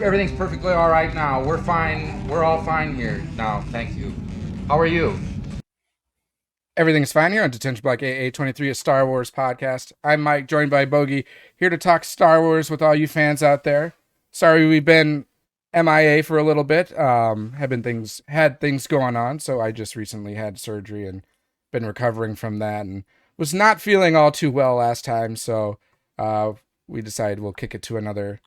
everything's perfectly all right now. We're fine. We're all fine here now. Thank you. How are you? Everything's fine here on Detention Block AA23, a Star Wars podcast. I'm Mike, joined by Bogie, here to talk Star Wars with all you fans out there. Sorry we've been MIA for a little bit. Had things going on, so I just recently had surgery and been recovering from that, and was not feeling all too well last time. So uh, we decided we'll kick it to another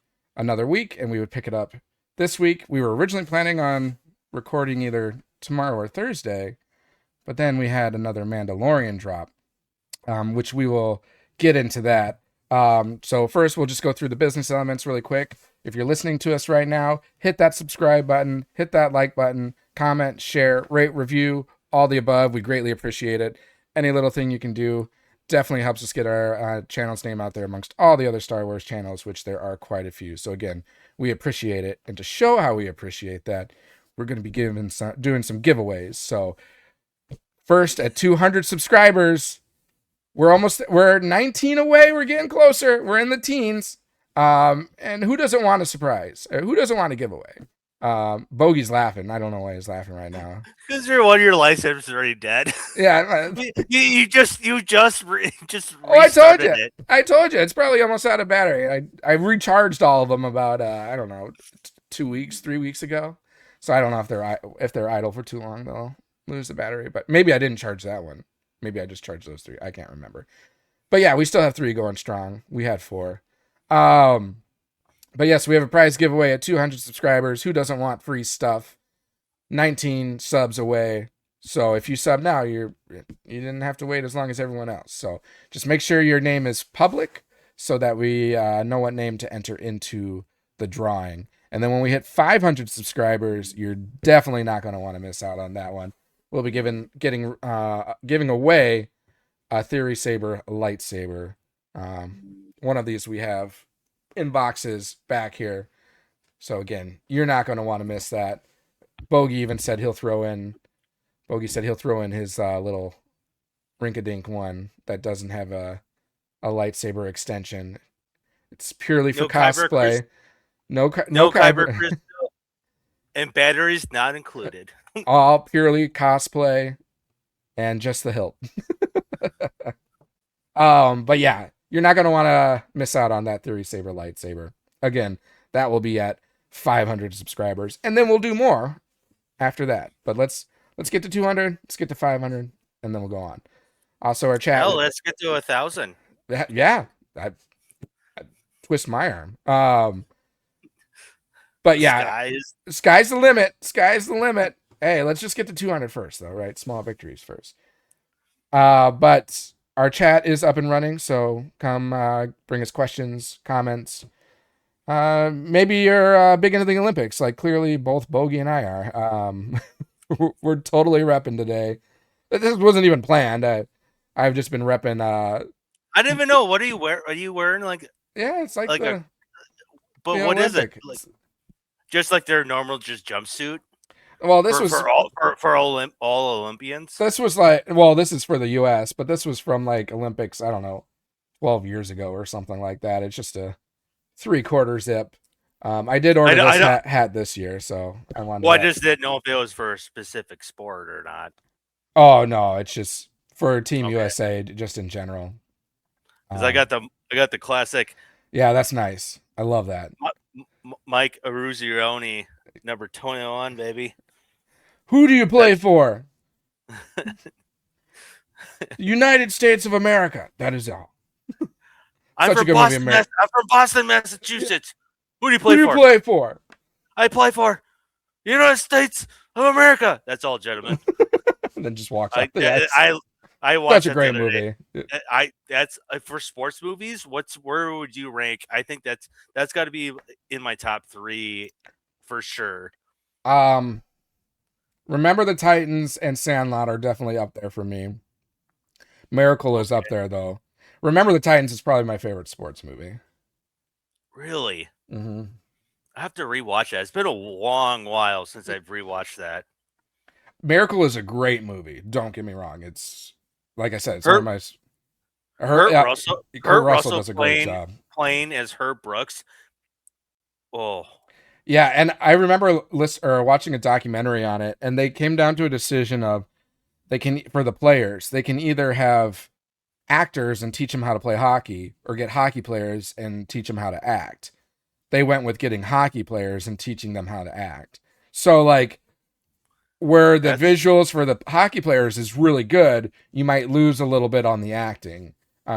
week, and we would pick it up this week. We were originally planning on recording either tomorrow or Thursday, but then we had another Mandalorian drop, which we will get into that. So first, we'll just go through the business elements really quick. If you're listening to us right now, hit that subscribe button, hit that like button, comment, share, rate, review, all the above. We greatly appreciate it. Any little thing you can do definitely helps us get our channel's name out there amongst all the other Star Wars channels, which there are quite a few. So again, we appreciate it. And to show how we appreciate that, we're going to be doing some giveaways. So first, at 200 subscribers, we're 19 away. We're getting closer. We're in the teens. And who doesn't want a surprise? Who doesn't want a giveaway? Bogey's laughing. I don't know why he's laughing right now. Because one of your lightsabers is already dead. Yeah. you just Oh, I told you. It. I told you. It's probably almost out of battery. I recharged all of them about I don't know, 3 weeks ago. So I don't know if they're idle for too long, they'll lose the battery. But maybe I didn't charge that one. Maybe I just charged those 3. I can't remember. But yeah, we still have 3 going strong. We had 4. But yes, we have a prize giveaway at 200 subscribers. Who doesn't want free stuff? 19 subs away. So if you sub now, you didn't have to wait as long as everyone else. So just make sure your name is public so that we know what name to enter into the drawing. And then when we hit 500 subscribers, you're definitely not going to want to miss out on that one. We'll be giving away a Theory Saber lightsaber. One of these we have in boxes back here. So again, you're not going to want to miss that. Bogie even said he'll throw in his little rink-a-dink one that doesn't have a lightsaber extension. It's purely for cosplay. No kyber crystal, and batteries not included. All purely cosplay and just the hilt. But yeah, you're not going to want to miss out on that Theory Saber lightsaber. Again, that will be at 500 subscribers, and then we'll do more after that. But let's get to 200, let's get to 500, and then we'll go on. Also, our chat. Hell, let's get to 1,000. Yeah, I twist my arm. But yeah, sky's the limit. Sky's the limit. Hey, let's just get to 200 first, though, right? Small victories first. But our chat is up and running, so come bring us questions, comments. Maybe you're big into the Olympics, like clearly both Bogie and I are. We're totally repping today. This wasn't even planned. I've just been repping. I didn't even know. What are you wearing? Are you wearing like? Yeah, it's like but what Olympic. Is it? Like, just like their normal jumpsuit. Well, this was for all Olympians. This was like, well, this is for the U.S., but this was from like Olympics. I don't know, 12 years ago or something like that. It's just a 3/4 zip. I did order this hat this year, so I wanted. Well, I just didn't know if it was for a specific sport or not. Oh no, it's just for Team USA, just in general. Because I got the classic. Yeah, that's nice. I love that. Mike Aruzioni, number 21, baby. Who do you play for? United States of America. That is all. I'm from Boston, Massachusetts. Who do you play for? I play for the United States of America. That's all, gentlemen. And then just walks off. I watched. Such a great movie. That's for sports movies. Where would you rank? I think that's got to be in my top 3 for sure. Remember the Titans and Sandlot are definitely up there for me. Miracle is up there though. Remember the Titans is probably my favorite sports movie. Really? Mm-hmm. I have to rewatch that. It's been a long while since I've rewatched that. Miracle is a great movie. Don't get me wrong. It's like I said, it's one of my. Kurt Russell does a great job playing as Herb Brooks. Oh, Yeah, and I remember watching a documentary on it, and they came down to a decision of they can for the players they can either have actors and teach them how to play hockey, or get hockey players and teach them how to act. They went with getting hockey players and teaching them how to act. So like where the That's visuals for the hockey players is really good, you might lose a little bit on the acting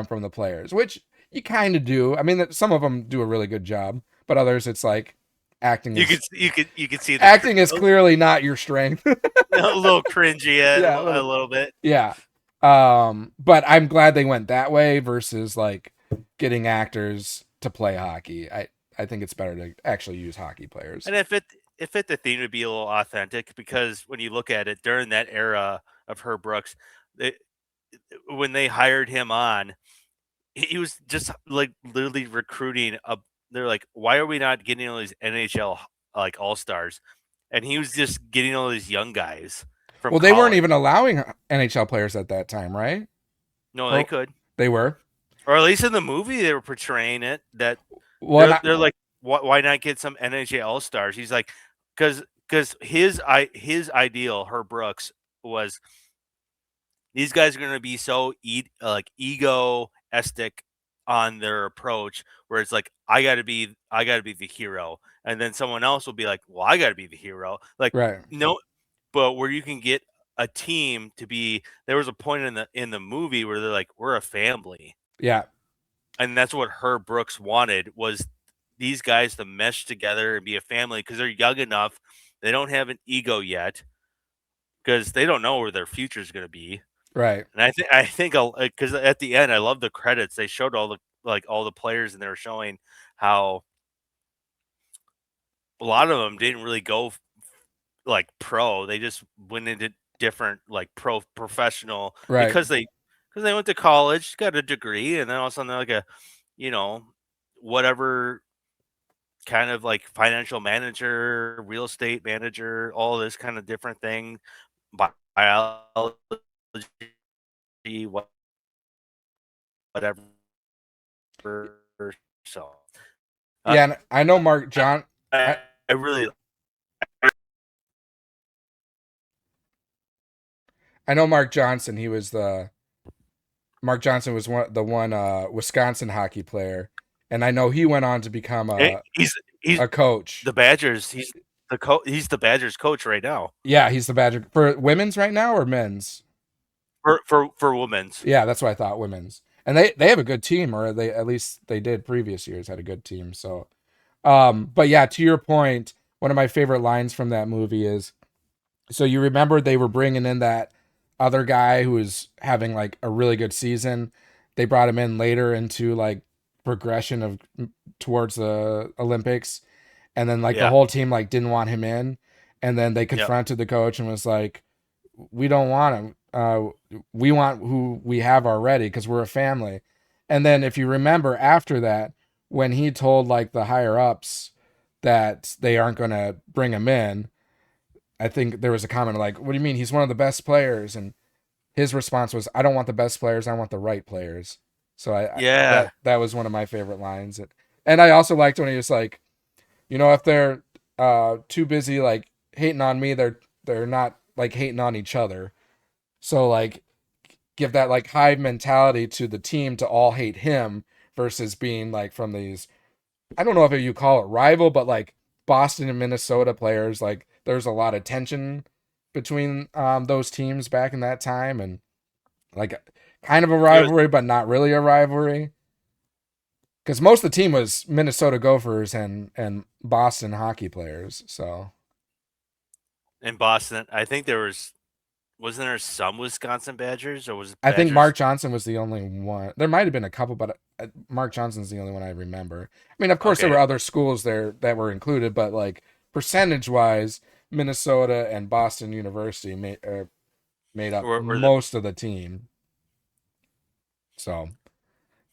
from the players, which you kind of do. I mean, some of them do a really good job, but others it's like acting you is could you could see acting is clearly not your strength. a little cringy Yeah, a little bit. yeah. But I'm glad they went that way versus like getting actors to play hockey. I think it's better to actually use hockey players. And if it the theme would be a little authentic because when you look at it during that era of Herb Brooks, it, when they hired him on, he was just like literally recruiting a. They're like, why are we not getting all these NHL like all stars? And he was just getting all these young guys from Well, they weren't college. even allowing NHL players at that time, right? No, they Or could, they were. or at least in the movie they were portraying it that Well, not, they're like, why not get some NHL all stars? He's like, because his ideal, Herb Brooks, was these guys are going to be so like egoistic on their approach where it's like I got to be the hero, and then someone else will be like, well, I got to be the hero, like right. no. But where you can get a team to be, there was a point in the movie where they're like, we're a family, Yeah. and that's what Herb Brooks wanted, was these guys to mesh together and be a family because they're young enough, they don't have an ego yet because they don't know where their future is going to be. Right. And I think because at the end, I love the credits. They showed all the all the players, and they were showing how a lot of them didn't really go like pro. They just went into different like professional Right. because they went to college, got a degree, and then all of a sudden they're like a you know whatever kind of like financial manager, real estate manager, all this kind of different thing, biology, whatever. So, uh, Yeah, and I know Mark John. I, I I really I know Mark Johnson. Mark Johnson was the one Wisconsin hockey player, and I know he went on to become he's a coach. the Badgers. He's the Badgers coach right now Yeah, he's the Badger for women's right now or men's. for women's. Yeah, that's what I thought. Women's, and they have a good team, or they at least they did previous years had a good team. So, but yeah, to your point, one of my favorite lines from that movie is, so you remember they were bringing in that other guy who was having like a really good season. They brought him in later into like progression of towards the Olympics, and then like the Yeah, whole team like didn't want him in, and then they yeah, confronted the coach and was like, we don't want him. We want who we have already because we're a family. And then if you remember after that, when he told like the higher ups that they aren't going to bring him in, I think there was a comment like, "What do you mean? He's one of the best players." And his response was, "I don't want the best players. I want the right players." So yeah. that was one of my favorite lines. And I also liked when he was like, if they're too busy like hating on me, they're not like hating on each other. So like give that like hive mentality to the team to all hate him versus being like from these, I don't know if you call it rival, but like Boston and Minnesota players, like there's a lot of tension between those teams back in that time, and like kind of a It was, rivalry but not really a rivalry because most of the team was Minnesota Gophers and Boston hockey players. So in Boston. I think there wasn't there some Wisconsin Badgers or was it I think Mark Badgers? Johnson was the only one. There might have been a couple, but Mark Johnson's the only one I remember. I mean, of course, there Okay, were other schools there that were included, but like percentage wise, Minnesota and Boston University made up were the most of the team. So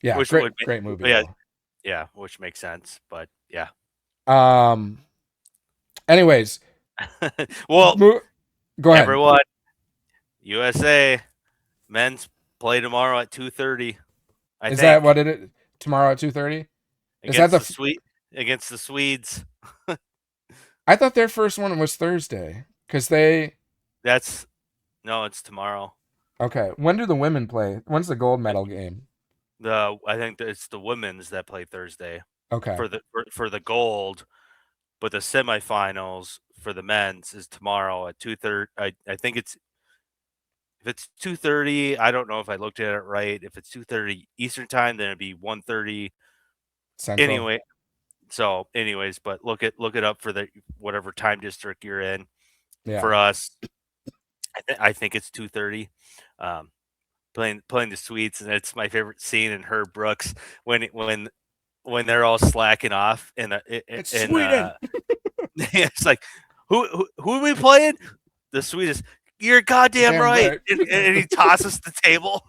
yeah, which great would great movie yeah though. yeah which makes sense, but yeah. Um. Anyways, Well, mo- go ahead. everyone, USA men's play tomorrow at 2:30. I Is that what think it is? Tomorrow at 2:30? Is that against the? the Swedes. I thought their first one was Thursday because they. That's no, it's tomorrow. Okay, when do the women play? When's the gold medal game? I think that it's the women's that play Thursday Okay, for the gold, but the semifinals for the men's is tomorrow at 2:30. I think it's if it's 2:30. I don't know if I looked at it right. If it's 2:30 Eastern time, then it'd be 1:30 Central. anyway. So, anyways, but look it up for the whatever time district you're in. Yeah. For us, I think it's 2:30. Um, playing the sweets, and it's my favorite scene in Herb Brooks when they're all slacking off It's in Sweden. it's like who are we playing? The sweetest. You're goddamn Damn right. right. And he tosses the table.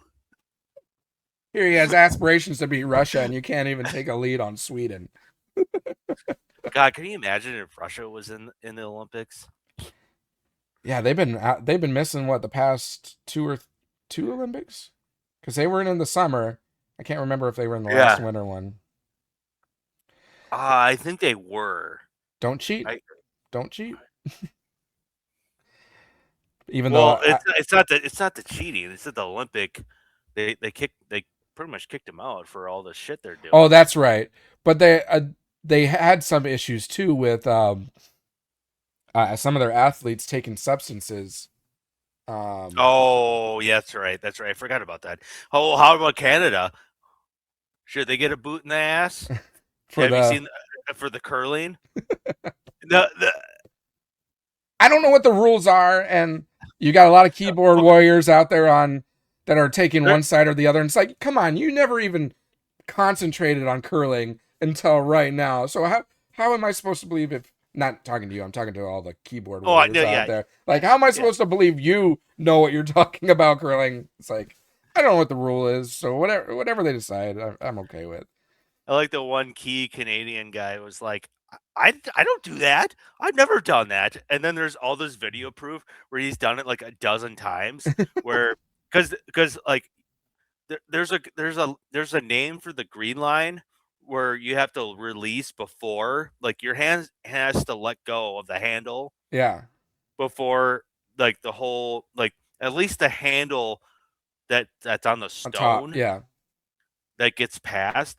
Here he has aspirations to beat Russia, and you can't even take a lead on Sweden. God, can you imagine if Russia was in the Olympics? Yeah, they've been missing what the past two Olympics because they weren't in the summer. I can't remember if they were in the last Yeah, winter one. I think they were. Don't cheat. I, Don't cheat. Even though well, it's not the cheating. It's that the Olympic. They pretty much kicked him out for all the shit they're oh, doing. that's right. But they had some issues too with some of their athletes taking substances. Oh, yeah, that's right. That's right. I forgot about that. Oh, how about Canada? Should they get a boot in the ass? For Have you the seen for the curling? The I don't know what the rules are, and you got a lot of keyboard okay, warriors out there on that are taking there- one side or the other. And it's like, come on, you never even concentrated on curling until right now. So how am I supposed to believe if not talking to you, I'm talking to all the keyboard oh, I warriors know, out yeah, there. Like, how am I yeah. supposed to believe you know what you're talking about curling? It's like I don't know what the rule is, so whatever they decide, I'm okay with. I like the one key Canadian guy was like, I don't do that. I've never done that. And then there's all this video proof where he's done it like a dozen times. Where because like there's a name for the green line where you have to release before like your hand has to let go of the handle Yeah, before like the whole like at least the handle that's on the on top. stone Yeah, that gets passed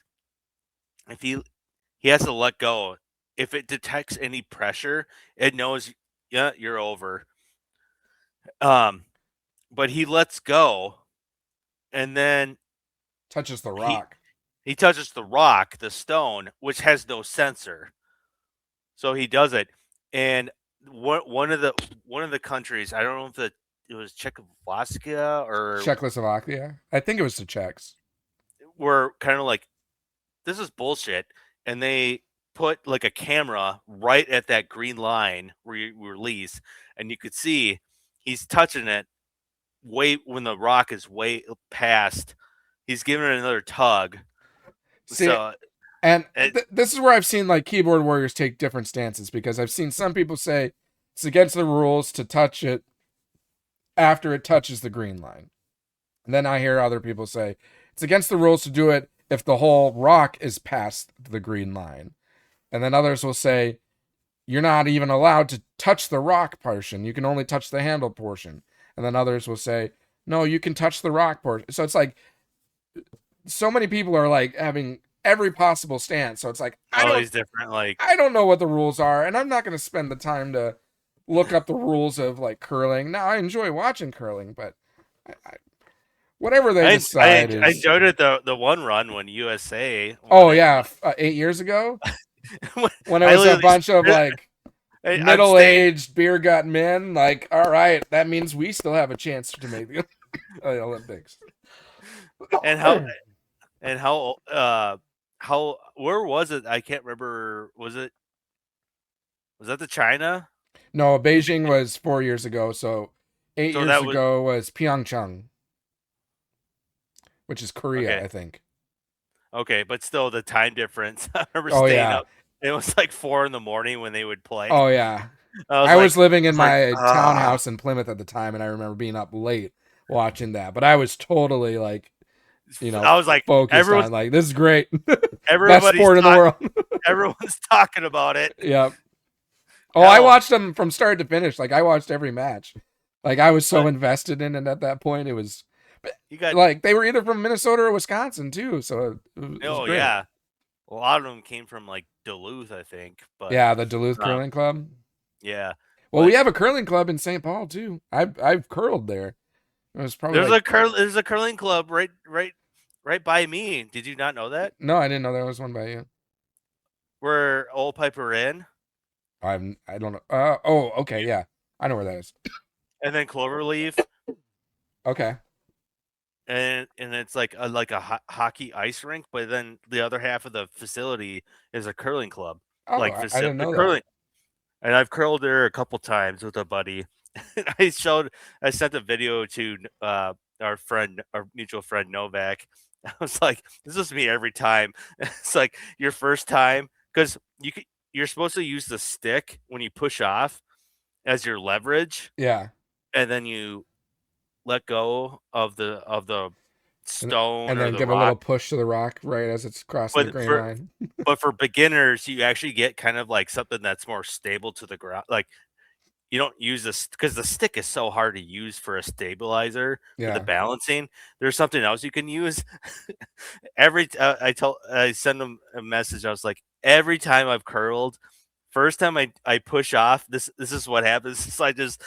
if he has to let go. If it detects any pressure, it knows, yeah, you're over. Um, but he lets go, and then touches the he rock. he touches the rock, the stone, which has no sensor. So he does it, and one of the countries, I don't know if it was Czechoslovakia or Czechoslovakia. I think it was the Czechs. were kind of like, this is bullshit, and they put like a camera right at that green line where you release, and you could see he's touching it way when the rock is way past. He's giving it another tug. See, So and it, this is where I've seen like keyboard warriors take different stances because I've seen some people say it's against the rules to touch it after it touches the green line. And then I hear other people say it's against the rules to do it if the whole rock is past the green line. And then others will say you're not even allowed to touch the rock portion. You can only touch the handle portion. And then others will say, no, you can touch the rock portion. So it's like so many people are like having every possible stance. So it's like all these different like I don't know what the rules are, and I'm not going to spend the time to look up the rules of like curling. Now I enjoy watching curling, but I, whatever they decide I is. enjoyed it the one run when USA won Oh it. yeah, 8 years ago when it I was a literally bunch of like I'm staying middle-aged beer gut men. Like, all right, that means we still have a chance to make the Olympics. and how where was it? I can't remember. Was that the China? No, Beijing was 4 years ago, so eight So years that was ago was Pyeongchang, which is Korea, okay. I think. Okay, but still the time difference. I remember Oh staying yeah, up. It was like 4 in the morning when they would play. oh yeah. I was I was like, living in I was like, my ah. townhouse in Plymouth at the time, and I remember being up late watching that. But I was totally like, I was like, focused on like this is great, best everybody's sport in the talking, world. everyone's talking about it. Yep. Oh, I watched them from start to finish. Like I watched every match. Like I was so But invested in it at that point. It was, but you got like they were either from Minnesota or Wisconsin too, so it was oh great. yeah, a lot of them came from like Duluth, I think. But Yeah, the Duluth um, Curling Club. yeah, Well, we but have a curling club in St. Paul too. I've curled there. It was probably there's like there's a curling club right by me. Did you not know that? no, I didn't know there was one by you. Where Old Piper Inn I don't know. Oh, okay, yeah, I know where that is. and then Cloverleaf, Okay. and it's like a hockey ice rink, but then the other half of the facility is a curling club, Oh, like I didn't the know that. curling. And I've curled there a couple times with a buddy. I sent a video to our mutual friend Novak. I was like, "This is me every time." It's like your first time because you're supposed to use the stick when you push off as your leverage, Yeah, and then you let go of the and stone and or then the give a little rock. push to the rock right as it's crossing the But grain line. for beginners, you actually get kind of like something that's more stable to the ground. Like you don't use this because the stick is so hard to use for a stabilizer for the Yeah. balancing. There's something else you can use. I send them a message. I was like, every time I've curled, first time I push off, this is what happens. Is I just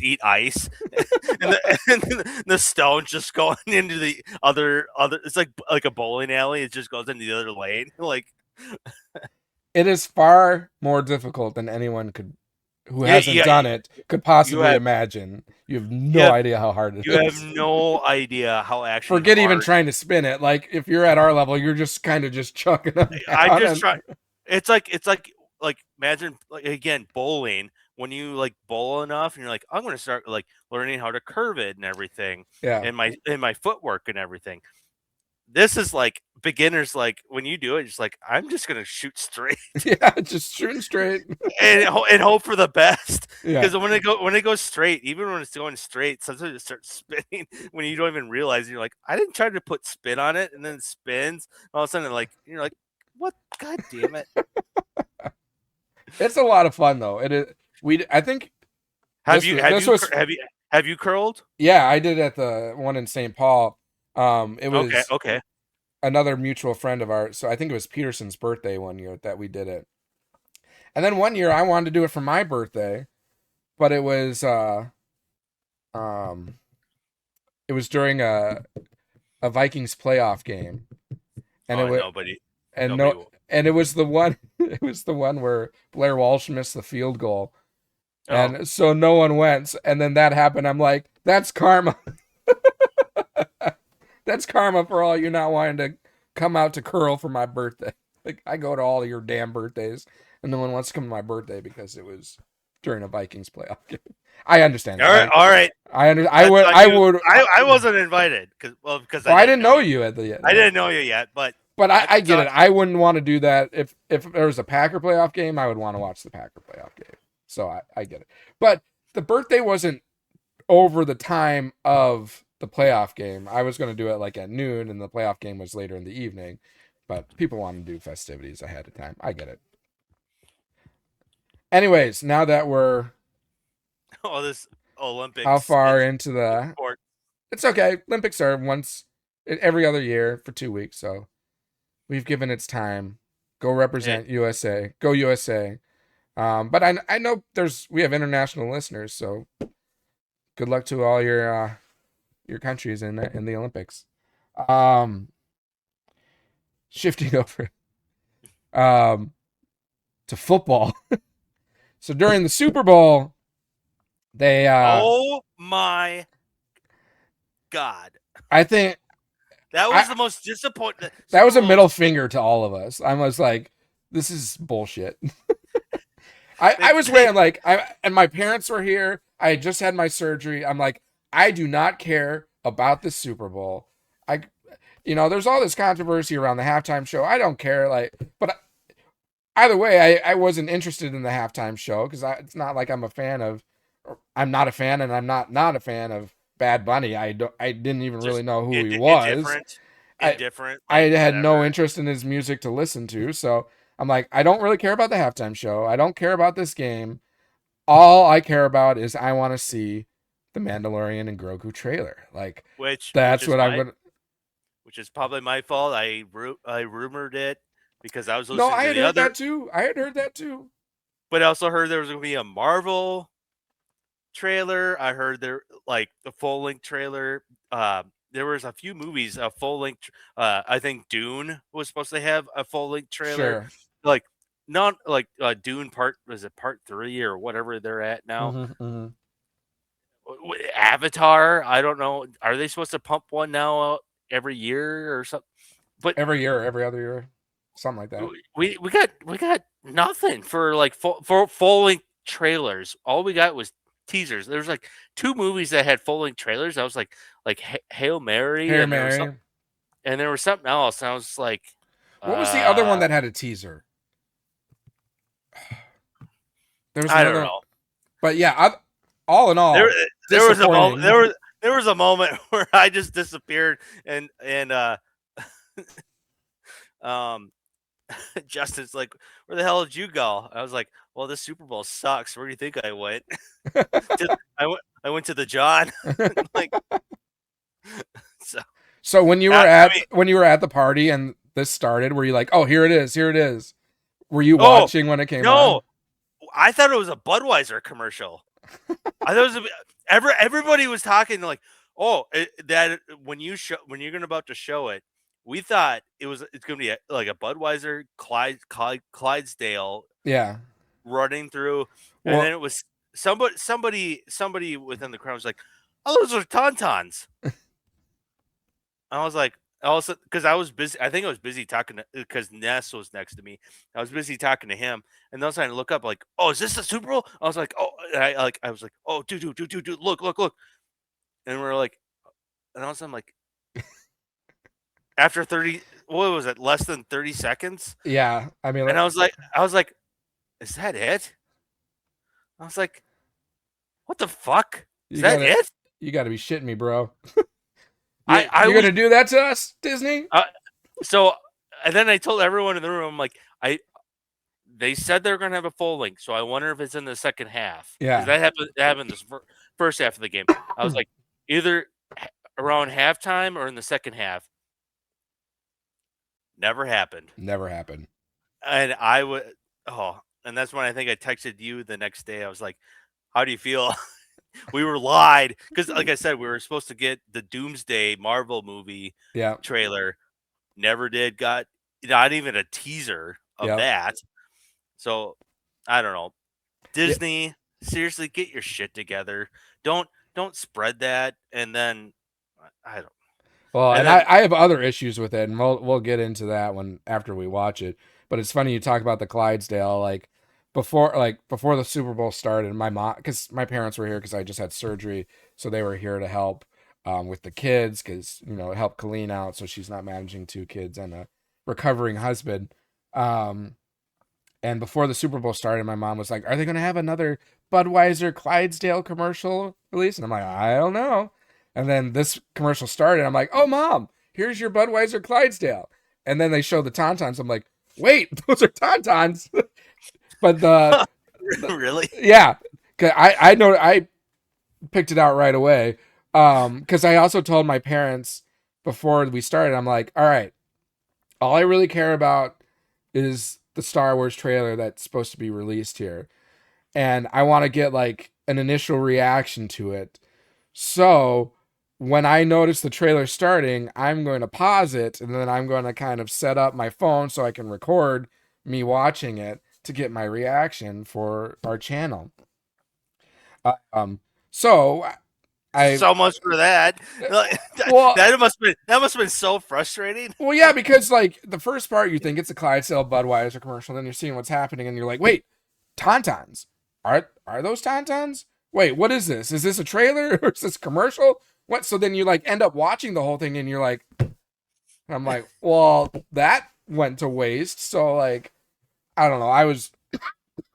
eat ice, and the stone just going into the other. It's like a bowling alley. It just goes into the other lane. Like It is far more difficult than anyone could who yeah, hasn't yeah. done it could You possibly have imagine. You have you no have idea how hard it You have is. no idea how actually Forget even hard. trying to spin it. Like if you're at our level, you're just kind of just chucking them I down just and try. It's like imagine like again bowling when you like bowl enough and you're like I'm going to start like learning how to curve it and everything yeah. and my footwork and everything. This is like beginners like when you do it, just like I'm just going to shoot straight Yeah, just shooting straight. and hope for the best. Yeah. Because when it goes straight, even when it's going straight, sometimes it starts spinning when you don't even realize. And you're like, I didn't try to put spin on it, and then it spins. All of a sudden, like you're like, what? God damn it! It's a lot of fun though. It is I think Have you have this you was have you curled? yeah, I did it at the one in St. Paul. It Okay, was okay. another mutual friend of ours. So I think it was Peterson's birthday one year that we did it. And then one year I wanted to do it for my birthday, but um it was during a Vikings playoff game. And it Oh, was and nobody. no and it was the one it was the one where Blair Walsh missed the field goal. Oh, And so no one went. And then that happened. I'm like, that's karma. That's karma for all you not wanting to come out to curl for my birthday. Like I go to all your damn birthdays, and no one wants to come to my birthday because it was during a Vikings playoff game. I understand all right, that. all right. I would. On I you. would. I wasn't invited because Oh, I didn't know you at the I end. didn't know you yet, but But I I get thought it. I wouldn't want to do that if there was a Packer playoff game. I would want to watch the Packer playoff game. So I get it. But the birthday wasn't over the time of the playoff game. I was going to do it like at noon, and the playoff game was later in the evening. But people want to do festivities ahead of time. I get it. Anyways, now that we're all this how Olympics far and into the, sport. it's okay. Olympics are once every other year for 2 weeks, so we've given its time. Go Eh, represent USA. Go USA. But I know we have international listeners, so good luck to all your countries in the Olympics. Um, Shifting over um to football. So during the Super Bowl, they Oh my God. I think That was I the most disappointing that was Super a Bowl. middle finger to all of us. I was like, this is bullshit. I was They waiting like and my parents were here. I had just had my surgery. I'm like, I do not care about the Super Bowl. I there's all this controversy around the halftime show. I don't care like but either way, I wasn't interested in the halftime show because it's not like I'm not a fan, and I'm not a fan of Bad Bunny. I didn't even really just know who he was. indifferent, I indifferent, I like had no whatever. interest in his music to listen to, so I'm like, I don't really care about the halftime show. I don't care about this game. All I care about is I want to see the Mandalorian and Grogu trailer. Like, which that's is what I'm gonna. which is probably my fault. I rumored it because I was No, listening I to had the heard other, that too. I had heard that too. but I also heard there was going to be a Marvel trailer. I heard there like the full length trailer. There was a few movies, a full length. I think Dune was supposed to have a full length trailer, Sure. like not like Dune part 3 or whatever they're at now. Mm-hmm. Avatar, I don't know. Are they supposed to pump one now out every year or something? But Every year, every other year, something like that. we got nothing for like full length trailers. All we got was teasers. There was like 2 movies that had full length trailers. I was like Hail Mary, Hail Mary. and there was something else. And I was like, What was the other one uh, that had a teaser? There was I don't another one. know. But yeah, all in There all, there was a moment disappointing. there was a moment where I just disappeared and um Justin's like, "Where the hell did you go?" I was like, "Well, this Super Bowl sucks. Where do you think I went?" I went to the John. Like, so So when you were I mean, at the party and this started, were you like, "Oh, here it is, here it is"? Were you oh watching when it came no, on? I thought it was a Budweiser commercial. I thought it was everybody was talking like, "Oh, that when you're about to show it." We thought it's gonna be like a Budweiser Clydesdale Yeah. running through, and then Well, it was somebody within the crowd was like, "Oh, those are tauntauns." I was like, also because I was busy. I think I was busy talking because Ness was next to me. I was busy talking to him, and then I was trying to look up like, "Oh, is this the Super Bowl?" I was like, "Oh," and I was like, "Oh, dude, look," and we're like, and all of a sudden, like after 30, what was it, less than 30 seconds, yeah. I mean, and I was like, "Is that it?" I was like, "What the fuck? Is you that gotta it?" you gotta be shitting me, bro. I You're was gonna do that to us, Disney? so, and then I told everyone in the room, I'm like, they said they're going to have a full length, so I wonder if it's in the second half because Yeah. that happened this first half of the game. I was like, either around halftime or in the second half. Never happened, Never happened. and I would and that's when I think I texted you the next day. I was like, "How do you feel?" We were lied because, like I said, we were supposed to get the Doomsday Marvel movie Yeah. trailer. Never did. Got not even a teaser of Yeah. that. So I don't know. Yeah. Disney, seriously, get your shit together. Don't spread that, and then I don't. Well, And and then I have other issues with it, and we'll get into that one after we watch it. But it's funny you talk about the Clydesdale, before the Super Bowl started. My mom, because my parents were here because I just had surgery, so they were here to help with the kids because it helped Colleen out, so she's not managing 2 kids and a recovering husband. Um, and before the Super Bowl started, my mom was like, "Are they going to have another Budweiser Clydesdale commercial release?" And I'm like, "I don't know." And then this commercial started. I'm like, "Oh, Mom, here's your Budweiser Clydesdale." And then they show the Tauntauns. I'm like, "Wait, those are Tauntauns." But really, yeah, 'cause I know I picked it out right away. Because I also told my parents before we started, I'm like, "All right, all I really care about is the Star Wars trailer that's supposed to be released here. And I want to get like an initial reaction to it. So when I notice the trailer starting, I'm going to pause it and then I'm going to kind of set up my phone so I can record me watching it to get my reaction for our channel. Um, so I so much for that. Like, well, that must have been so frustrating. well, yeah, because like the first part you think it's a Clydesdale Budweiser commercial, then you're seeing what's happening, and you're like, wait, Tauntauns. Are those Tauntauns? Wait, what is this? Is this a trailer or is this a commercial? What? So then you like end up watching the whole thing and you're like, and I'm like, well, that went to waste. So like, I don't know. I was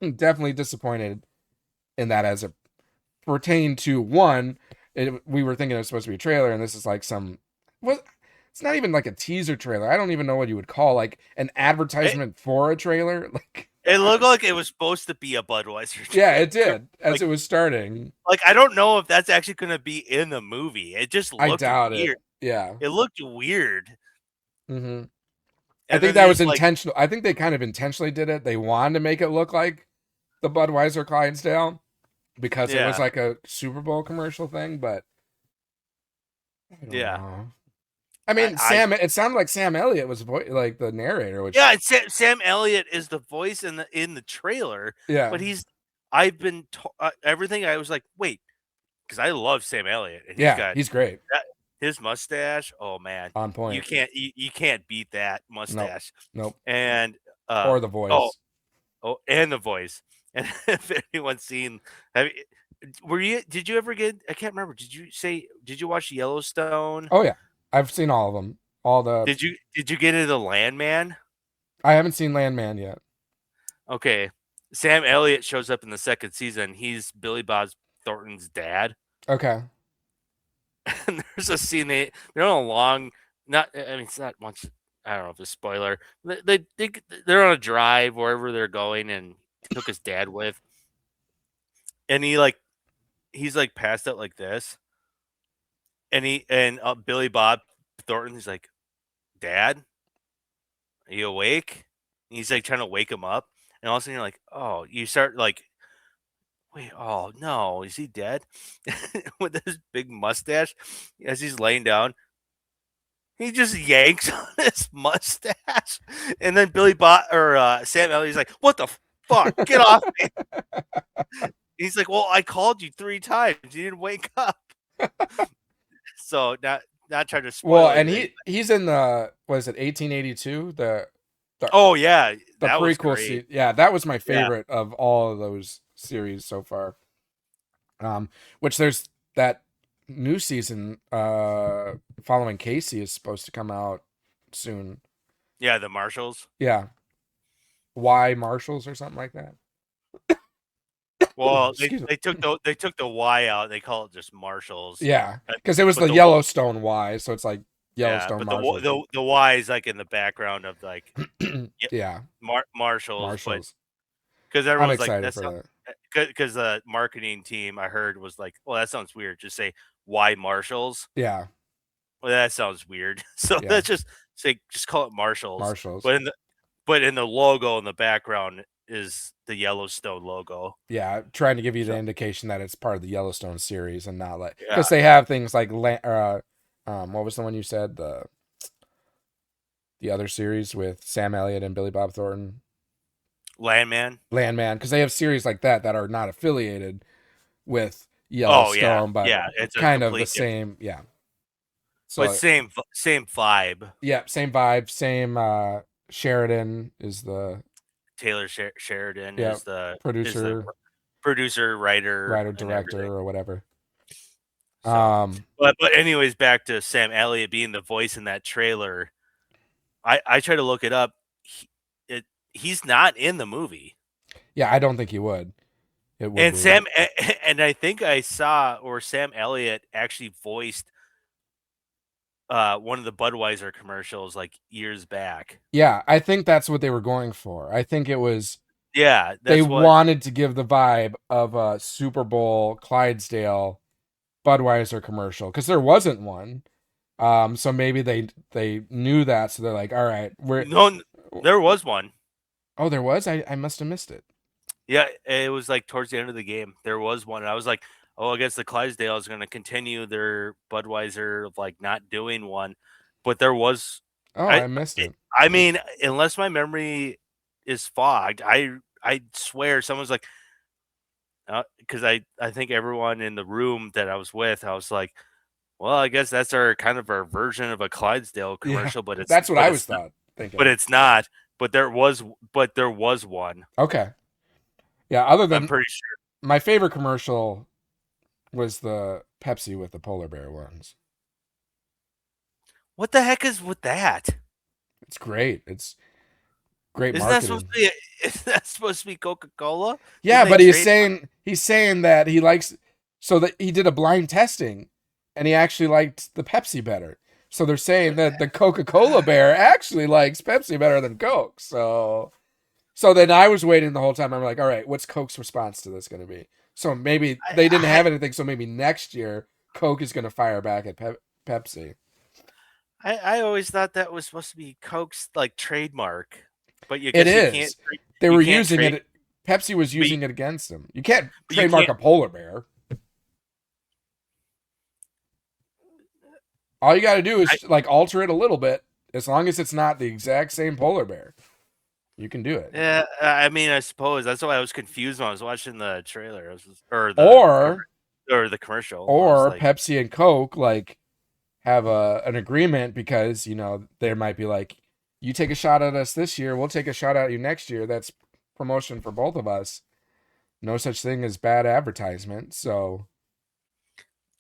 definitely disappointed in that as it pertained to one. We were thinking it was supposed to be a trailer, and this is like some what it's not even like a teaser trailer. I don't even know what you would call like an It, advertisement for a trailer. Like, it looked like it was supposed to be a Budweiser yeah, it trailer. did as it was starting. Like I don't know if that's actually going to be in the movie. It just I looked doubt it. weird. Yeah. It looked weird. Hmm. I And think then that was there's like, intentional. I think they kind of intentionally did it. They wanted to make it look like the Budweiser Clydesdale because it was yeah, like a Super Bowl commercial thing, but I don't yeah. know. I I, mean, I It sounded like Sam Elliott was like the narrator, which yeah, it's Sam Elliott is the voice in the trailer, yeah, but I've been everything. I was like, wait, because I love Sam Elliott, and he's yeah, got he's great, that, his mustache. Oh man, on point. you can't beat that Nope, mustache. nope, And or the oh voice. and the voice. And if anyone's seen, have you, were you? Did you ever get? I can't remember. Did you watch Yellowstone? Oh yeah, I've seen all of them. All the Did you get into Landman? I haven't seen Landman yet. Okay. Sam Elliott shows up in the second season. He's Billy Bob Thornton's dad. Okay, And there's a scene they're on a long, not I mean it's not much. I don't know if it's a spoiler. They're on a drive wherever they're going, and took his dad with, and he's like passed out like this, and Billy Bob Thornton is like, "Dad, are you awake?" And he's like trying to wake him up, and all of a sudden you're like, "Oh," you start like, wait, oh no, is he dead? With his big mustache, as he's laying down, he just yanks on his mustache, and then Sam Elliott's like, "What the fuck? Get off me!" He's like, "Well, I called you 3 times. You didn't wake up." So not trying to well, spoil and anything. he's in the what is it 1882 the Oh yeah, the that was prequel great. yeah, that was my Yeah, favorite of all of those series so far. Which there's that new season following Casey is supposed to come out soon. yeah, the Marshalls. Yeah, Y Marshals or something like that. Well, Excuse me. they took the Y out. They call it just Marshalls. Yeah, Uh, because it was But the Yellowstone Y, so it's like yeah, Yellowstone but Marshals. the Y is like in the background of like Yeah, Marshalls, but Marshalls. because I'm everyone's like excited that's for not that. because the marketing team I heard was like, well, that sounds weird. Just say Y Marshalls. Yeah, Well, that sounds weird. So yeah, let's just call it Marshalls. Marshalls. But in the logo in the background is the Yellowstone logo. Yeah, trying to give you the So indication that it's part of the Yellowstone series and not like yeah, because they have things like what was the one you said the other series with Sam Elliott and Billy Bob Thornton, Landman. Landman, because they have series like that that are not affiliated with Oh yeah, Yellowstone, but yeah. It's a kind of the complete different, same. Yeah. but So same vibe. yeah, same vibe, same. Sheridan is the Taylor Sheridan yeah is the producer, producer, writer, writer, and director, everything. or whatever. So, Um, but anyways, back to Sam Elliott being the voice in that trailer. I try to look it up. He's not in the movie, yeah, I don't think he would. It would and be. and I think I saw or Sam Elliott actually voiced one of the Budweiser commercials like years back. Yeah, I think that's what they were going for. I think it was Yeah, they that's what. wanted to give the vibe of a Super Bowl Clydesdale Budweiser commercial because there wasn't one. So maybe they knew that, so they're like, all right, we're No, there was one. oh, there was. I must have missed it. Yeah, it was like towards the end of the game. There was one. And I was like, oh, I guess the Clydesdale is going to continue their Budweiser of like not doing one, but there was. Oh, I I missed it. I mean, unless my memory is fogged, I swear someone's like, because I think everyone in the room that I was with, I was like, well, I guess that's our version of a Clydesdale Yeah, commercial, that's what I was thought but thinking. it's not. But there was one. Okay, yeah. Other I'm than pretty sure. my favorite commercial was the Pepsi with the polar bear ones. What the heck is with that? It's great. It's great Isn't that supposed marketing. to be? Isn't that supposed to be Coca Cola? Yeah, Didn't they but trade? he's saying that he likes so that he did a blind testing and he actually liked the Pepsi better. So they're saying that the Coca-Cola bear actually likes Pepsi better than Coke. So then I was waiting the whole time. I'm like, all right, what's Coke's response to this going to be? So maybe they didn't have anything. So maybe next year Coke is going to fire back at Pepsi. I always thought that was supposed to be Coke's like trademark, but you It guess you can't is. They were using trade, it. Pepsi was but you, using it against them. You can't but you trademark can't. a polar bear. All you got to do I, is like alter it a little bit, as long as it's not the exact same polar bear. You can do it. yeah, I mean, I suppose that's why I was confused when I was watching the trailer, Or or the commercial. I was or like, Pepsi and Coke like have an agreement because there might be like, you take a shot at us this year, we'll take a shot at you next year. That's promotion for both of us. No such thing as bad advertisement.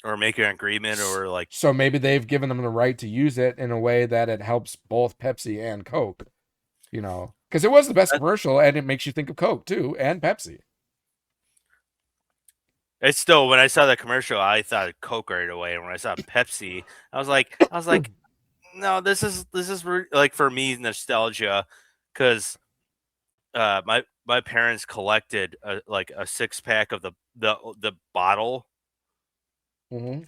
or make an agreement, or like, So maybe they've given them the right to use it in a way that it helps both Pepsi and Coke. Because it was the best commercial, and it makes you think of Coke too and Pepsi. it's still when I saw the commercial, I thought of Coke right away, and when I saw Pepsi, I was like, no, like for me nostalgia, because my parents collected like a 6-pack of the bottle Mm-hmm.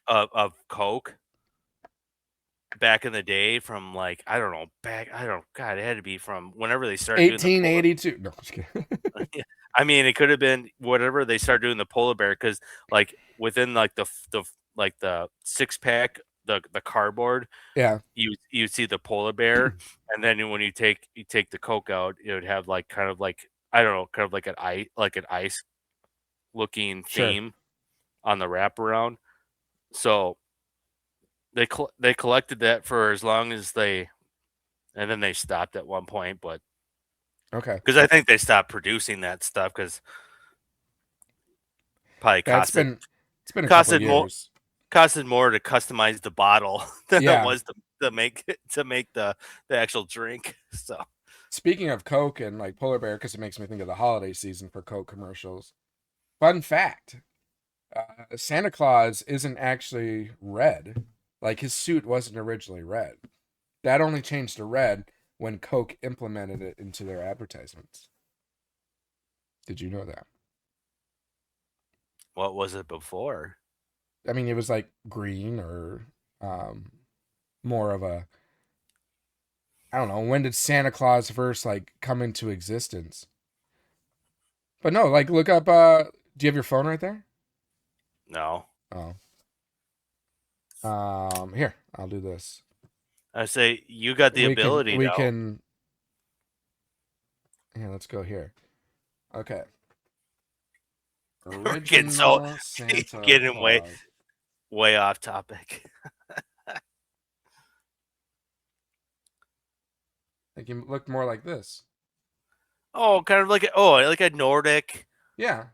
of Coke back in the day from like I don't know God, it had to be from whenever they started doing the polar. 1882. No, just kidding. I mean, it could have been whatever they started doing the polar bear, because like within like the 6-pack, the cardboard, Yeah, you see the polar bear, and then when you take the Coke out, it would have like kind of like I don't know, kind of like an ice looking sure. theme on the wraparound. So they collected that for as long as and then they stopped at one point, but Okay. because I think they stopped producing that stuff because probably Yeah, it's been a couple costed more years. costed more to customize the bottle than it Yeah. was to make the actual drink. So Speaking of Coke and like polar bear, because it makes me think of the holiday season for Coke commercials. Fun fact: Santa Claus isn't actually red. Like his suit wasn't originally red. That only changed to red when Coke implemented it into their advertisements. Did you know that? what was it before? I mean, it was like green or more of a, I don't know. When did Santa Claus first like come into existence? But no, like look up. Do you have your phone right there? No, Oh. Here, I'll do this. I say you got the We can ability we though. can Yeah, let's go here. Okay. We're getting so Original Santa getting Claus. way off topic. It can look more like this. Oh, kind of like like a Nordic. Yeah.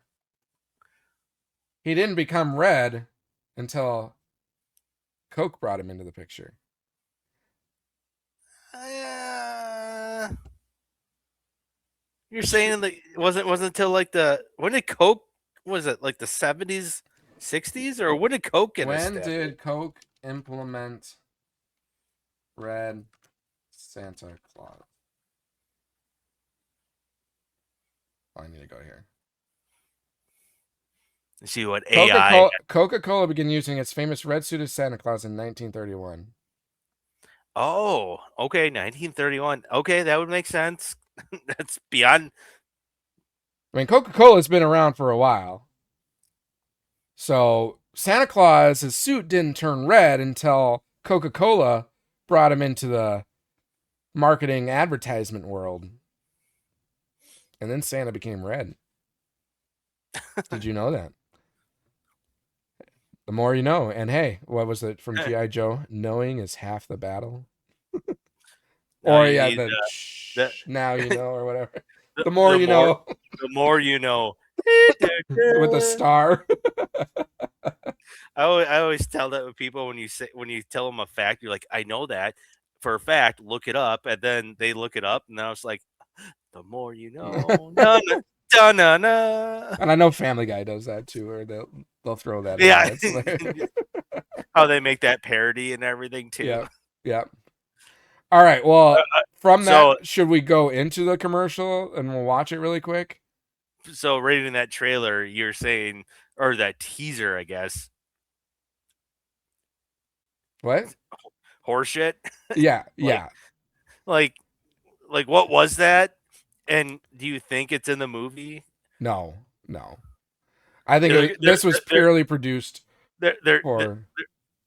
He didn't become red until Coke brought him into the picture. Uh, you're saying that it wasn't until like when did Coke, was it like the 70s, 60s, or when did Coke get When established? did Coke implement red Santa Claus? Oh, I need to go here. Let's see what AI. Coca-Cola began using its famous red suit as Santa Claus in 1931. Oh, okay, 1931. Okay, that would make sense. That's beyond. I mean, Coca-Cola's been around for a while. So Santa Claus' suit didn't turn red until Coca-Cola brought him into the marketing advertisement world. And then Santa became red. Did you know that? The more you know. And hey, what was it from G.I. Joe? Knowing is half the battle. Now Or you yeah, need the the now you know, or whatever. the, The more the you more know. the more you know. With a star. I always tell that with people when you tell them a fact, you're like, I know that for a fact. Look it up, and then they look it up, and now it's like, the more you know. Na, na, na, na. And I know Family Guy does that too, or they'll they'll throw that in Yeah, there. It's hilarious. how they make that parody and everything too. Yeah, yeah. All right. Well, from that, So should we go into the commercial and we'll watch it really quick? so rating that trailer, you're saying, or that teaser, I guess, What? horseshit. Yeah, like yeah. like like what was that? And do you think it's in the movie? No, no. I think They're they're this was they're purely produced they're they're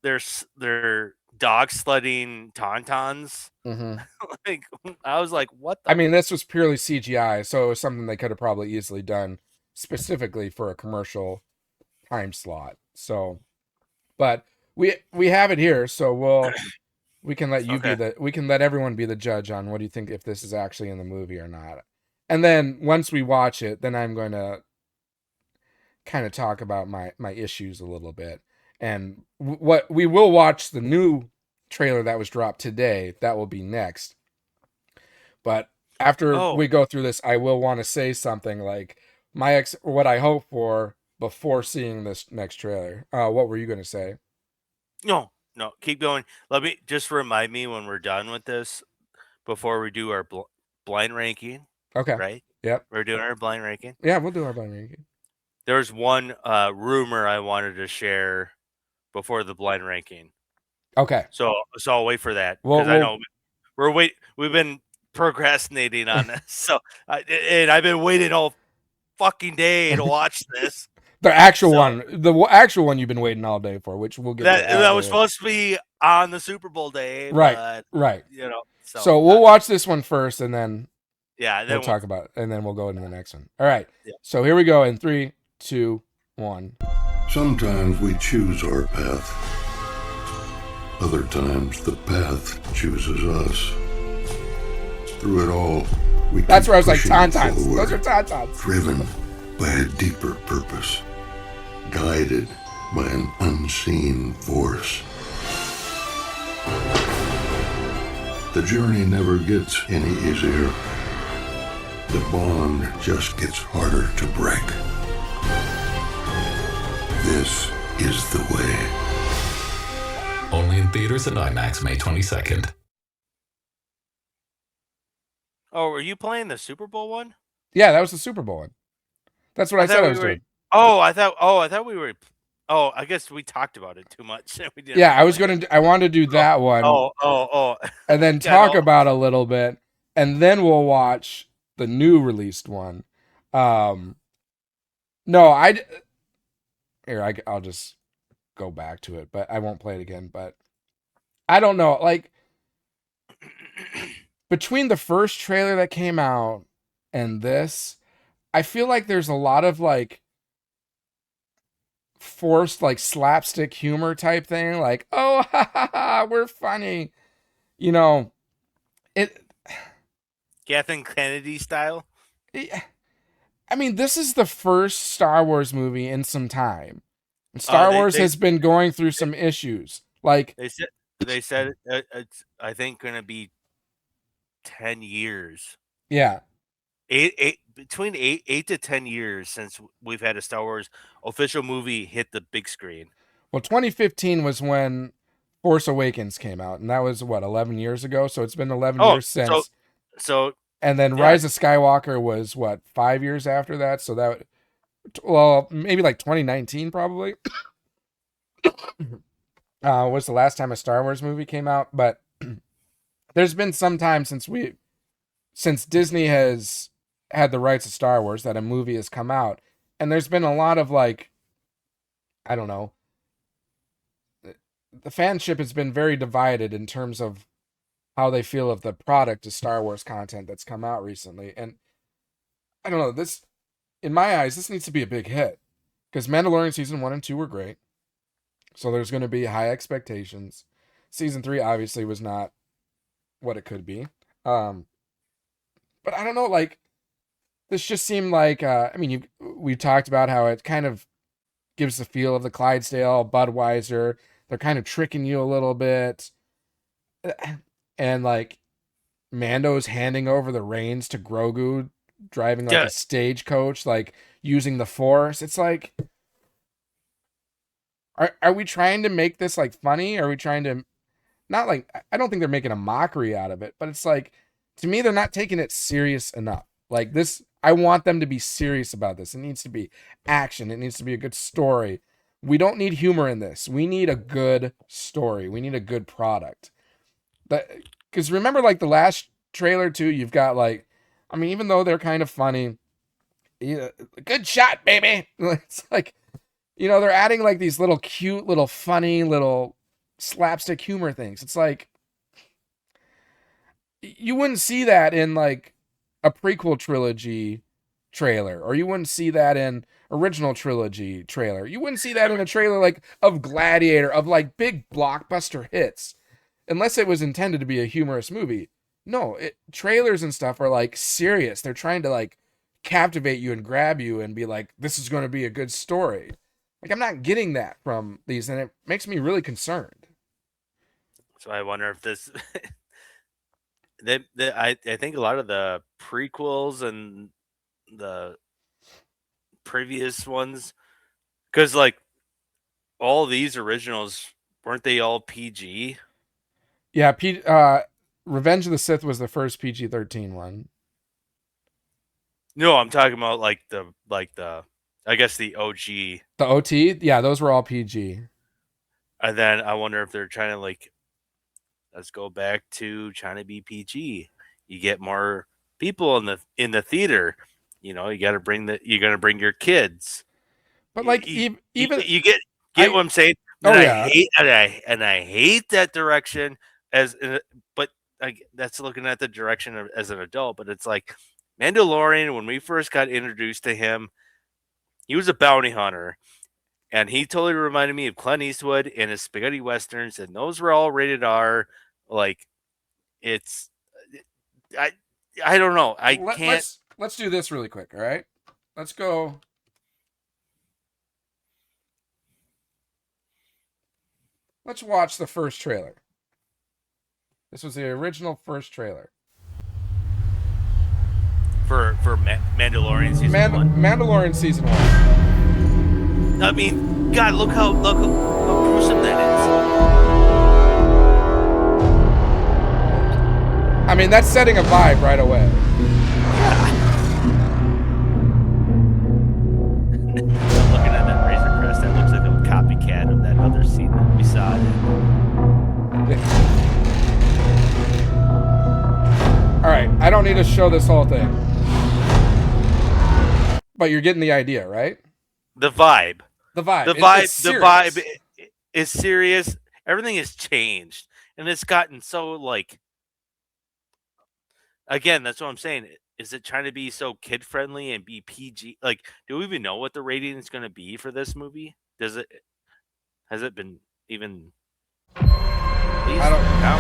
they're, for. they're dog sledding tauntauns. Mhm. Like I was like, what I the? mean, this was purely CGI, so it was something they could have probably easily done specifically for a commercial time slot. So, but we have it here, so we can let you be Okay. the we can let everyone be the judge on what do you think if this is actually in the movie or not. And then once we watch it, then I'm going to kind of talk about my issues a little bit. And what we will watch the new trailer that was dropped today. That will be next. But after Oh we go through this, I will want to say something like what I hope for before seeing this next trailer. What were you going to say? no, no, keep going. Let me just remind me when we're done with this before we do our blind ranking. Okay. Right? Yep. We're doing our blind ranking. Yeah, we'll do our blind ranking. There's one rumor I wanted to share before the blind ranking. Okay. So I'll wait for that Well, because I know we've been procrastinating on this. So and I've been waiting all fucking day to watch this. the actual So one, the actual one you've been waiting all day for, which we'll get to that was after. supposed to be on the Super Bowl day, Right. but Right. so So we'll watch this one first, and then yeah, we'll then talk about it, and then we'll go into the next one. All right. yeah. So here we go in 3, 2, 1. Sometimes we choose our path. Other times the path chooses us. Through it all, we That's keep where I was like, pushing tauntauns. forward, Those are tauntauns. driven by a deeper purpose, guided by an unseen force. The journey never gets any easier. The bond just gets harder to break. This is the way. Only in theaters and IMAX May 22nd. Oh, were you playing the Super Bowl one? Yeah, that was the Super Bowl one. That's what I said thought I we was were. doing. I thought we were. Oh, I guess we talked about it too much. We didn't Yeah, I was replay it. I wanted to do that one Oh. and then Yeah, talk no. about a little bit, and then we'll watch the new released one. No, I'll just go back to it, but I won't play it again. But I don't know, like between the first trailer that came out and this, I feel like there's a lot of like forced like slapstick humor type thing, like oh ha ha ha, we're funny, you know it. Kathleen Kennedy style. I mean, this is the first Star Wars movie in some time. And Uh, Star they Wars they has been going through some issues. Like, they said it's I think going to be 10 years. yeah. Between 8 to 10 years since we've had a Star Wars official movie hit the big screen. Well, 2015 was when Force Awakens came out, and that was what 11 years ago. So it's been 11 Oh, years since. so And then yeah, Rise of Skywalker was what 5 years after that. So that, well, maybe like 2019 probably. Was the last time a Star Wars movie came out, but there's been some time since Disney has had the rights to Star Wars that a movie has come out, and there's been a lot of like, I don't know, the fanship has been very divided in terms of how they feel of the product of Star Wars content that's come out recently, and I don't know, this in my eyes this needs to be a big hit because Mandalorian season 1 and 2 were great, so there's going to be high expectations. Season 3 obviously was not what it could be. But I don't know, like this just seemed like I mean, we talked about how it kind of gives the feel of the Clydesdale, Budweiser. They're kind of tricking you a little bit, and like Mando's handing over the reins to Grogu, driving like yeah, a stagecoach, like using the Force. It's like Are we trying to make this like funny? Are we trying to not like I don't think they're making a mockery out of it, but it's like to me they're not taking it serious enough. Like this I want them to be serious about this. It needs to be action. It needs to be a good story. We don't need humor in this. We need a good story. We need a good product. Because remember like the last trailer too, you've got like I mean even though they're kind of funny, good shot, baby. It's like they're adding like these little cute, little funny, little slapstick humor things. It's like you wouldn't see that in like a prequel trilogy trailer, or you wouldn't see that in original trilogy trailer. You wouldn't see that in a trailer like of Gladiator, of like big blockbuster hits, unless it was intended to be a humorous movie. No, trailers and stuff are like serious. They're trying to like captivate you and grab you and be like, this is going to be a good story. Like I'm not getting that from these, and it makes me really concerned. So I wonder if this, I think a lot of the prequels and the previous ones, because like all these originals weren't they all PG? Yeah, Revenge of the Sith was the first PG-13 one. No, I'm talking about like the I guess the OG. The OT, yeah, those were all PG. And then I wonder if they're trying to like, let's go back to trying to be PG. You get more people in the theater. You know, you're gonna bring your kids. But like you even get what I'm saying. Oh and yeah, I hate that direction but like that's looking at the direction as an adult. But it's like Mandalorian, when we first got introduced to him, he was a bounty hunter, and he totally reminded me of Clint Eastwood and his spaghetti westerns, and those were all rated R. Like it's I don't know. I can't. Let's do this really quick. All right, let's go. Let's watch the first trailer. This was the original first trailer For Mandalorian season 1. Mandalorian season 1. I mean, God, look how gruesome that is. I mean, that's setting a vibe right away. Looking at that Razor Crest, that looks like a copycat of that other scene that we saw. All right, I don't need to show this whole thing, but you're getting the idea, right? The vibe is serious. Everything has changed, and it's gotten so like. Again, that's what I'm saying. Is it trying to be so kid friendly and be PG? Like, do we even know what the rating is going to be for this movie? Has it been even? I don't know.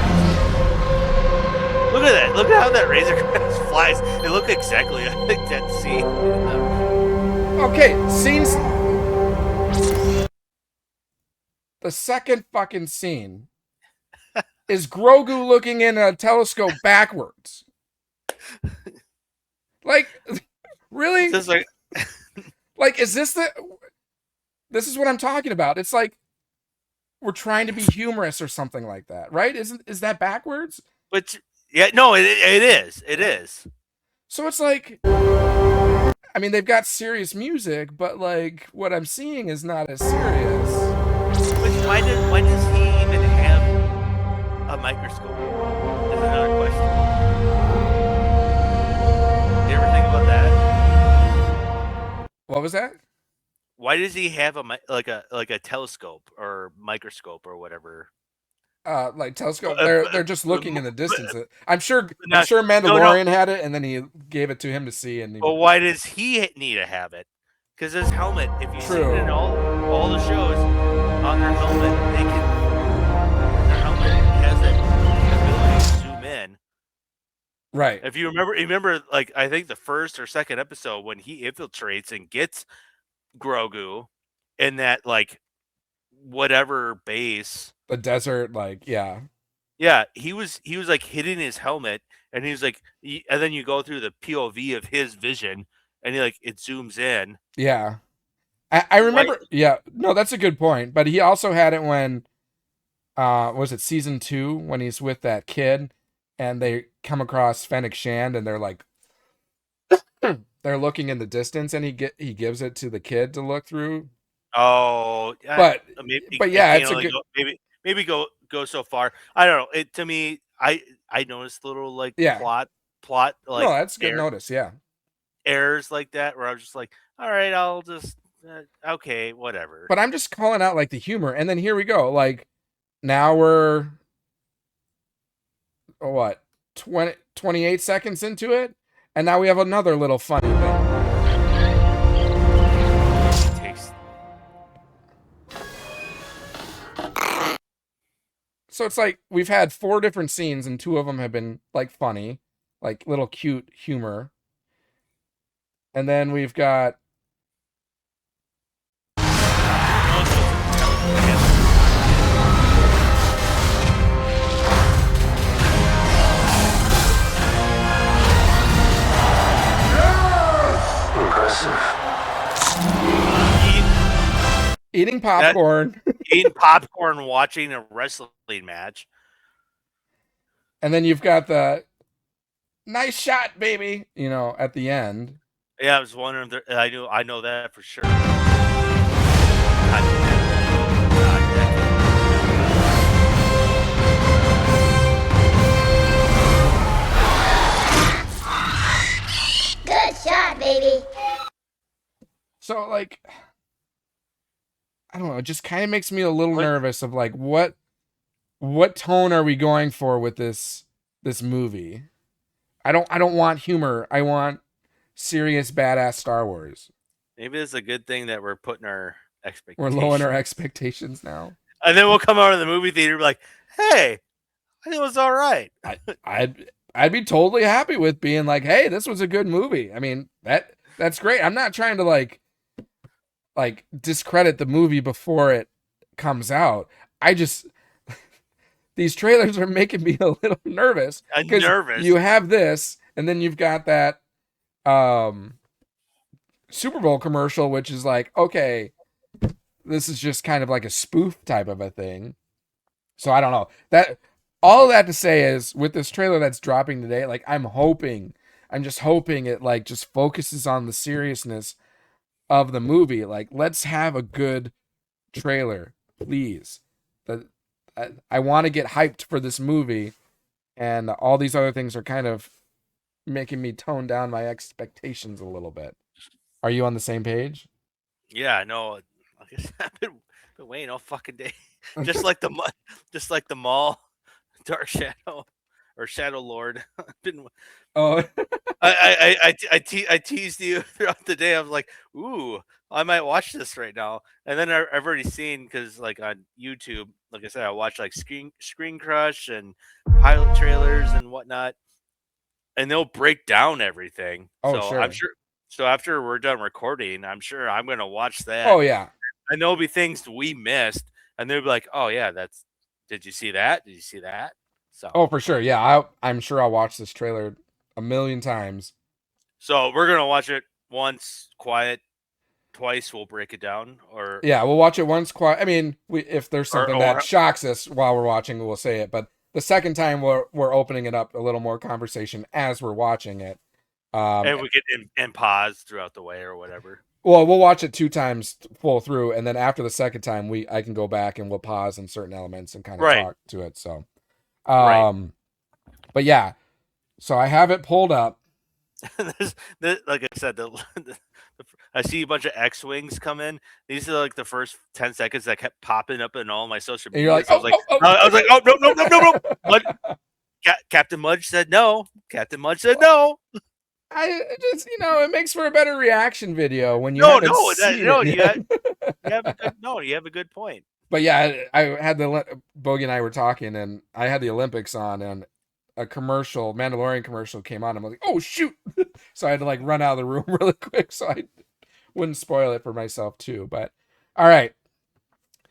Look at that! Look at how that Razor Crest flies. They look exactly like that scene. Okay, scenes. The second fucking scene is Grogu looking in a telescope backwards. Like, really? Just like, like, is this This is what I'm talking about. It's like we're trying to be humorous or something like that, right? Is that backwards? But yeah, no, it is. It is. So it's like, I mean, they've got serious music, but like what I'm seeing is not as serious. But why does he even have a microscope? Is another question. Do you ever think about that? What was that? Why does he have a telescope or microscope or whatever? Like telescope. They're just looking in the distance. I'm sure Mandalorian had it, and then he gave it to him to see. And but why does he need to have it? Because his helmet, if you see it in all the shows, on their helmet, their helmet has that ability to zoom in. Right. If you remember, like I think the first or second episode when he infiltrates and gets Grogu in that like whatever base. The desert, like, yeah. Yeah, he was like hitting his helmet, and he was like, and then you go through the POV of his vision, and he like it zooms in. Yeah, I remember. Yeah, no, that's a good point. But he also had it when, was it season 2 when he's with that kid, and they come across Fennec Shand, and they're like, they're looking in the distance, and he gives it to the kid to look through. Oh, But yeah, it's a good. Maybe go so far. I don't know. It to me, I noticed little like Yeah. plot like No, that's good notice. Yeah. errors like that where I was just like, all right, I'll just okay, whatever. But I'm just calling out like the humor, and then here we go. Like now we're what 28 seconds into it, and now we have another little funny thing. So it's like we've had 4 different scenes, and 2 of them have been like funny, like little cute humor. And then we've got eating popcorn. Eating popcorn, watching a wrestling match. And then you've got the nice shot, baby, at the end. Yeah, I was wondering. I know that for sure. Good shot, baby. So, like, I don't know. It just kind of makes me a little nervous of like what tone are we going for with this movie? I don't want humor. I want serious badass Star Wars. Maybe it's a good thing that we're putting our expectations. We're lowering our expectations now. And then we'll come out of the movie theater and be like, hey, I think it was all right. I'd be totally happy with being like, hey, this was a good movie. I mean, that's great. I'm not trying to like discredit the movie before it comes out. I just these trailers are making me a little nervous. I'm nervous. You have this, and then you've got that Super Bowl commercial, which is like, okay, this is just kind of like a spoof type of a thing. So I don't know. That all of that to say is with this trailer that's dropping today, like I'm just hoping it like just focuses on the seriousness of the movie. Like, let's have a good trailer, please. I want to get hyped for this movie, and all these other things are kind of making me tone down my expectations a little bit. Are you on the same page? Yeah, no. I guess I've been waiting all fucking day, just like the mall, Dark Shadow or Shadow Lord. Oh, I teased you throughout the day. I was like, ooh, I might watch this right now. And then I've already seen, because like on YouTube, like I said, I watch like Screen Crush and pilot trailers and whatnot, and they'll break down everything. Oh, so sure. I'm sure. So after we're done recording, I'm sure I'm gonna watch that. Oh yeah. And there'll be things we missed, and they'll be like, oh yeah, did you see that? Did you see that? So. Oh, for sure. Yeah, I'm sure I'll watch this trailer a million times. So we're gonna watch it once, quiet. Twice we'll break it down, or yeah, we'll watch it once. I mean, if there's something that shocks us while we're watching, we'll say it. But the second time, we're opening it up a little more conversation as we're watching it, and we can and pause throughout the way or whatever. Well, we'll watch it 2 times full through, and then after the second time, I can go back and we'll pause in certain elements and kind of talk to it. So, but yeah, so I have it pulled up. Like I said, I see a bunch of X-Wings come in. These are like the first 10 seconds that kept popping up in all my social media. Like, I was like, oh no. Captain Mudge said no. Captain Mudge said no. I just, it makes for a better reaction video when you haven't seen it. You have a good point. But yeah, I had Bogie and I were talking, and I had the Olympics on, and a commercial, Mandalorian commercial came on. I'm like, oh shoot! So I had to like run out of the room really quick so I wouldn't spoil it for myself too. But all right,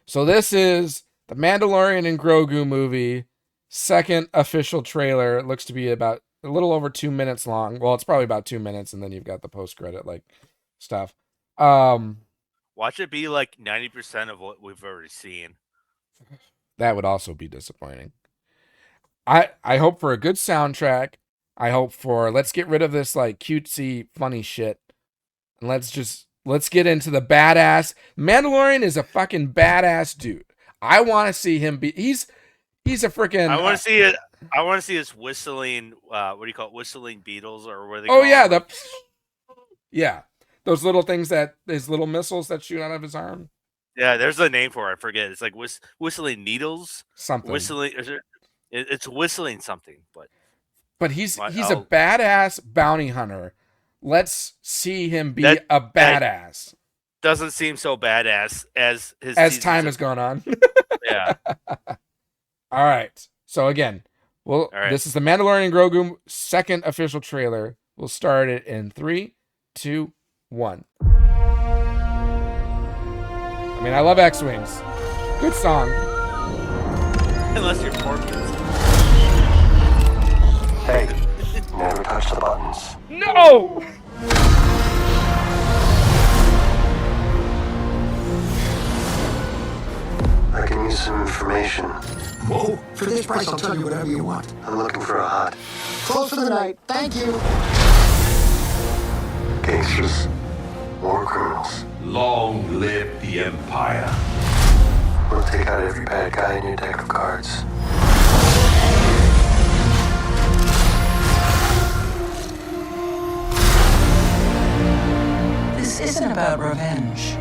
so this is the Mandalorian and Grogu movie, second official trailer. It looks to be about a little over 2 minutes long. Well, it's probably about 2 minutes, and then you've got the post-credit like stuff. Why Watch it be like 90% of what we've already seen. That would also be disappointing. I hope for a good soundtrack. I hope for let's get rid of this like cutesy funny shit. And let's get into the badass. Mandalorian is a fucking badass dude. I want to see him be he's a freaking I want to see it. I want to see this whistling. What do you call it? Whistling beetles or what are they? Oh call yeah, them? yeah. Those little things his little missiles that shoot out of his arm. Yeah, there's a name for it. I forget. It's like whistling needles. Something. Whistling. It's whistling something, but he's a badass bounty hunter. Let's see him be a badass. Doesn't seem so badass as time has gone on. Yeah. All right. So again, this is the Mandalorian Grogu second official trailer. We'll start it in 3, 2, 1. I mean, I love X-Wings. Good song. Unless you're Porkins. Hey, never touch the buttons. No! I can use some information. Whoa, for this price I'll tell you whatever you want. I'm looking for a hot. Close for the night, thank you. Gangsters. War criminals. Long live the Empire. We'll take out every bad guy in your deck of cards. This isn't about revenge.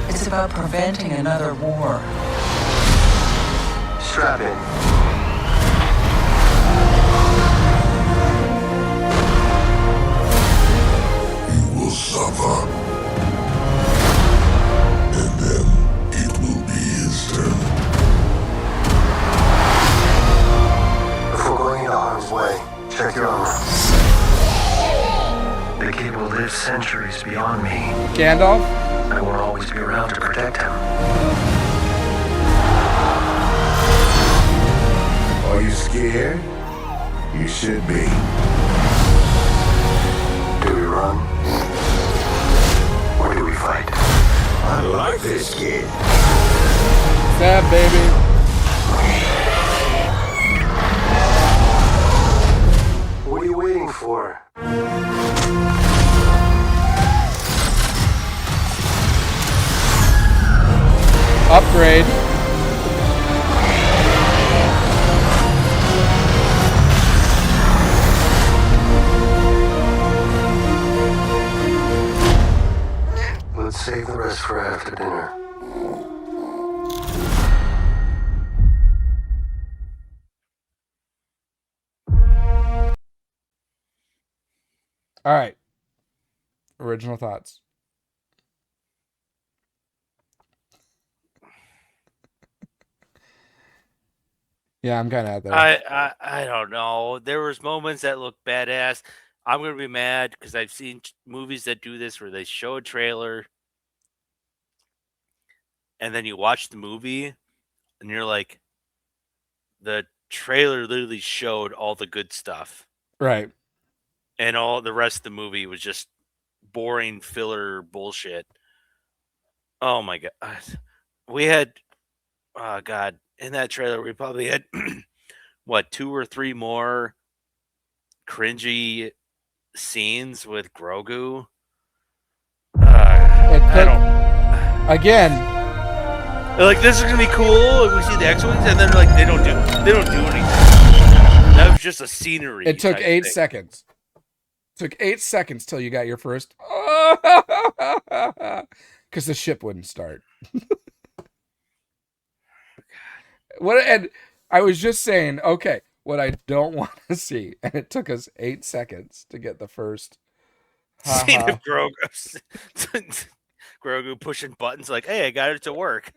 It's about preventing another war. Strap in. You will suffer. And then it will be his turn. Before going into harm's way, check your armor. The kid will live centuries beyond me. Gandalf? I won't always be around to protect him. Are you scared? You should be. Do we run? Or do we fight? I like this kid. Stab, baby. What are you waiting for? Upgrade. Let's save the rest for after dinner. All right. Original thoughts. Yeah, I'm kind of out there. I don't know. There was moments that looked badass. I'm gonna be mad because I've seen movies that do this where they show a trailer and then you watch the movie and you're like, the trailer literally showed all the good stuff, Right. and all the rest of the movie was just boring filler bullshit. Oh my god, we had, oh god, in that trailer we probably had what 2 or 3 more cringy scenes with Grogu. I don't. Again, They're like, this is gonna be cool, and we see the X-wings, and then like they don't do anything. That was just a scenery. it took type 8 thing. seconds. Took 8 seconds till you got your first. Because the ship wouldn't start. And I was just saying, okay, what I don't want to see, and it took us 8 seconds to get the first. Scene of Grogu pushing buttons like, hey, I got it to work.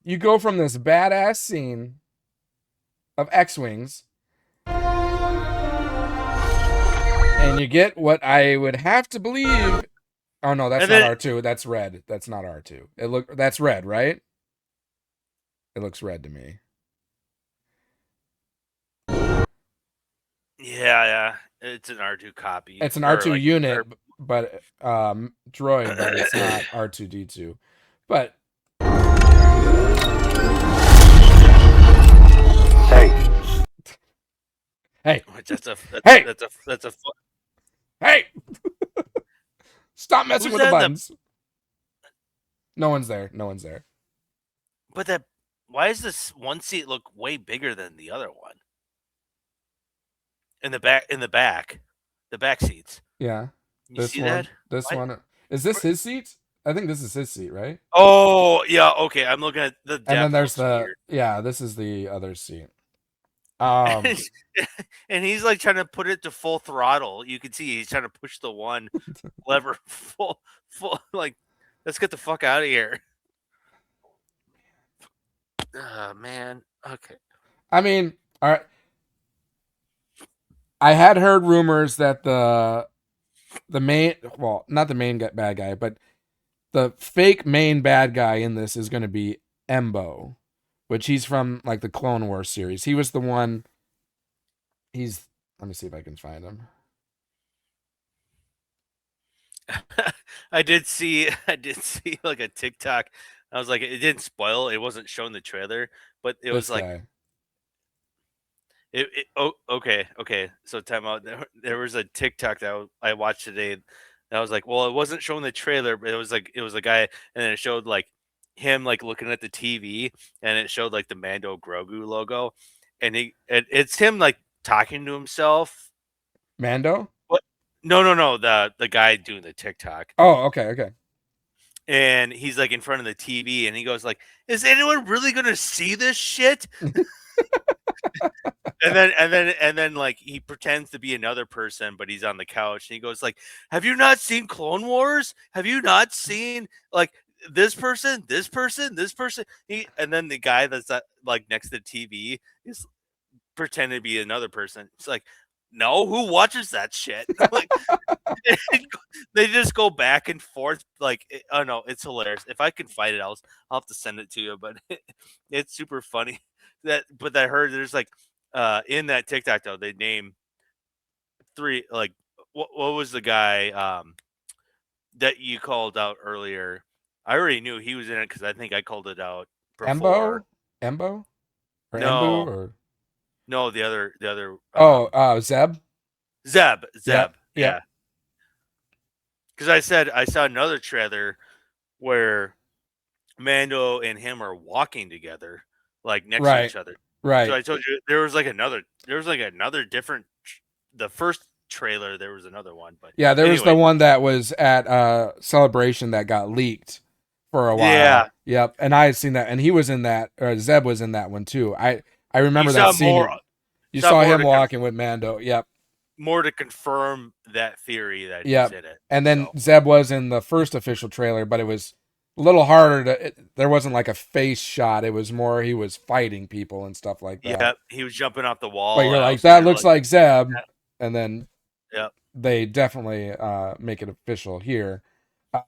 You go from this badass scene of X-Wings, and you get what I would have to believe. Oh no, that's not R2. That's red. That's not R2. That's red, right? It looks red to me. Yeah. It's an R2 copy. It's an Or R2 like, unit, or- but droid, but it's not R2D2. But Hey, hey, that's a hey, that's a hey! Stop messing who's with the that in the buttons. No one's there. No one's there. but that why does this one seat look way bigger than the other one? The back seats. Yeah. You This see one. that? This Why? one. Is this his seat? I think this is his seat, right? Oh, yeah, okay. I'm looking at the And then depth there's looks the weird. this is the other seat. And he's like trying to put it to full throttle. You can see he's trying to push the one lever full like let's get the fuck out of here. Oh man. Okay. I mean, all right. I had heard rumors that the main, well, not the main bad guy, but the fake main bad guy in this is going to be Embo, which he's from like the Clone Wars series. He was the one. Let me see if I can find him. I did see like a TikTok. I was like, it didn't spoil. It wasn't showing the trailer, but it was This like guy. okay. So time out. There was a TikTok that I watched today. And I was like, well, it wasn't showing the trailer, but it was a guy, and then it showed like him like looking at the TV, and it showed like the Mando Grogu logo, and it's him like talking to himself. Mando? What? No. The guy doing the TikTok. Oh, okay. And he's like in front of the TV, and he goes like, "Is anyone really gonna see this shit?" and then like he pretends to be another person, but he's on the couch, and he goes like, "Have you not seen Clone Wars? Have you not seen like this person, this person, this person?" And then the guy that's like next to the TV is pretending to be another person. It's like, no, who watches that shit? Like, they just go back and forth. Like, oh no, it's hilarious. If I can find it, I'll have to send it to you. But it's super funny. But I heard there's like, in that TikTok though, they name three. Like, what was the guy that you called out earlier? I already knew he was in it because I think I called it out before. Embo? Or Embu? No, Or no, the other. Zeb? Zeb. Yep. Yeah. Because I saw another trailer where Mando and him are walking together, like next to each other. Right. So I told you there was like another different. The first trailer there was another one, but Yeah, there was the anyway. one that was at Celebration that got leaked for a while. Yeah. Yep. And I had seen that, and he was in that, or Zeb was in that one too. I remember You that saw scene. more. You saw him walking with Mando. Yep. More to confirm that theory that he's Yep. in it. And then Zeb was in the first official trailer, but it was a little harder to. There wasn't like a face shot. It was more he was fighting people and stuff like that. Yeah, he was jumping off the wall. But you're like, that looks like Zeb, and then Yep. they definitely make it official here. But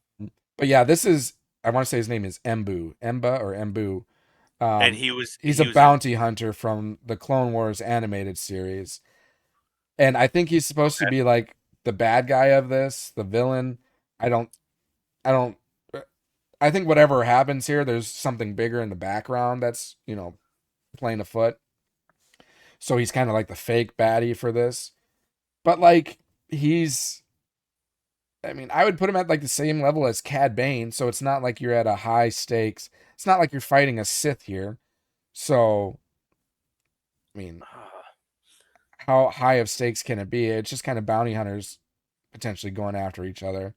yeah, this is, I want to say his name is Emba or Embu. And he's a bounty hunter from the Clone Wars animated series. And I think he's supposed to be like the bad guy of this, the villain. I think whatever happens here, there's something bigger in the background that's, playing afoot. So he's kind of like the fake baddie for this. But like I would put him at like the same level as Cad Bane, so it's not like you're at a high stakes. It's not like you're fighting a Sith here. So, I mean, how high of stakes can it be? It's just kind of bounty hunters potentially going after each other.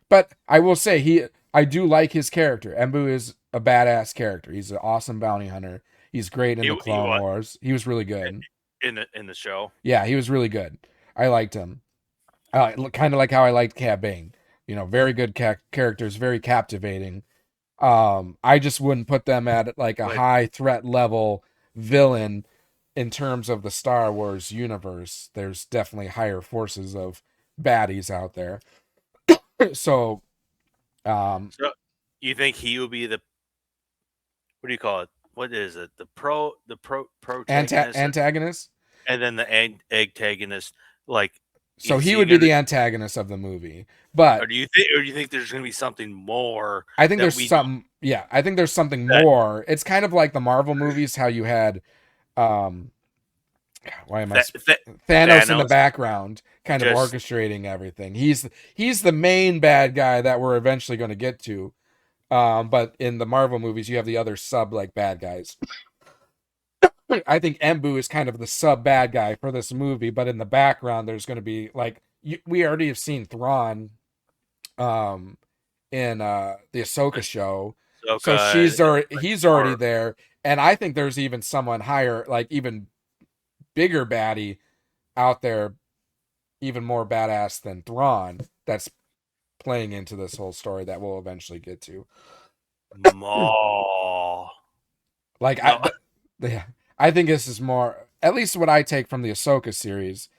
But I will say I do like his character. Embu is a badass character. He's an awesome bounty hunter. He's great in the Clone Wars. He was really good in the show. Yeah, he was really good. I liked him. Kind of like how I liked Cad Bane. Very good characters, very captivating. I just wouldn't put them at like a high threat level villain in terms of the Star Wars universe. There's definitely higher forces of baddies out there. So you think he will be the, what do you call it? What is it? The protagonist? Antagonist? and then the antagonist, like. So is he would be gonna- the antagonist of the movie. But Or do you think there's going to be something more? I think that there's we something. Yeah, I think there's something that- more. It's kind of like the Marvel movies, how you had, why am I Thanos in the background, kind of Just- orchestrating everything. He's the main bad guy that we're eventually going to get to. But in the Marvel movies, you have the other sub like bad guys. I think Embu is kind of the sub bad guy for this movie, but in the background, there's going to be like we already have seen Thrawn, in the Ahsoka show, so he's already there, and I think there's even someone higher, like even bigger baddie out there, even more badass than Thrawn, that's playing into this whole story that we'll eventually get to. Maul. Like No. I think this is more, at least what I take from the Ahsoka series.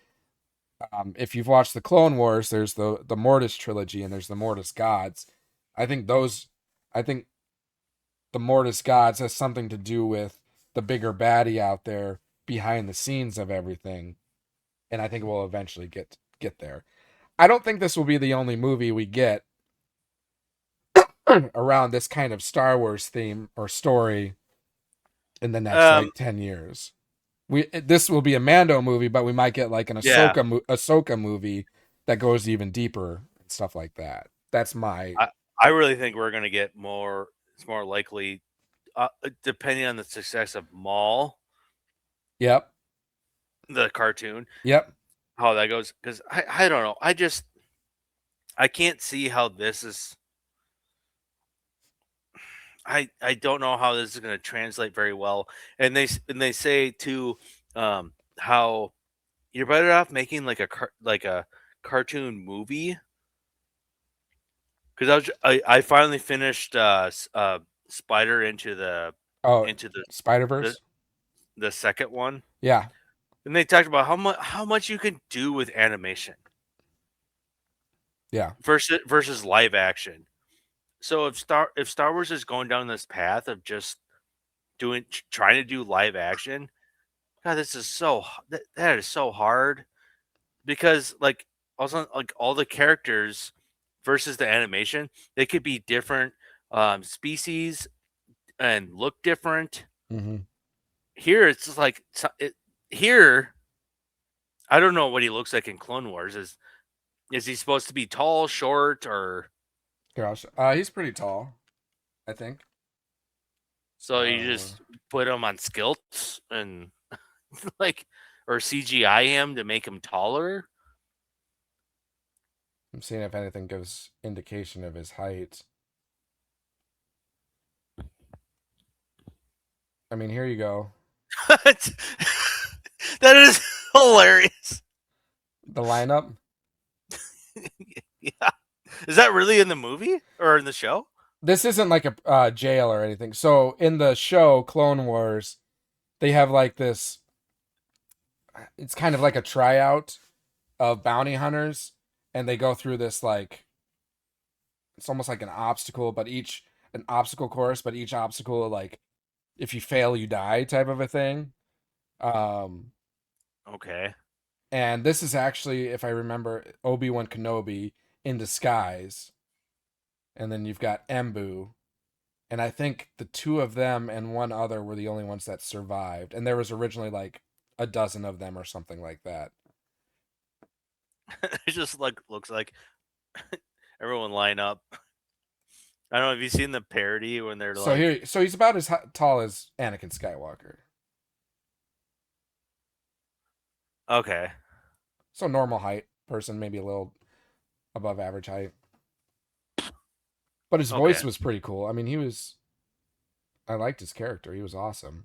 If you've watched the Clone Wars, there's the Mortis trilogy and there's the Mortis Gods. I think the Mortis Gods has something to do with the bigger baddie out there behind the scenes of everything, and I think we'll eventually get there. I don't think this will be the only movie we get around this kind of Star Wars theme or story in the next 10 years. This will be a Mando movie, but we might get like an Ahsoka movie that goes even deeper and stuff like that. That's my. I really think we're going to get more. It's more likely, depending on the success of Maul. Yep. The cartoon. Yep. How that goes, because I don't know. I can't see how this is. I don't know how this is going to translate very well, and they say too, how you're better off making like a cartoon movie. Because I finally finished Spider into the Spider-Verse, the second one. Yeah, and they talked about how much you can do with animation. Yeah, versus live action. So if Star Wars is going down this path of just trying to do live action, God, this is that is so hard, because like also like all the characters versus the animation, they could be different species and look different. Mm-hmm. Here it's just like here. I don't know what he looks like in Clone Wars. Is he supposed to be tall, short, or? Gosh, he's pretty tall, I think. So you just put him on stilts and like, or CGI him to make him taller. I'm seeing if anything gives indication of his height. I mean, here you go. That is hilarious. The lineup. Yeah. Is that really in the movie or in the show? This isn't like a jail or anything. So in the show Clone Wars, they have like this. It's kind of like a tryout of bounty hunters, and they go through this like. It's almost like an obstacle course, but each obstacle, like, if you fail, you die, type of a thing. Okay. And this is actually, if I remember, Obi-Wan Kenobi in disguise. And then you've got Embu. And I think the two of them and one other were the only ones that survived. And there was originally like a dozen of them or something like that. It just looks like everyone line up. I don't know. Have you seen the parody when they're So he's about as tall as Anakin Skywalker. Okay. So normal height person, maybe a little above average height. But his voice was pretty cool. I mean, I liked his character. He was awesome.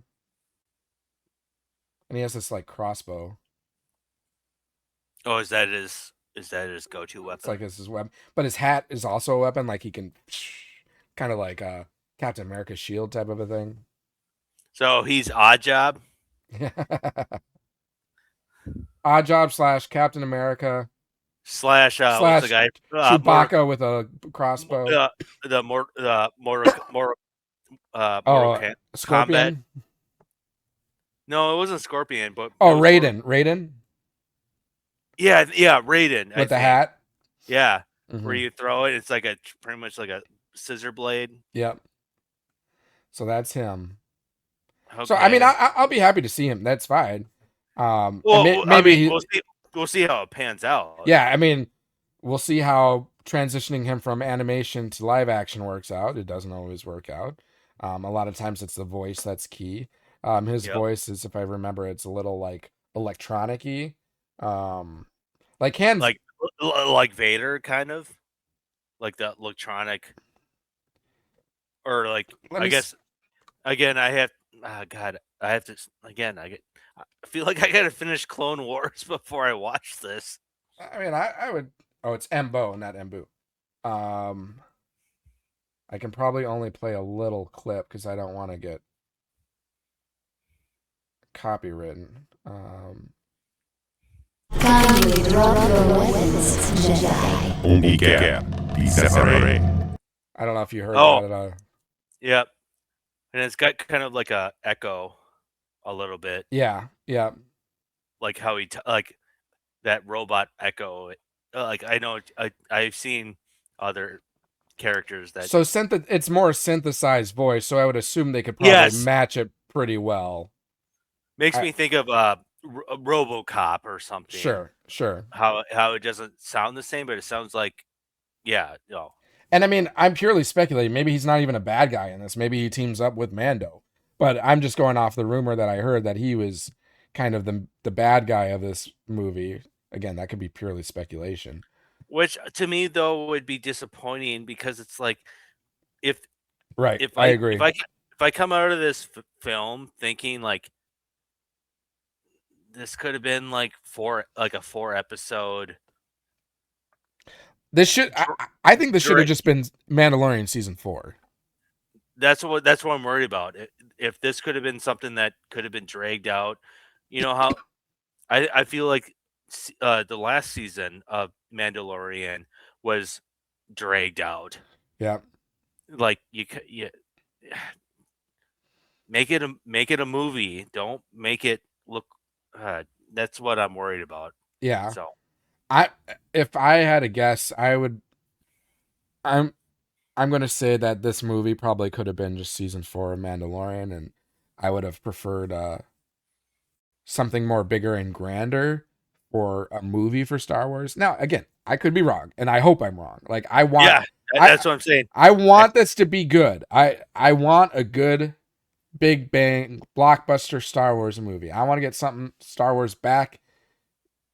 And he has this like crossbow. Oh, is that his go-to weapon? It's like his weapon. But his hat is also a weapon. Like he can kind of like Captain America's shield type of a thing. So he's Oddjob? Oddjob / Captain America. What's the guy? Chewbacca with a crossbow. Mortal Scorpion. No, it wasn't Scorpion, but Oh, Raiden Yeah, Raiden with the hat. Yeah, Mhm. where you throw it, it's like pretty much like a scissor blade. Yep. So that's him. Okay. So I mean, I'll be happy to see him. That's fine. Well, maybe I mean, we'll see how it pans out. Yeah, I mean, we'll see how transitioning him from animation to live action works out. It doesn't always work out. A lot of times it's the voice that's key. His voice is, if I remember, it's a little like electronic-y. Like hands like Vader, kind of like the electronic, or like I guess again I have God I have to again I feel like I gotta finish Clone Wars before I watch this. I mean, I would. Oh, it's Embo, not Embu. I can probably only play a little clip because I don't want to get copywritten. Kindly drop your weapons, Jedi. I don't know if you heard that. Yep. And it's got kind of like a echo, a little bit. Yeah. Like how like that robot echo. Like I know I've seen other characters that. So it's more synthesized voice, so I would assume they could probably match it pretty well. Makes me think of RoboCop or something. Sure. How it doesn't sound the same, but it sounds like, no. And I mean, I'm purely speculating. Maybe he's not even a bad guy in this. Maybe he teams up with Mando. But I'm just going off the rumor that I heard that he was kind of the bad guy of this movie. Again, that could be purely speculation. Which to me though would be disappointing because it's like if I agree. If I come out of this film thinking like this could have been like a 4-episode. This should I think this should have just been Mandalorian season 4. That's what I'm worried about. If this could have been something that could have been dragged out, you know how I feel like the last season of Mandalorian was dragged out. Yeah. Like you make it a movie. Don't make it look. That's what I'm worried about. Yeah. So, if I had a guess, I'm going to say that this movie probably could have been just season 4 of Mandalorian, and I would have preferred something more bigger and grander for a movie for Star Wars. Now, again, I could be wrong, and I hope I'm wrong. Like that's what I'm saying. I want this to be good. I want a good big bang blockbuster Star Wars movie. I want to get something Star Wars back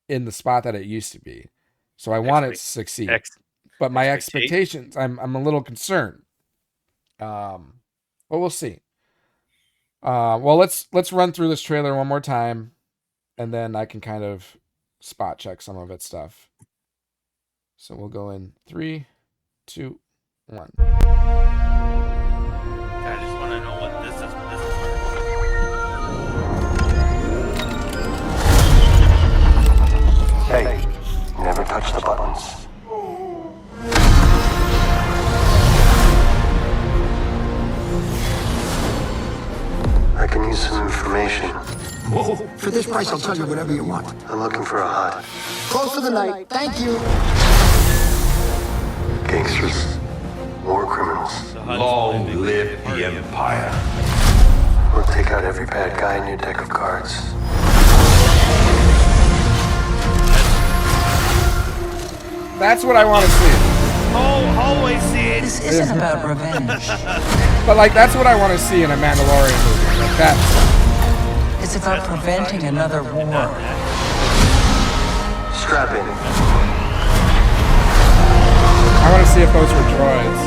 in the spot that it used to be. So I want it to succeed. But my expectations, I'm a little concerned. But we'll see. Well, let's run through this trailer one more time, and then I can kind of spot check some of its stuff. So we'll go in 3, 2, 1. I just want to know what this is. Hey, never touch the buttons. I can use some information. Whoa. For this price, I'll tell you whatever you want. I'm looking for a hut. Close to the night. Thank you. Gangsters. War criminals. Long live the Empire. We'll take out every bad guy in your deck of cards. That's what I want to see. Always see it. This isn't about revenge. But like, that's what I want to see in a Mandalorian movie. Like that. It's about preventing another war. Strap in. I want to see if those were droids.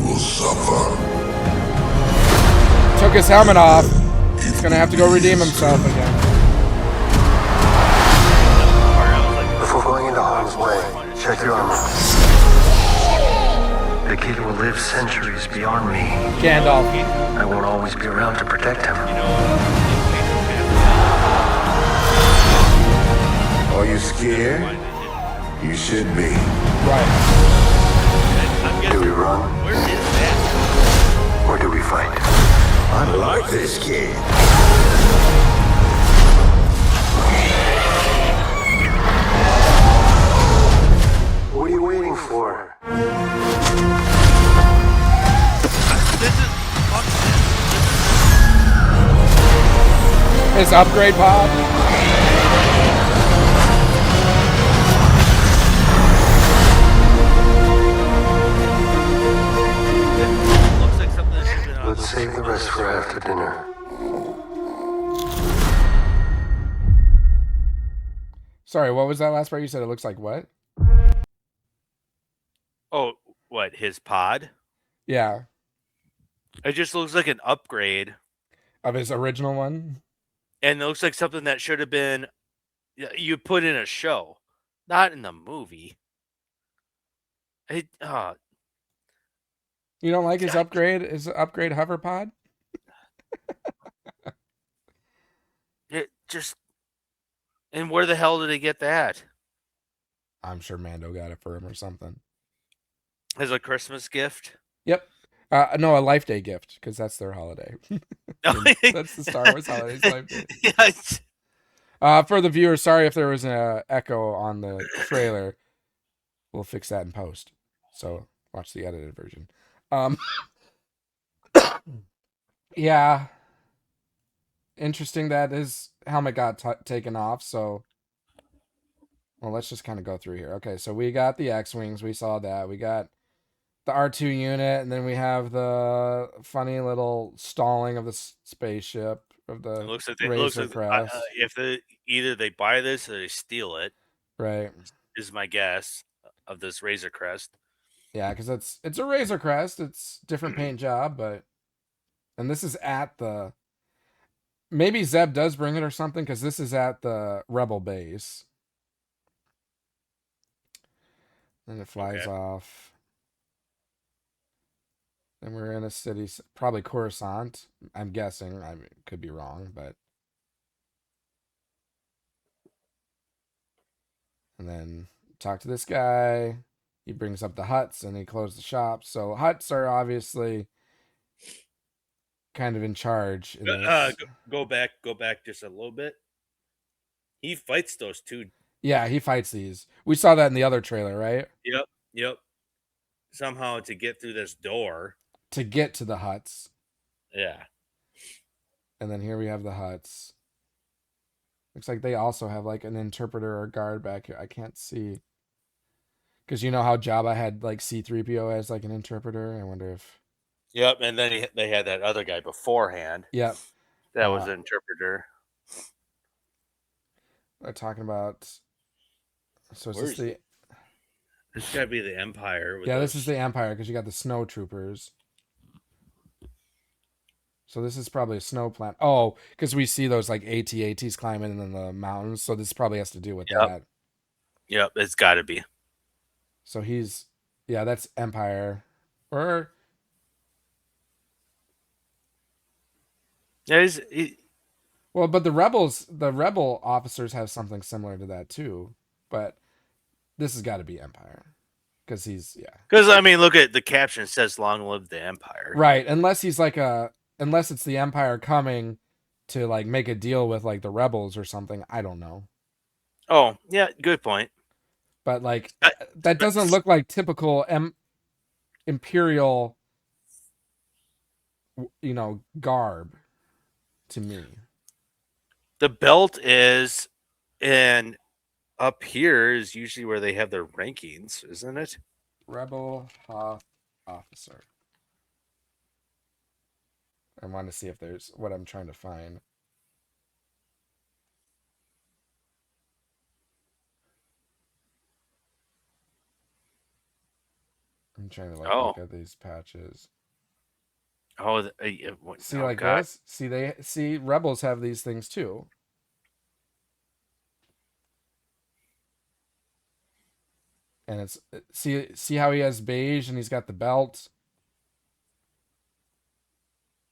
You will suffer. Took his helmet off. He's gonna have to go redeem himself again. Before going into harm's way, check your armor. The kid will live centuries beyond me. Gandalf. I won't always be around to protect him. Are you scared? You should be. Right. Do we run? Where is that? Or do we fight? I I like this kid. What are you waiting for? His upgrade pod. Looks like something that should have been on. Let's save the rest for after dinner. Sorry, what was that last part you said? It looks like what? Oh, what? His pod? Yeah, It just looks like an upgrade, of his original one. and it looks like something that should have been you put in a show, not in the movie. It You don't like his upgrade? His upgrade hover pod? it just. And where the hell did he get that? I'm sure Mando got it for him or something. As a Christmas gift? Yep. No, a Life Day gift, because that's their holiday. That's the Star Wars holidays, Life Day. Yeah. For the viewers, sorry if there was an echo on the trailer. We'll fix that in post. So watch the edited version. Yeah. Interesting that his helmet got taken off. So, well, let's just kind of go through here. Okay, so we got the X-Wings. We saw that. We got the R2 unit, and then we have the funny little stalling of the spaceship of the It looks like Razor Crest. if either they buy this or they steal it, Right. is my guess of this Razor Crest. Yeah, because it's a Razor Crest. It's different paint job, and this is at the. Maybe Zeb does bring it or something, because this is at the Rebel base. Then it flies off. Then we're in a city, probably Coruscant. I'm guessing. I could be wrong, but. And then talk to this guy. He brings up the huts, and he closed the shop. So huts are obviously kind of in charge in this. Go back just a little bit. He fights those two. Yeah, he fights these. We saw that in the other trailer, right? Yep. Somehow to get through this door. To get to the huts. Yeah. And then here we have the huts. Looks like they also have like an interpreter or guard back here. I can't see. Because you know how Jabba had like C-3PO as like an interpreter? I wonder if... Yep, and then they had that other guy beforehand. Yep. That was an interpreter. They're talking about... So is this the... This gotta be the Empire. Yeah, this is the Empire, because you got the snow troopers. So this is probably a snow planet. Oh, because we see those like AT-ATs climbing in the mountains. So this probably has to do with that. Yep, it's gotta be. So he's... Yeah, that's Empire. Or... Yeah, Well, but the rebel officers have something similar to that too. But this has got to be Empire, because Because I mean, look at the caption. It says "Long live the Empire." Right, unless it's the Empire coming to like make a deal with like the rebels or something. I don't know. Oh yeah, good point. But like that doesn't look like typical Imperial, garb to me. The belt is, and up here is usually where they have their rankings, isn't it? Rebel officer. I want to see if there's what I'm trying to find. I'm trying to look at these patches. Oh, see, this. See rebels have these things too. And it's see how he has beige and he's got the belt.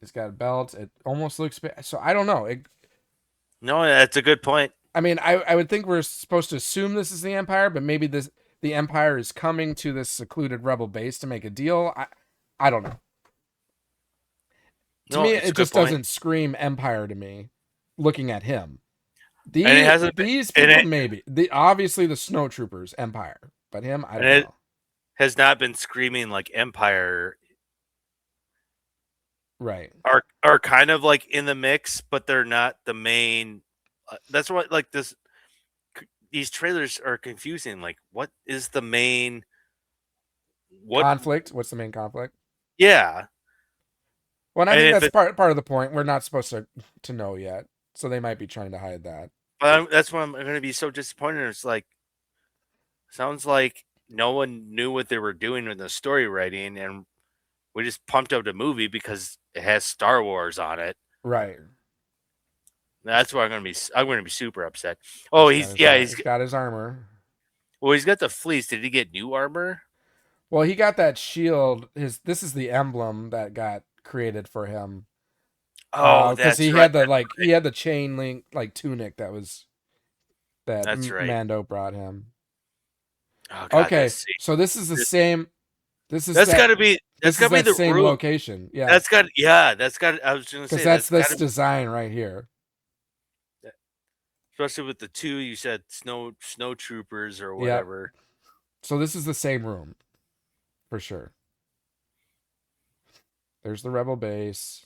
He's got a belt. It almost looks so. I don't know. No, that's a good point. I mean, I would think we're supposed to assume this is the Empire, but maybe the Empire is coming to this secluded rebel base to make a deal. I don't know. To me, it just doesn't scream Empire to me. Looking at him, these people maybe obviously the snowtroopers Empire, but him I don't know. Has not been screaming like Empire. Right. Are kind of like in the mix, but they're not the main. That's what like this. These trailers are confusing. Like, what is the main conflict? What's the main conflict? Yeah. Well, I think that's part of the point. We're not supposed to know yet, so they might be trying to hide that. But that's why I'm going to be so disappointed. It's like, sounds like no one knew what they were doing in the story writing, and we just pumped out a movie because it has Star Wars on it. Right. That's why I'm going to be super upset. Oh, he's got his armor. Well, he's got the fleece. Did he get new armor? Well, he got that shield. This is the emblem that got created for him. Oh, that's because he had the chain link tunic that's right. Mando brought him. Oh, God, okay, so this is the same. That's got to be the same location. Yeah, that's got. I was going to say that's this design right here. Especially with the two you said snow troopers or whatever. Yep. So this is the same room, for sure. There's the rebel base.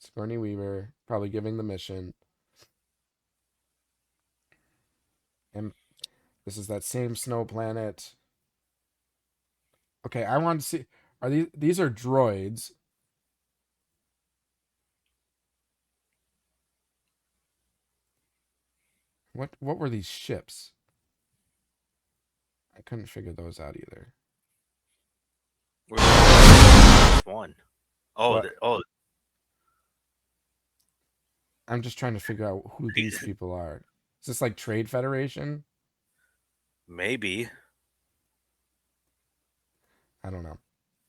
Sigourney Weaver probably giving the mission. And this is that same snow planet. Okay, I want to see. Are these are droids? What were these ships? I couldn't figure those out either. One. Oh, I'm just trying to figure out who these people are. Is this like Trade Federation? Maybe. I don't know.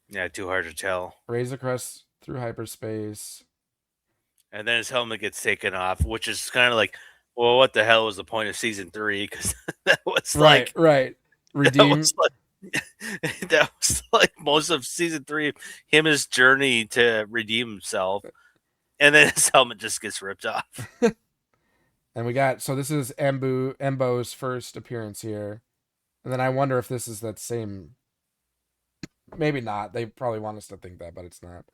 Yeah, too hard to tell. Razor Crest through hyperspace. And then his helmet gets taken off, which is kind of like, well, what the hell was the point of season 3? Because that was right. Redeem. That was like most of season 3, his journey to redeem himself, and then his helmet just gets ripped off. And we got this is Embo's first appearance here, and then I wonder if this is that same. Maybe not. They probably want us to think that, but it's not.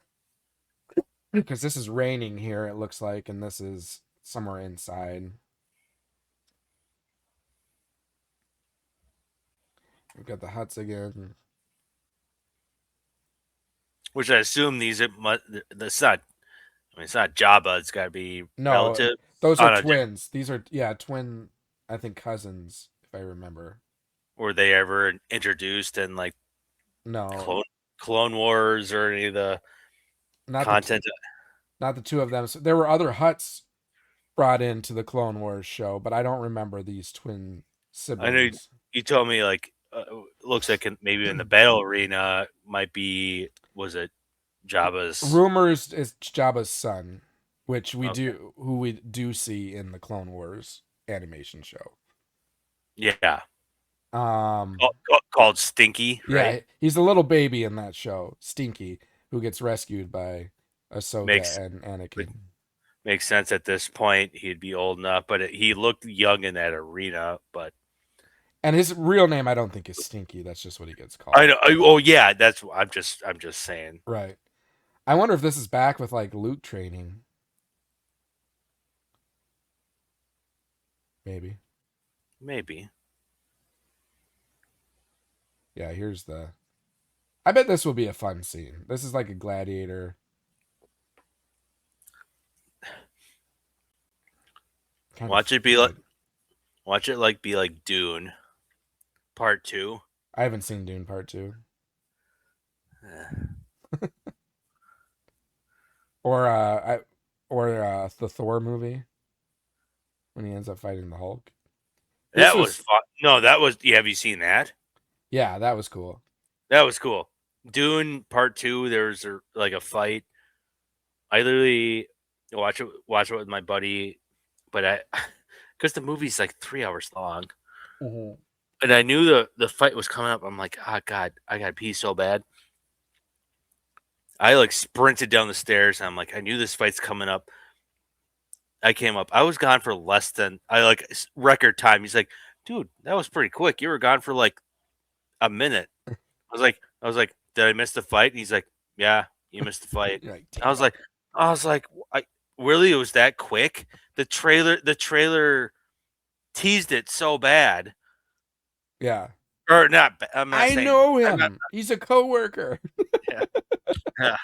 Because this is raining here, it looks like, and this is somewhere inside. We've got the huts again. Which I assume it's not. It's not Jabba. It's got to be relative. Those are twins. These are twin. I think cousins, if I remember. Were they ever introduced in no Clone Wars or any of the content? Not the two of them. So there were other huts brought into the Clone Wars show, but I don't remember these twin siblings. I know you told me looks like maybe in the battle arena was it Jabba's? Rumors is Jabba's son, which who we do see in the Clone Wars animation show. Yeah. Called Stinky, right? Yeah, he's a little baby in that show, Stinky, who gets rescued by Ahsoka and Anakin. Makes sense at this point. He'd be old enough, but he looked young in that arena. And his real name, I don't think is Stinky. That's just what he gets called. I know. Oh yeah, that's. I'm just saying. Right. I wonder if this is back with Luke training. Maybe. Yeah, here's I bet this will be a fun scene. This is like a gladiator. Watch it be like Dune Part 2. I haven't seen Dune Part 2. or the Thor movie when he ends up fighting the Hulk. That was fun. No, that was. Yeah, have you seen that? Yeah, that was cool. Dune Part 2. There's a fight. I literally watch it with my buddy, but because the movie's 3 hours long, and I knew the fight was coming up. I'm like, oh God, I gotta pee so bad. I like sprinted down the stairs. And I'm like, I knew this fight's coming up. I came up. I was gone for less than record time. He's like, dude, that was pretty quick. You were gone for like a minute. I was like, did I miss the fight? And he's like, yeah, you missed the fight. You're like, I was like, really? It was that quick? The trailer teased it so bad. yeah. Or not. I'm not I saying. know I'm him. not- He's a coworker. yeah.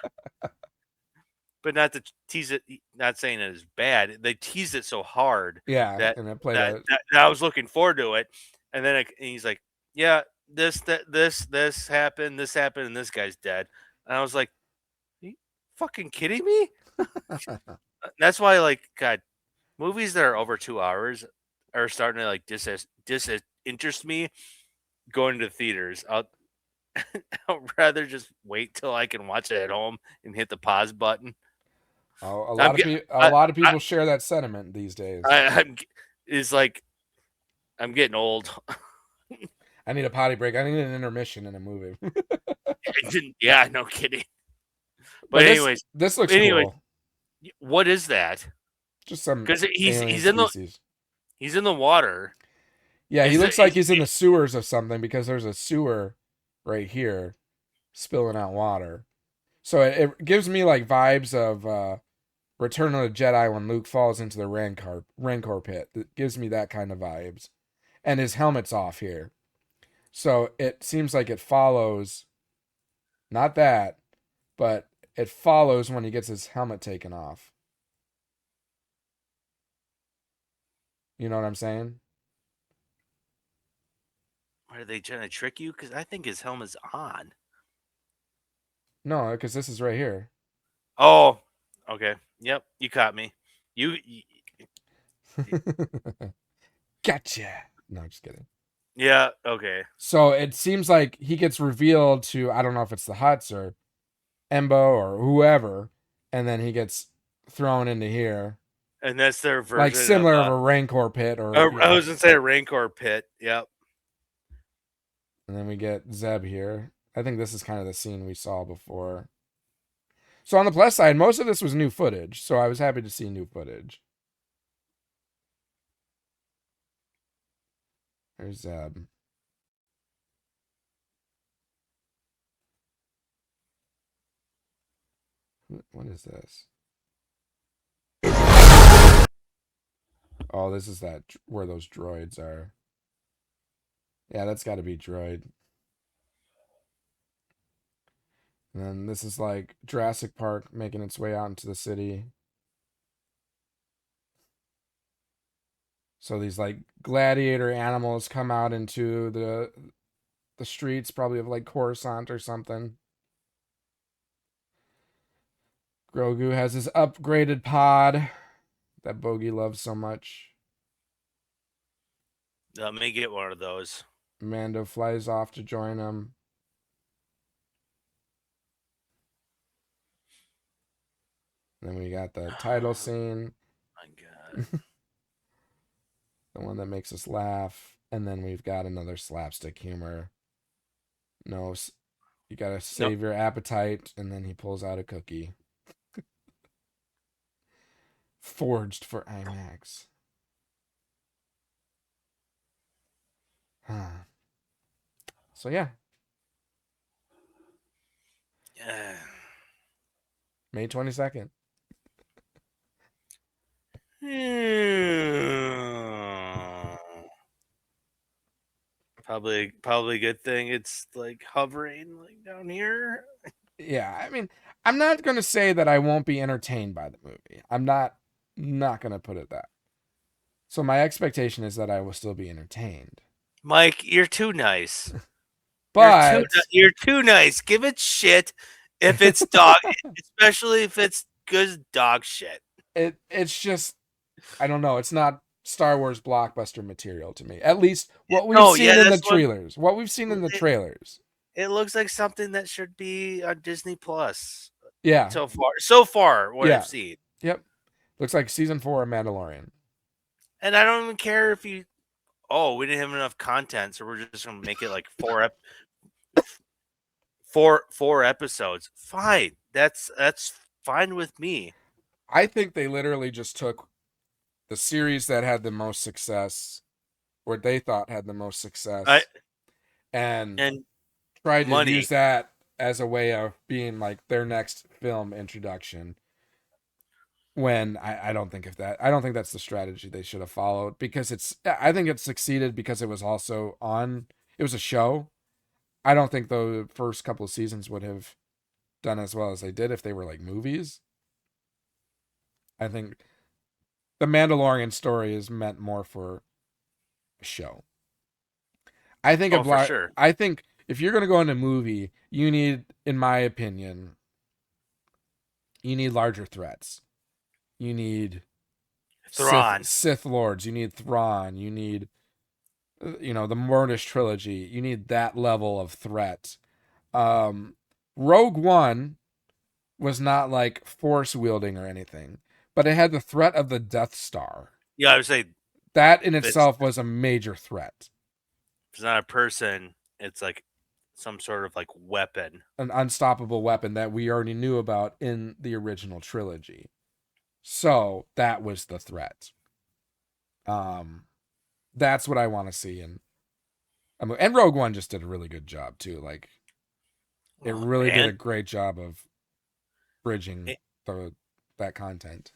But not to tease it. Not saying it is bad. They teased it so hard. Yeah, That and I played that I was looking forward to it, and then and he's like, yeah, this happened, and this guy's dead. And I was like, are you fucking kidding me? That's why, like, God, movies that are over 2 hours are starting to like disinterest me going to theaters. I'd rather just wait till I can watch it at home and hit the pause button. a lot of people share that sentiment these days. It's like I'm getting old. I need a potty break. I need an intermission in a movie. Yeah, no kidding. But anyways, this looks cool. What is that? Just some because he's species. He's in the water. Yeah, he looks like he's in the sewers of something because there's a sewer right here spilling out water. So it gives me like vibes of Return of the Jedi when Luke falls into the Rancor pit. It gives me that kind of vibes. And his helmet's off here. So it seems like it follows, not that, but it follows when he gets his helmet taken off. You know what I'm saying? Are they trying to trick you? Because I think his helmet's on. No, because this is right here. Oh, okay. Yep, you caught me. You Gotcha. No, just kidding. Yeah, okay. So it seems like he gets revealed to, I don't know if it's the Hutts or Embo or whoever, and then he gets thrown into here. And that's their version. Like similar of a Rancor pit or I was gonna say a Rancor pit. Yep. And then we get Zeb here. I think this is kind of the scene we saw before. So on the plus side, most of this was new footage, so I was happy to see new footage. There's Zeb. What is this? Oh, this is that where those droids are. Yeah, that's got to be droid. And then this is like Jurassic Park making its way out into the city. So these like gladiator animals come out into the streets, probably of like Coruscant or something. Grogu has his upgraded pod that Bogie loves so much. Let me get one of those. Mando flies off to join him. And then we got the title scene. My God. The one that makes us laugh. And then we've got another slapstick humor. No, you gotta save your appetite. And then he pulls out a cookie. Forged for IMAX. Huh. So yeah. Yeah. May 22nd. Probably a good thing it's like hovering like down here. Yeah, I mean, I'm not going to say that I won't be entertained by the movie. I'm not going to put it that. So my expectation is that I will still be entertained. Mike, you're too nice. But you're too nice. Give it shit if it's dog, especially if it's good dog shit. It's just, I don't know. It's not Star Wars blockbuster material to me. At least what we've seen in the trailers. What we've seen in the trailers. It looks like something that should be on Disney Plus. Yeah. So far, what I've seen. Yep. Looks like season 4 of Mandalorian. And I don't even care if we didn't have enough content, so we're just gonna make it like 4 episodes. Fine. That's fine with me. I think they literally just took the series that had the most success, or they thought had the most success, and tried to money. use that as a way of being like their next film introduction. When I don't think I don't think that's the strategy they should have followed, because I think it succeeded because it was also it was a show. I don't think the first couple of seasons would have done as well as they did if they were like movies. I think the Mandalorian story is meant more for a show. I think for sure. I think if you're going to go into a movie, you need, in my opinion, you need larger threats. You need Thrawn. Sith Lords. You need Thrawn. You need, the Mortis trilogy. You need that level of threat. Rogue One was not like force wielding or anything, but it had the threat of the Death Star. Yeah, I would say that in itself was a major threat. It's not a person. It's like some sort of like weapon. An unstoppable weapon that we already knew about in the original trilogy. So that was the threat. That's what I want to see and Rogue One just did a really good job too. Like, it really did a great job of bridging that content.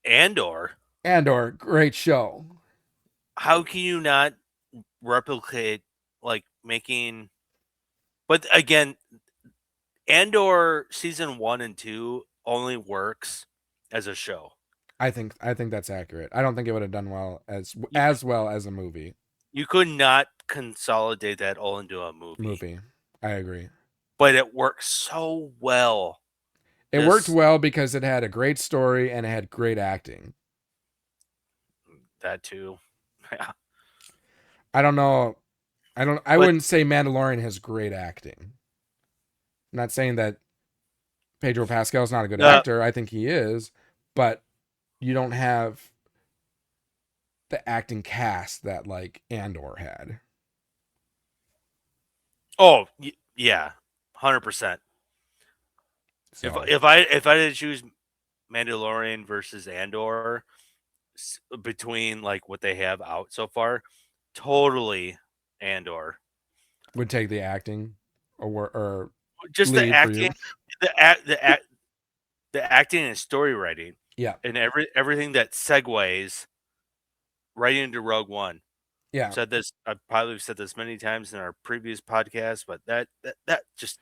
Andor, great show. How can you not replicate like making? But again, Andor season 1 and 2 only works as a show. I think that's accurate. I don't think it would have done well as well as a movie. You could not consolidate that all into a movie. I agree. But it works so well. It worked well because it had a great story and it had great acting. That too. Yeah. I don't know. I wouldn't say Mandalorian has great acting. I'm not saying that Pedro Pascal is not a good actor. I think he is, but you don't have the acting cast that like Andor had. Oh yeah, 100%. So. If I had to choose Mandalorian versus Andor between like what they have out so far, totally Andor would take the acting or just the acting, the acting and story writing. Yeah, and everything that segues right into Rogue One. Yeah, I've probably said this many times in our previous podcast, but that just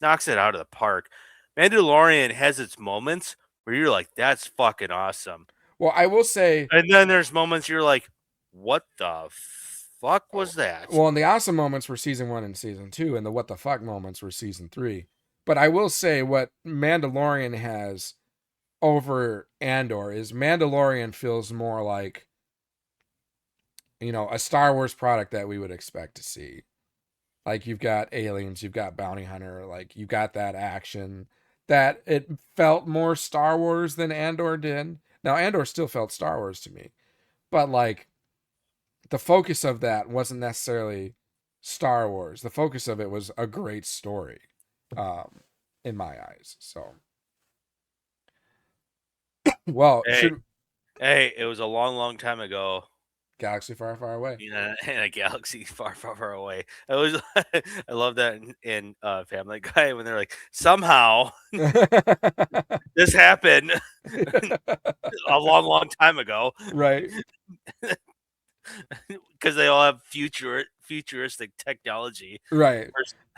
knocks it out of the park. Mandalorian has its moments where you're like, that's fucking awesome. Well, I will say, and then there's moments you're like, what the fuck was that? Well, and the awesome moments were season 1 and season 2, and the what the fuck moments were season 3. But I will say what Mandalorian has over Andor is Mandalorian feels more like, a Star Wars product that we would expect to see. Like, you've got aliens, you've got bounty hunter, like you got that action that it felt more Star Wars than Andor did. Now, Andor still felt Star Wars to me, but like the focus of that wasn't necessarily Star Wars. The focus of it was a great story, in my eyes. So, well, hey, it was a long, long time ago. Galaxy far, far away. In a galaxy far, far, far away. I love that in Family Guy when they're like, somehow this happened a long, long time ago, right? Because they all have futuristic technology, right?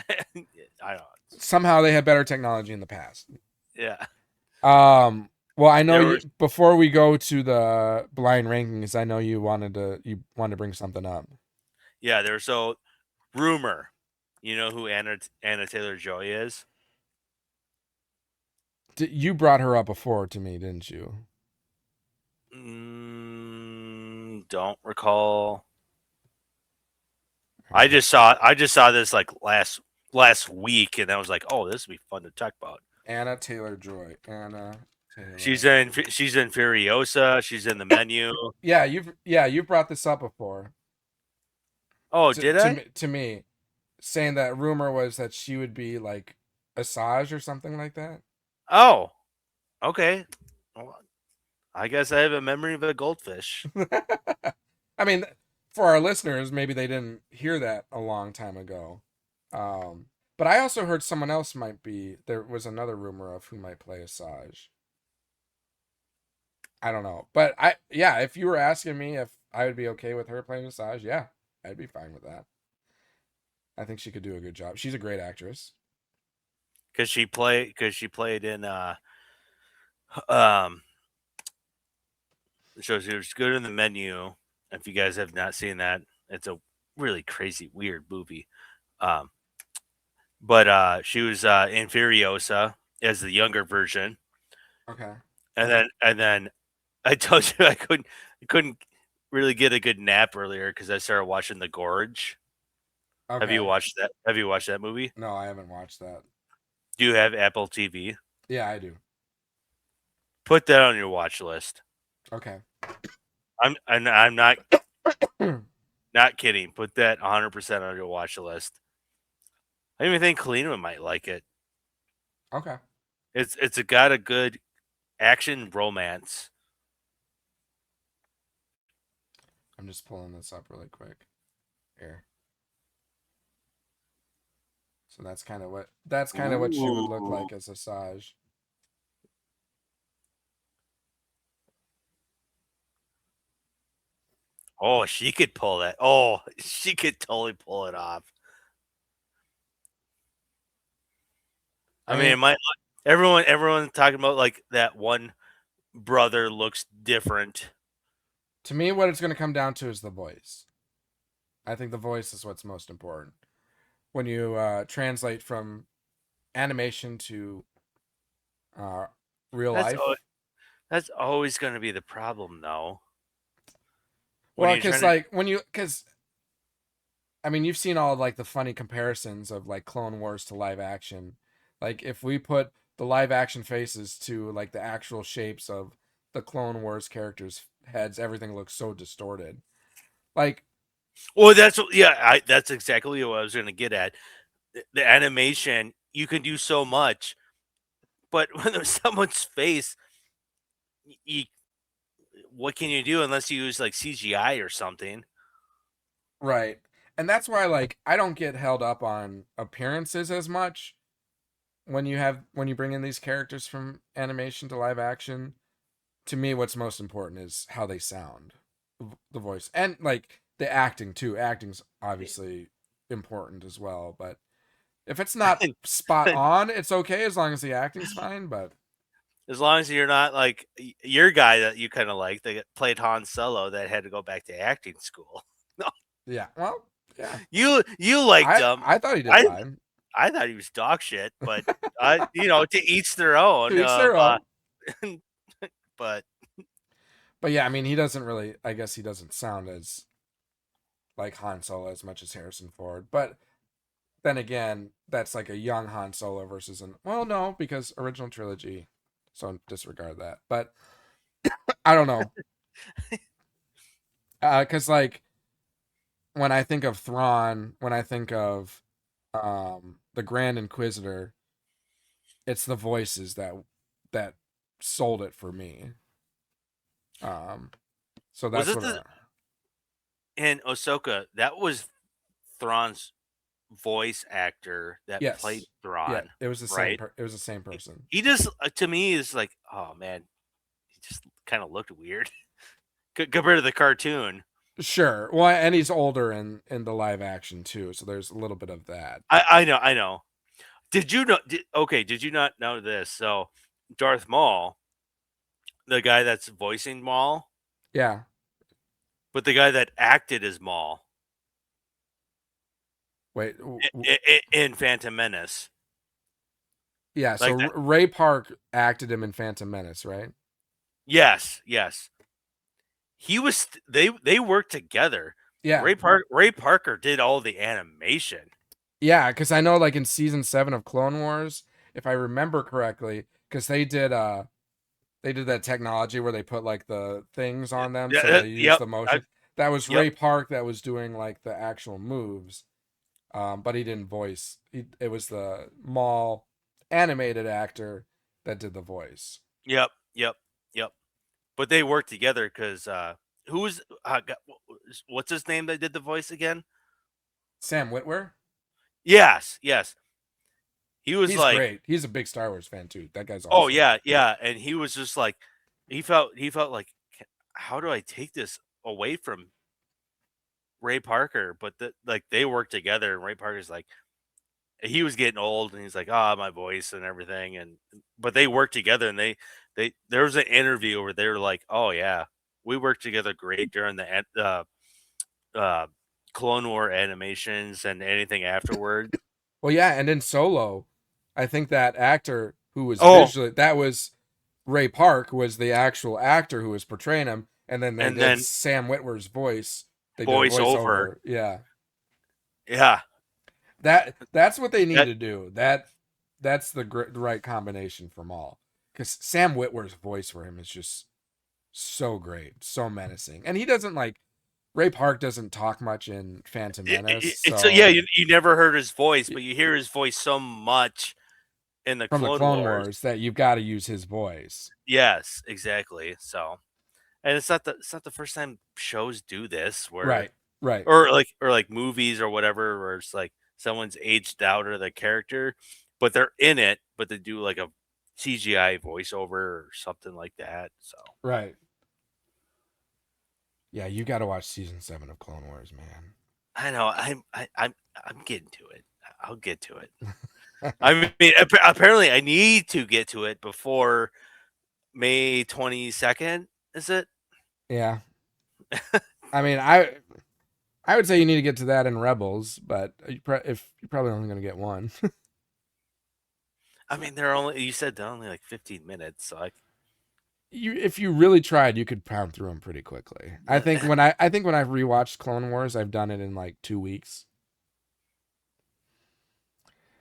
I don't know. Somehow they had better technology in the past. Yeah. Well, I know before we go to the blind rankings, I know you wanted to bring something up. Yeah, there's rumor. You know who Anna Taylor-Joy is? You brought her up before to me, didn't you? Don't recall. I just saw this like last week, and I was like, oh, this would be fun to talk about. Anna Taylor-Joy. She's in Furiosa. She's in The Menu. Yeah, you've brought this up before. Oh, did I? To me. saying that rumor was that she would be like Asajj or something like that. Oh, okay. Well, I guess I have a memory of a goldfish. I mean, for our listeners, maybe they didn't hear that a long time ago. But I also heard someone else might be. There was another rumor of who might play Asajj. I don't know, but yeah, if you were asking me if I would be okay with her playing Asajj, yeah, I'd be fine with that. I think she could do a good job. She's a great actress. Because she played in um so she was good in the menu. If you guys have not seen that, it's a really crazy, weird movie. But she was in Furiosa as the younger version. Okay. And then I told you I couldn't really get a good nap earlier because I started watching The Gorge. Okay. Have you watched that? Have you watched that movie? No, I haven't watched that. Do you have Apple TV? Yeah, I do. Put that on your watch list. Okay. I'm not not kidding. Put that 100% on your watch list. I even think Kalina might like it. Okay. It's got a good action romance. I'm just pulling this up really quick here. So that's kind of what she would look like as Asajj. Oh, she could pull that. Oh, she could totally pull it off. I mean, it might. Everyone talking about like that one brother looks different. To me, what it's going to come down to is the voice. I think the voice is what's most important. When you translate from animation to real life. That's always going to be the problem, though. Well, because I mean, you've seen all like the funny comparisons of like Clone Wars to live action. Like if we put the live action faces to like the actual shapes of the Clone Wars characters' heads, everything looks so distorted. Like, well, that's exactly what I was going to get at. The animation, you can do so much, but when there's someone's face, what can you do unless you use like CGI or something? right. And that's why like I don't get held up on appearances as much when you bring in these characters from animation to live action. To me, what's most important is how they sound, the voice, and like the acting too. Acting's obviously important as well, but if it's not spot on, it's okay as long as the acting's fine. But as long as you're not like your guy that you kind of like that played Han Solo that had to go back to acting school. yeah, well, yeah, you liked him. I thought he did fine. I thought he was dog shit, but to each their own. To each their own. But yeah, I mean, he doesn't really. I guess he doesn't sound as like Han Solo as much as Harrison Ford. But then again, that's like a young Han Solo versus no, because original trilogy. So disregard that. But I don't know. Because like when I think of Thrawn, when I think of the Grand Inquisitor, it's the voices that sold it for me. So that's in Ahsoka, that was Thrawn's voice actor that played Thrawn. Yeah, it was the same. It was the same person. He just to me is like, oh man, he just kind of looked weird compared to the cartoon. Sure. Well, and he's older in the live action too, so there's a little bit of that. I know. Did you know? Did you not know this? So Darth Maul, the guy that's voicing Maul, yeah, but the guy that acted as Maul. Wait, in Phantom Menace. Yeah, so Ray Park acted him in Phantom Menace, right? Yes. He was. They worked together. Yeah, Ray Parker did all the animation. Yeah, because I know, like in season 7 of Clone Wars, if I remember correctly, because they did that technology where they put like the things on them, so they use the motion. That was Ray Park that was doing like the actual moves. but he didn't voice. It was the Maul animated actor that did the voice. Yep. But they worked together because who's what's his name that did the voice again? Sam Witwer. Yes. He was He's like, great. He's a big Star Wars fan too. That guy's awesome. oh yeah, and he was just like, he felt like, how do I take this away from Ray Parker? But like they worked together, and Ray Parker's like, he was getting old, and he's like, my voice and everything, but they worked together, and they there was an interview where they were like, oh yeah, we worked together great during the Clone War animations and anything afterward. Well, yeah, and in Solo, I think that actor who was that was Ray Park was the actual actor who was portraying him, and then they did Sam Witwer's voice. They did voiceover. Yeah. That's what they need to do. That's the right combination for Maul, because Sam Witwer's voice for him is just so great, so menacing, and he doesn't like. Ray Park doesn't talk much in Phantom Menace. You never heard his voice, but you hear his voice so much in the Clone Wars that you've got to use his voice. Yes, exactly. So, and it's not the first time shows do this, where right, or like movies or whatever, where it's like someone's aged out of the character, but they're in it, but they do like a CGI voiceover or something like that. So right. Yeah, you got to watch season 7 of Clone Wars, man. I know. I'm getting to it. I'll get to it. I mean, apparently, I need to get to it before May 22nd. Is it? Yeah. I mean, I would say you need to get to that in Rebels, but if you're probably only going to get one. I mean, you said they're only like 15 minutes, so if you really tried, you could pound through them pretty quickly. I think when I've rewatched Clone Wars, I've done it in like 2 weeks.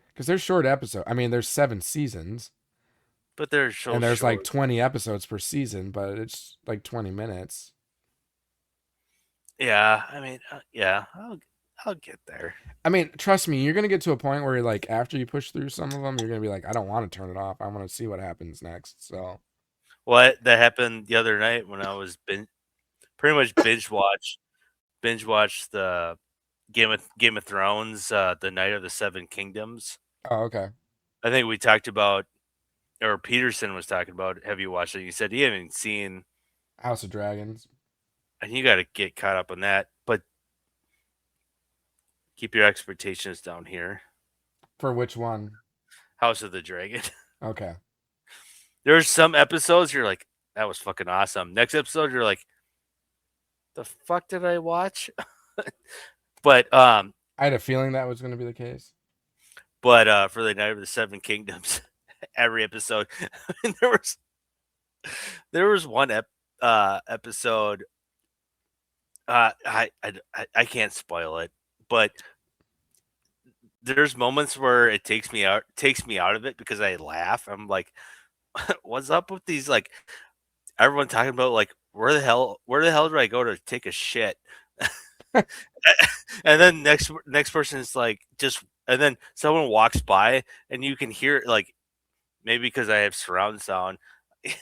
Because they're short episodes. I mean, there's 7 seasons. But there's like 20 episodes per season, but it's like 20 minutes. Yeah, I mean, yeah, I'll get there. I mean, trust me, you're gonna get to a point where like after you push through some of them, you're gonna be like, I don't want to turn it off. I want to see what happens next. So. What that happened the other night when I was pretty much binge watched the Game of Thrones, the Night of the Seven Kingdoms. Oh, okay. I think we talked about, or Peterson was talking about. Have you watched it? You said you haven't seen House of Dragons, and you got to get caught up on that. But keep your expectations down here. For which one? House of the Dragon. Okay. There's some episodes you're like, that was fucking awesome. Next episode you're like, the fuck did I watch? But I had a feeling that was going to be the case. But for the Night of the Seven Kingdoms, every episode, there was one episode. I can't spoil it, but there's moments where it takes me out of it because I laugh. I'm like, what's up with these, like, everyone talking about like where the hell do I go to take a shit? And then next person is like, and then someone walks by and you can hear, like, maybe because I have surround sound,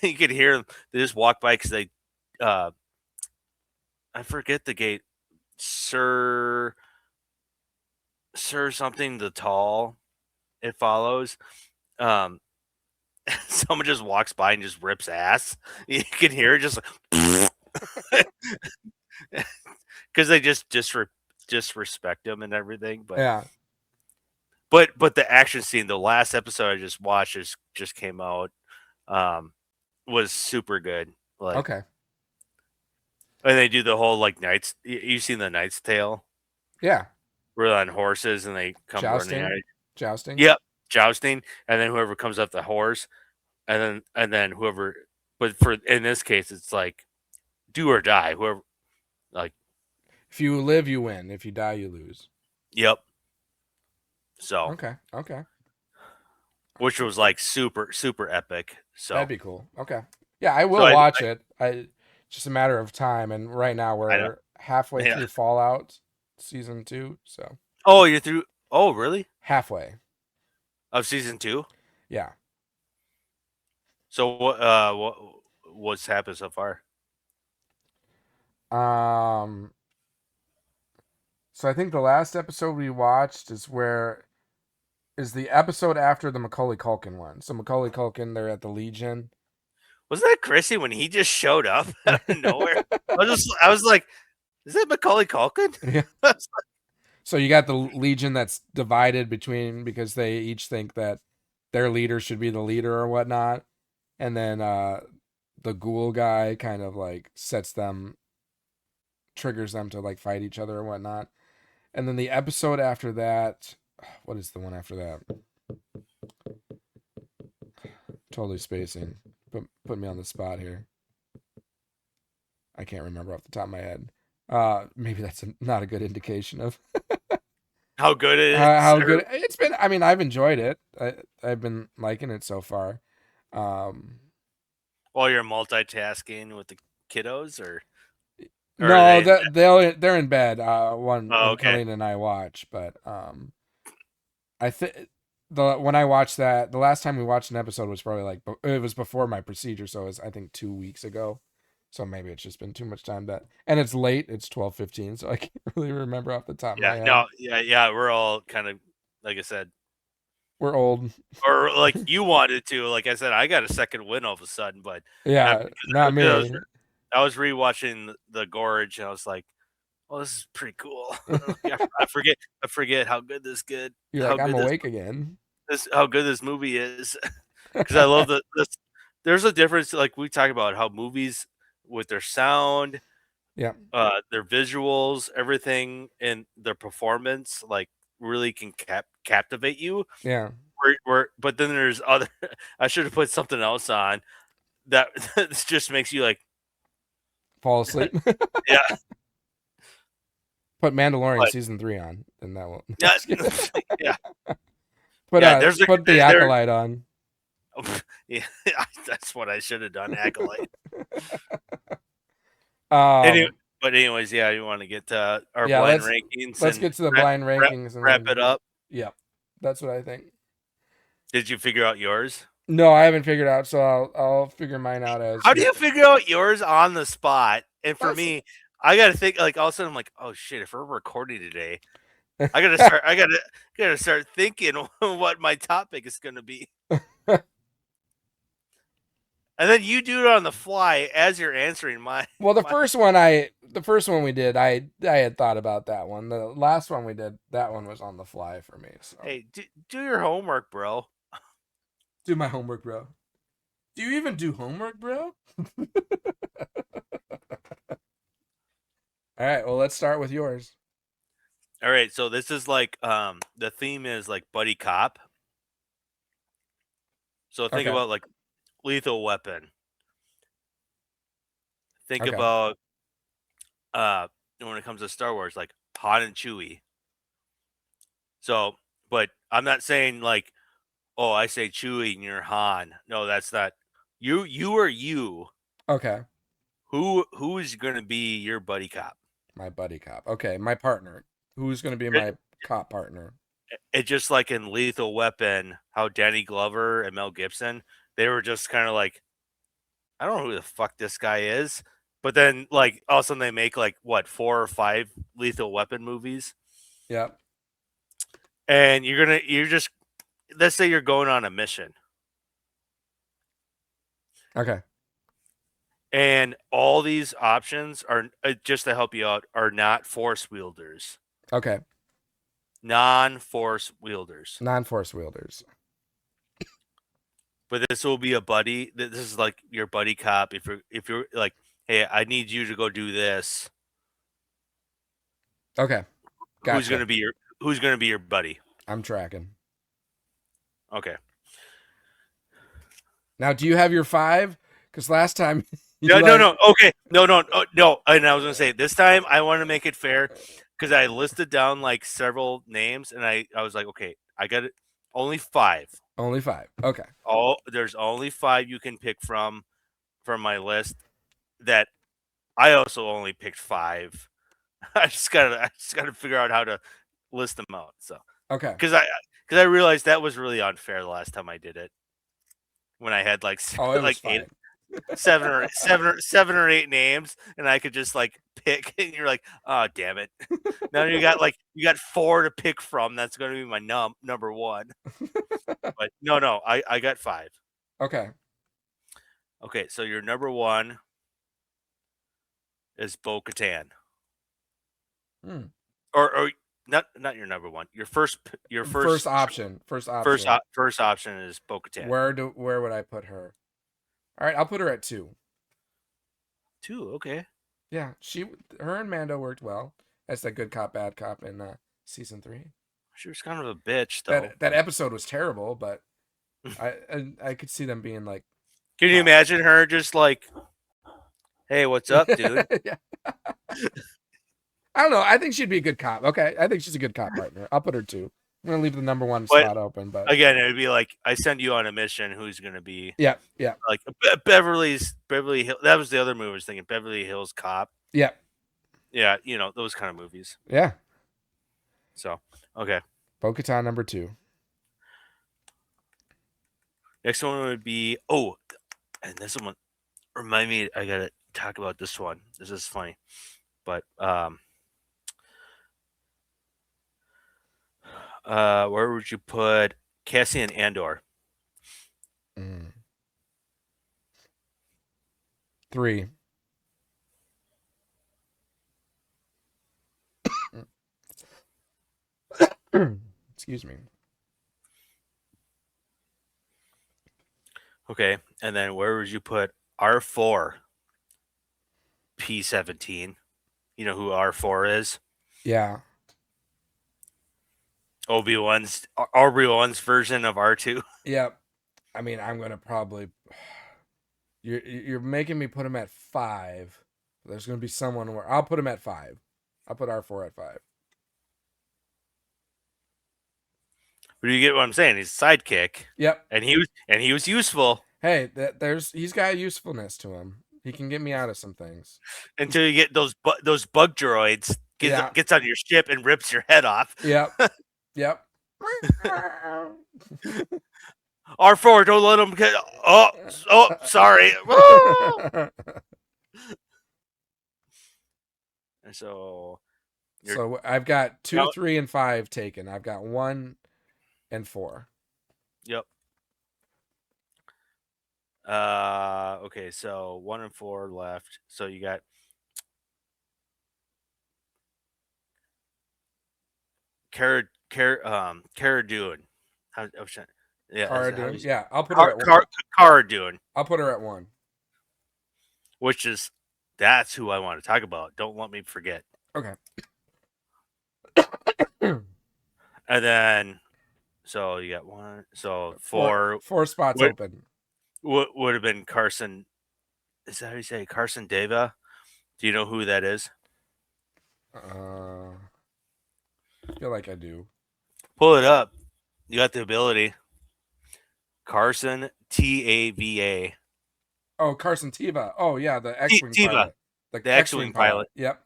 you can hear them. They just walk by because they I forget the gate, Sir something the tall, it follows. Someone just walks by and just rips ass. You can hear it just like, because they just disrespect him and everything. But yeah, but the action scene, the last episode I just watched just came out, was super good. Like, okay. And they do the whole like Knights. You've seen the Knight's Tale? Yeah. We're on horses and they come running. Jousting. Yep, jousting, and then whoever comes up the horse, and then whoever. But for in this case, it's like do or die. Whoever, like, if you live, you win. If you die, you lose. Yep. So okay. Which was like super epic. So that'd be cool. Okay. Yeah, I will watch it. Just a matter of time, and right now we're halfway through Fallout season 2. So. Oh, you're through. Oh, really? Halfway. Of season 2? Yeah. So what's happened so far? So I think the last episode we watched is the episode after the Macaulay Culkin one. So Macaulay Culkin, they're at the Legion. Wasn't that crazy when he just showed up out of nowhere? I was like, is that Macaulay Culkin? Yeah. So you got the Legion that's divided between because they each think that their leader should be the leader or whatnot, and then the Ghoul guy kind of like triggers them to like fight each other or whatnot. And then the episode after that, what is the one after that? Totally spacing. Put me on the spot here. I can't remember off the top of my head. Maybe that's not a good indication of how good it is. How good it's been. I mean, I've enjoyed it. I've been liking it so far. While you're multitasking with the kiddos, or no, they're in bed. When okay. Colleen and I watch, but I think when I watched that, the last time we watched an episode was probably like it was before my procedure, so it was I think 2 weeks ago. So maybe it's just been too much time and it's late. It's 12:15, so I can't really remember off the top of my head. No, yeah, we're all kind of like I said. We're old. Or like you wanted to. Like I said, I got a second win all of a sudden, but yeah, not me. I was rewatching the Gorge, and I was like, "Oh, this is pretty cool." I forget how good this good. You're how like, I'm good awake again. How good this movie is, because I love this. There's a difference. Like we talk about how movies with their sound, yeah, their visuals, everything, and their performance, like really can captivate you. Yeah. But then there's other. I should have put something else on that just makes you like fall asleep. Yeah. Put Mandalorian season 3 on, and that will. Yeah. Put the Acolyte on. Yeah, that's what I should have done. Acolyte. But anyways, yeah, you want to get to our blind rankings. Let's get to the blind rankings and wrap it up. Yeah, that's what I think. Did you figure out yours? No, I haven't figured out, so I'll figure mine out as. How do you figure out yours on the spot? And for me, I gotta think. Like all of a sudden, I'm like, oh shit! If we're recording today, I gotta start thinking what my topic is gonna be. And then you do it on the fly as you're answering mine. Well, the first one we did, I had thought about that one. The last one we did, that one was on the fly for me. So. Hey, do your homework, bro. Do my homework, bro. Do you even do homework, bro? All right, well, let's start with yours. All right, so this is like the theme is like buddy cop. So think about like Lethal Weapon. Think about when it comes to Star Wars, like Han and Chewie. So, but I'm not saying like, oh, I say Chewie and you're Han. No, that's not you. You are you. Okay. Who is going to be your buddy cop? My buddy cop. Okay, my partner. Who's going to be my cop partner? It's just like in Lethal Weapon, how Danny Glover and Mel Gibson, they were just kind of like, I don't know who the fuck this guy is. But then, like, all of a sudden they make, like, what, 4 or 5 Lethal Weapon movies? Yep. And let's say you're going on a mission. Okay. And all these options are, just to help you out, are not force wielders. Okay. Non-force wielders. Non-force wielders. But this will be a buddy. This is like your buddy cop. If you're like, hey, I need you to go do this. Okay. Gotcha. Who's gonna be your buddy? I'm tracking. Okay. Now, do you have your 5? Because last time. No. Okay. No. And I was gonna say this time I want to make it fair because I listed down like several names and I was like, okay, I got it. Only 5. Only 5. Okay. There's only 5 you can pick from my list. That I also only picked 5. I just gotta figure out how to list them out. So Okay. Because I realized that was really unfair the last time I did it. When I had like Oh, it was like fine. seven or eight names, and I could just like pick, and you're like, oh damn it! Now you got 4 to pick from. That's going to be my number one. But no, I got 5. Okay. Okay, so your number one is Bo-Katan, Hmm. or not your number one. Your first First option. first option is Bo-Katan. Where would I put her? All right, I'll put her at 2. 2, okay. Yeah, her and Mando worked well. That's that good cop, bad cop in season 3. She was kind of a bitch, though. That episode was terrible, but I could see them being like. Can you imagine her just like, hey, what's up, dude? Yeah. I don't know. I think she'd be a good cop. Okay, I think she's a good cop partner. I'll put her 2. I'm gonna leave the number 1 slot open, but again, it would be like I send you on a mission. Who's gonna be? Yeah. Like Beverly Hills. That was the other movie I was thinking. Beverly Hills Cop. Yeah. Yeah, those kind of movies. Yeah. So okay. Bo-Katan number 2. Next one would be and this one remind me. I gotta talk about this one. This is funny, but where would you put Cassian Andor? 3. Excuse me. Okay, and then where would you put R4? P-17. You know who R4 is? Yeah. Obi-Wan's version of R2. Yep. I mean, I'm gonna probably. You're making me put him at 5. There's gonna be someone where I'll put him at 5. I'll put R4 at 5. But you get what I'm saying? He's a sidekick. Yep. And he was useful. Hey, he's got a usefulness to him. He can get me out of some things. Until you get those bug droids gets on your ship and rips your head off. Yep. Yep. R4, don't let him get. Oh, sorry. So I've got 2, 3, and 5 taken. I've got 1 and 4. Yep. Okay, so 1 and 4 left. So you got Cara Dune. Yeah, Cara Dune. Yeah, I'll put her at 1. Cara Dune. I'll put her at 1. That's who I want to talk about. Don't let me forget. Okay. And then, so you got 1. So 4 spots open. Would have been Carson. Is that how you say Carson Deva? Do you know who that is? I feel like I do. Pull it up. You got the ability. Carson Tava. Oh, Carson Teva. Oh yeah, the X-wing pilot. The X-wing pilot. Yep.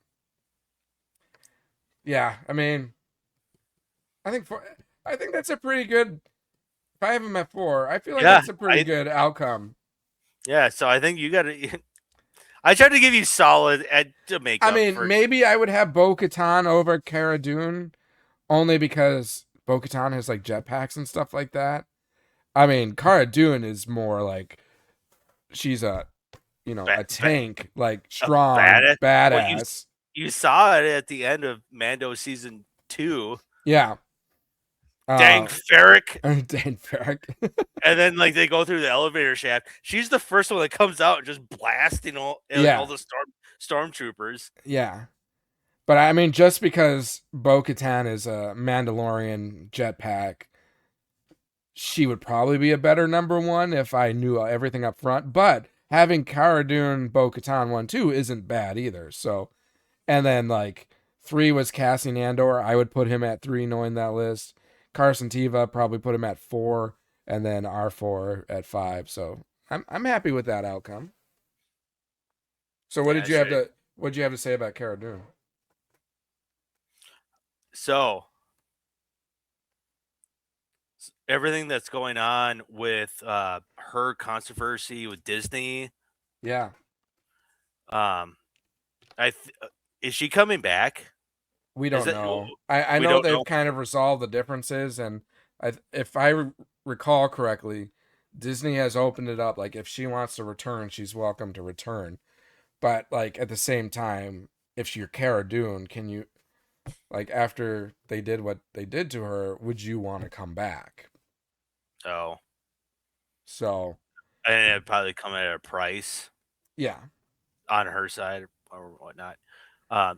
Yeah, I mean, I think that's a pretty good. If I have him at 4, I feel like that's a pretty good outcome. Yeah, so I think you got to. I tried to give you solid to make. I mean, maybe I would have Bo-Katan over Cara Dune, only because Bo-Katan has like jetpacks and stuff like that. I mean, Cara Dune is more like she's a tank, like strong, badass. Well, you saw it at the end of Mando season 2. Yeah. Dang Ferrick. Dang Ferrick. And then like they go through the elevator shaft. She's the first one that comes out and just blasting all the stormtroopers. Yeah. But I mean, just because Bo-Katan is a Mandalorian jetpack, she would probably be a better number 1 if I knew everything up front. But having Cara Dune, Bo-Katan 1, 2 isn't bad either. So, and then like 3 was Cassian Andor. I would put him at 3 knowing that list. Carson Teva probably put him at 4, and then R4 at 5. So I'm happy with that outcome. So what did you have to say about Cara Dune? So everything that's going on with her controversy with Disney. Yeah. Is she coming back? We Is don't it- know. I we know don't they've know. kind of resolved the differences, and if I recall correctly, Disney has opened it up. Like, if she wants to return, she's welcome to return. But like at the same time, if you're Cara Dune, can you, like, after they did what they did to her, would you want to come back? Oh, So and it'd probably come at a price yeah, on her side or whatnot.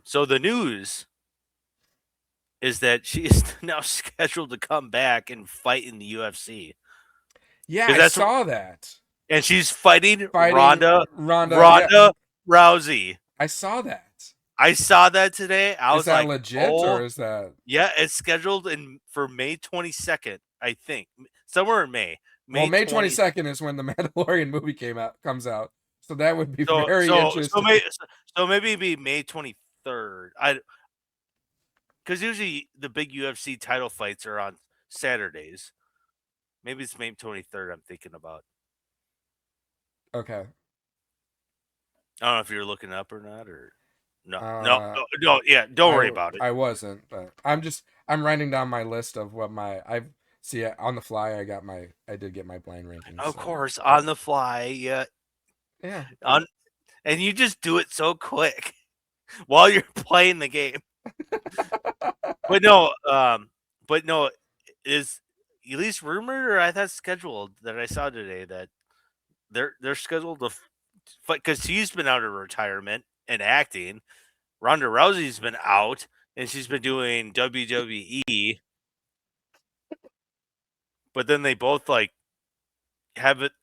So the news is that she is now scheduled to come back and fight in the UFC. yeah, 'Cause I that's saw that. And she's fighting Ronda, Ronda Rousey. I saw that. I saw that today. I Is was that like, legit or is that? yeah, it's scheduled for May 22nd, I think. Somewhere in May. Well, May 22nd is when the Mandalorian movie comes out. So that would be very interesting. So maybe it'd be May 23rd. Because usually the big UFC title fights are on Saturdays. Maybe it's May 23rd I'm thinking about. Okay. I don't know if you're looking up or not, or no. Yeah, don't worry about it. I wasn't, but I'm writing down my list of what I see on the fly. I did get my blind rankings. Of course, on the fly, yeah. And you just do it so quick while you're playing the game. but no, is at least rumored, or I thought scheduled that I saw today that they're scheduled to fight because she's been out of retirement and acting. Ronda Rousey's been out and she's been doing WWE. But then they both have it.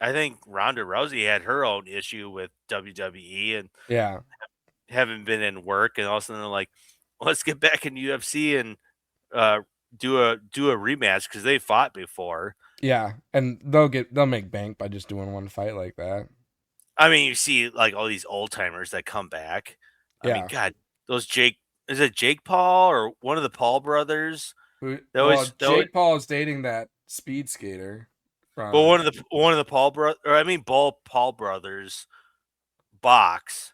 I think Ronda Rousey had her own issue with WWE and haven't been in work, and all of a sudden they're like, let's get back in UFC and do a rematch because they fought before. Yeah, and they'll make bank by just doing one fight like that. I mean, you see like all these old timers that come back. I mean, God, those is it Jake Paul or one of the Paul brothers? Jake Paul is dating that speed skater. Well, one of the Paul Paul brothers box.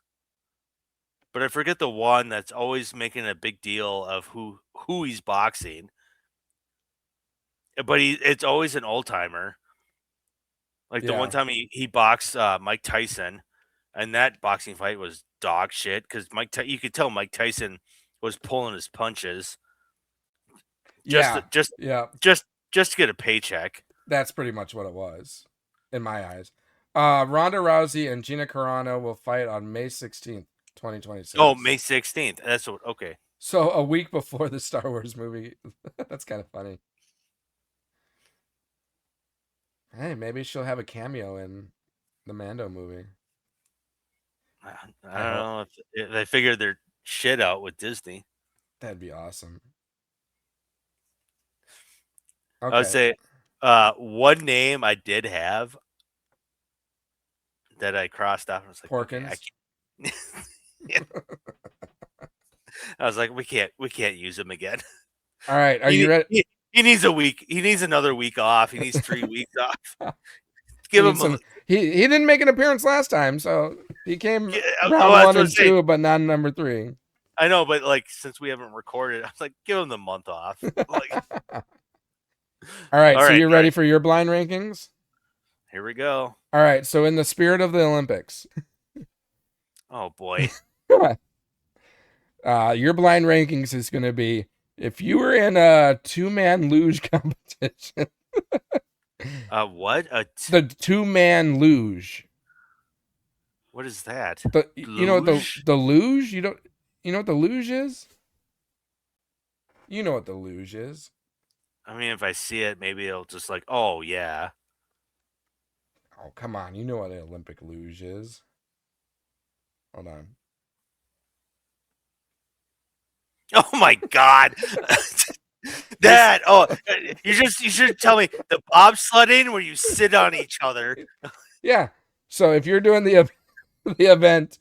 But I forget the one that's always making a big deal of who he's boxing. But it's always an old timer. Like the one time he boxed Mike Tyson, and that boxing fight was dog shit because you could tell Mike Tyson was pulling his punches. Just to get a paycheck. That's pretty much what it was, in my eyes. Ronda Rousey and Gina Carano will fight on May 16th, 2026. Oh, May 16th. That's what. Okay. So a week before the Star Wars movie. That's kind of funny. Hey, maybe she'll have a cameo in the Mando movie. I don't know if they figured their shit out with Disney. That'd be awesome. Okay. I would say one name I did have that I crossed off. I was like, Porkins. I was like, we can't use him again. All right, are you ready? He needs a week. He needs another week off. He needs 3 weeks off. Give him he didn't make an appearance last time, so he came round 1 and 2, but not number 3. I know, but since we haven't recorded, I was like, give him the month off. All right, so you're ready for your blind rankings? Here we go. All right, so in the spirit of the Olympics. Oh boy. Your blind rankings is going to be if you were in a 2-man luge competition. What? The 2-man luge. What is that? You know what the luge? You know what the luge is? You know what the luge is. I mean, if I see it, maybe it'll just oh yeah. Oh, come on. You know what an Olympic luge is. Hold on. Oh my God. You should tell me the bobsledding where you sit on each other. Yeah. So if you're doing the event,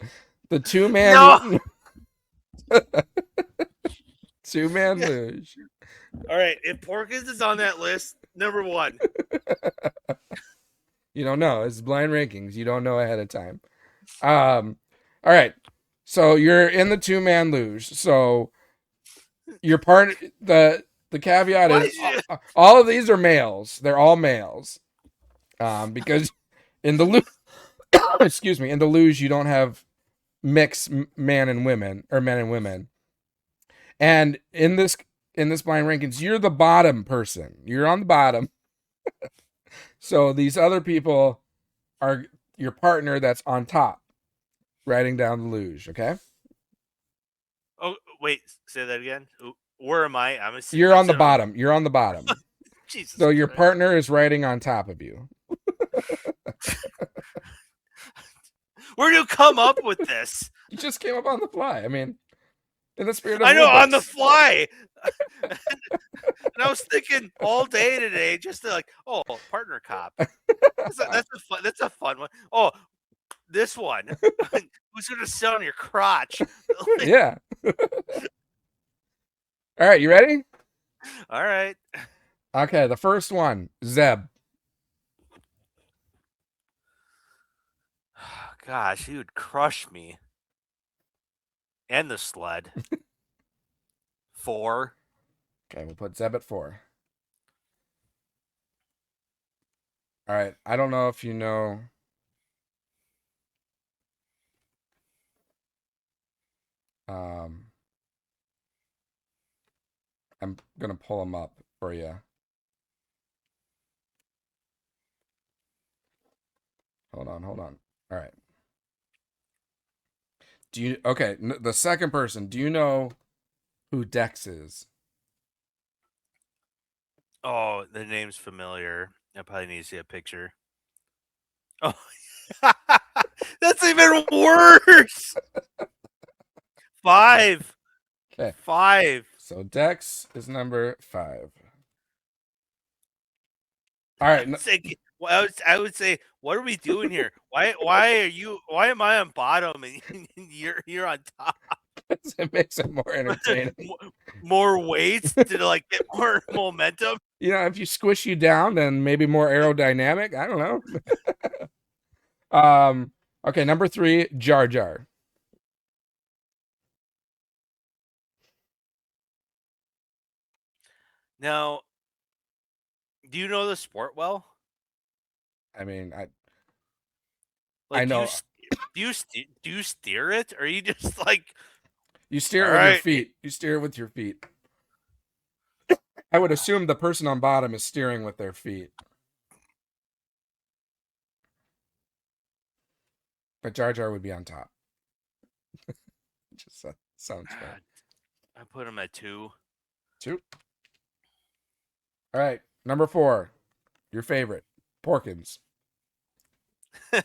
the 2-man 2-man luge. All right, if Porkins is on that list, Number one. You don't know. It's blind rankings. You don't know ahead of time. All right. So you're in the 2-man luge. So your part, the caveat Why is did you- all of these are males. They're all males. Because in the luge, excuse me, in the luge you don't have mixed man and women or men and women. And in this blind rankings, you're the bottom person. You're on the bottom. So these other people are your partner that's on top, riding down the luge. Okay. Oh, wait. Say that again. Where am I? You're on the bottom. You're on the bottom. Jesus. So your Christ. partner is riding on top of you. Where do you come up with this? You just came up on the fly. I mean, in the spirit of I know, Olympics. on the fly. And I was thinking all day today, just to partner cop. That's a fun one. Oh, this one. Who's gonna sit on your crotch? Yeah. All right, you ready? All right. Okay, the first one, Zeb. Gosh, he would crush me. And the sled. 4. Okay, we'll put Zeb at 4. All right, I don't know if you know. I'm gonna pull him up for you. Hold on. All right. The second person, do you know who Dex is? Oh, the name's familiar. I probably need to see a picture. Oh, that's even worse. 5. Okay. 5. So Dex is number 5. All right. I would say, what are we doing here? Why am I on bottom and you're on top? It makes it more entertaining. More weights to get more momentum. You know, if you squish you down, then maybe more aerodynamic. I don't know. Okay, number 3, Jar Jar. Now, do you know the sport well? I mean, Like, I know. Do you steer it, or are you just You steer it all with your right. feet. You steer it with your feet. I would assume the person on bottom is steering with their feet. But Jar Jar would be on top. Just sounds fun. I put him at 2. 2. All right, number 4, your favorite, Porkins.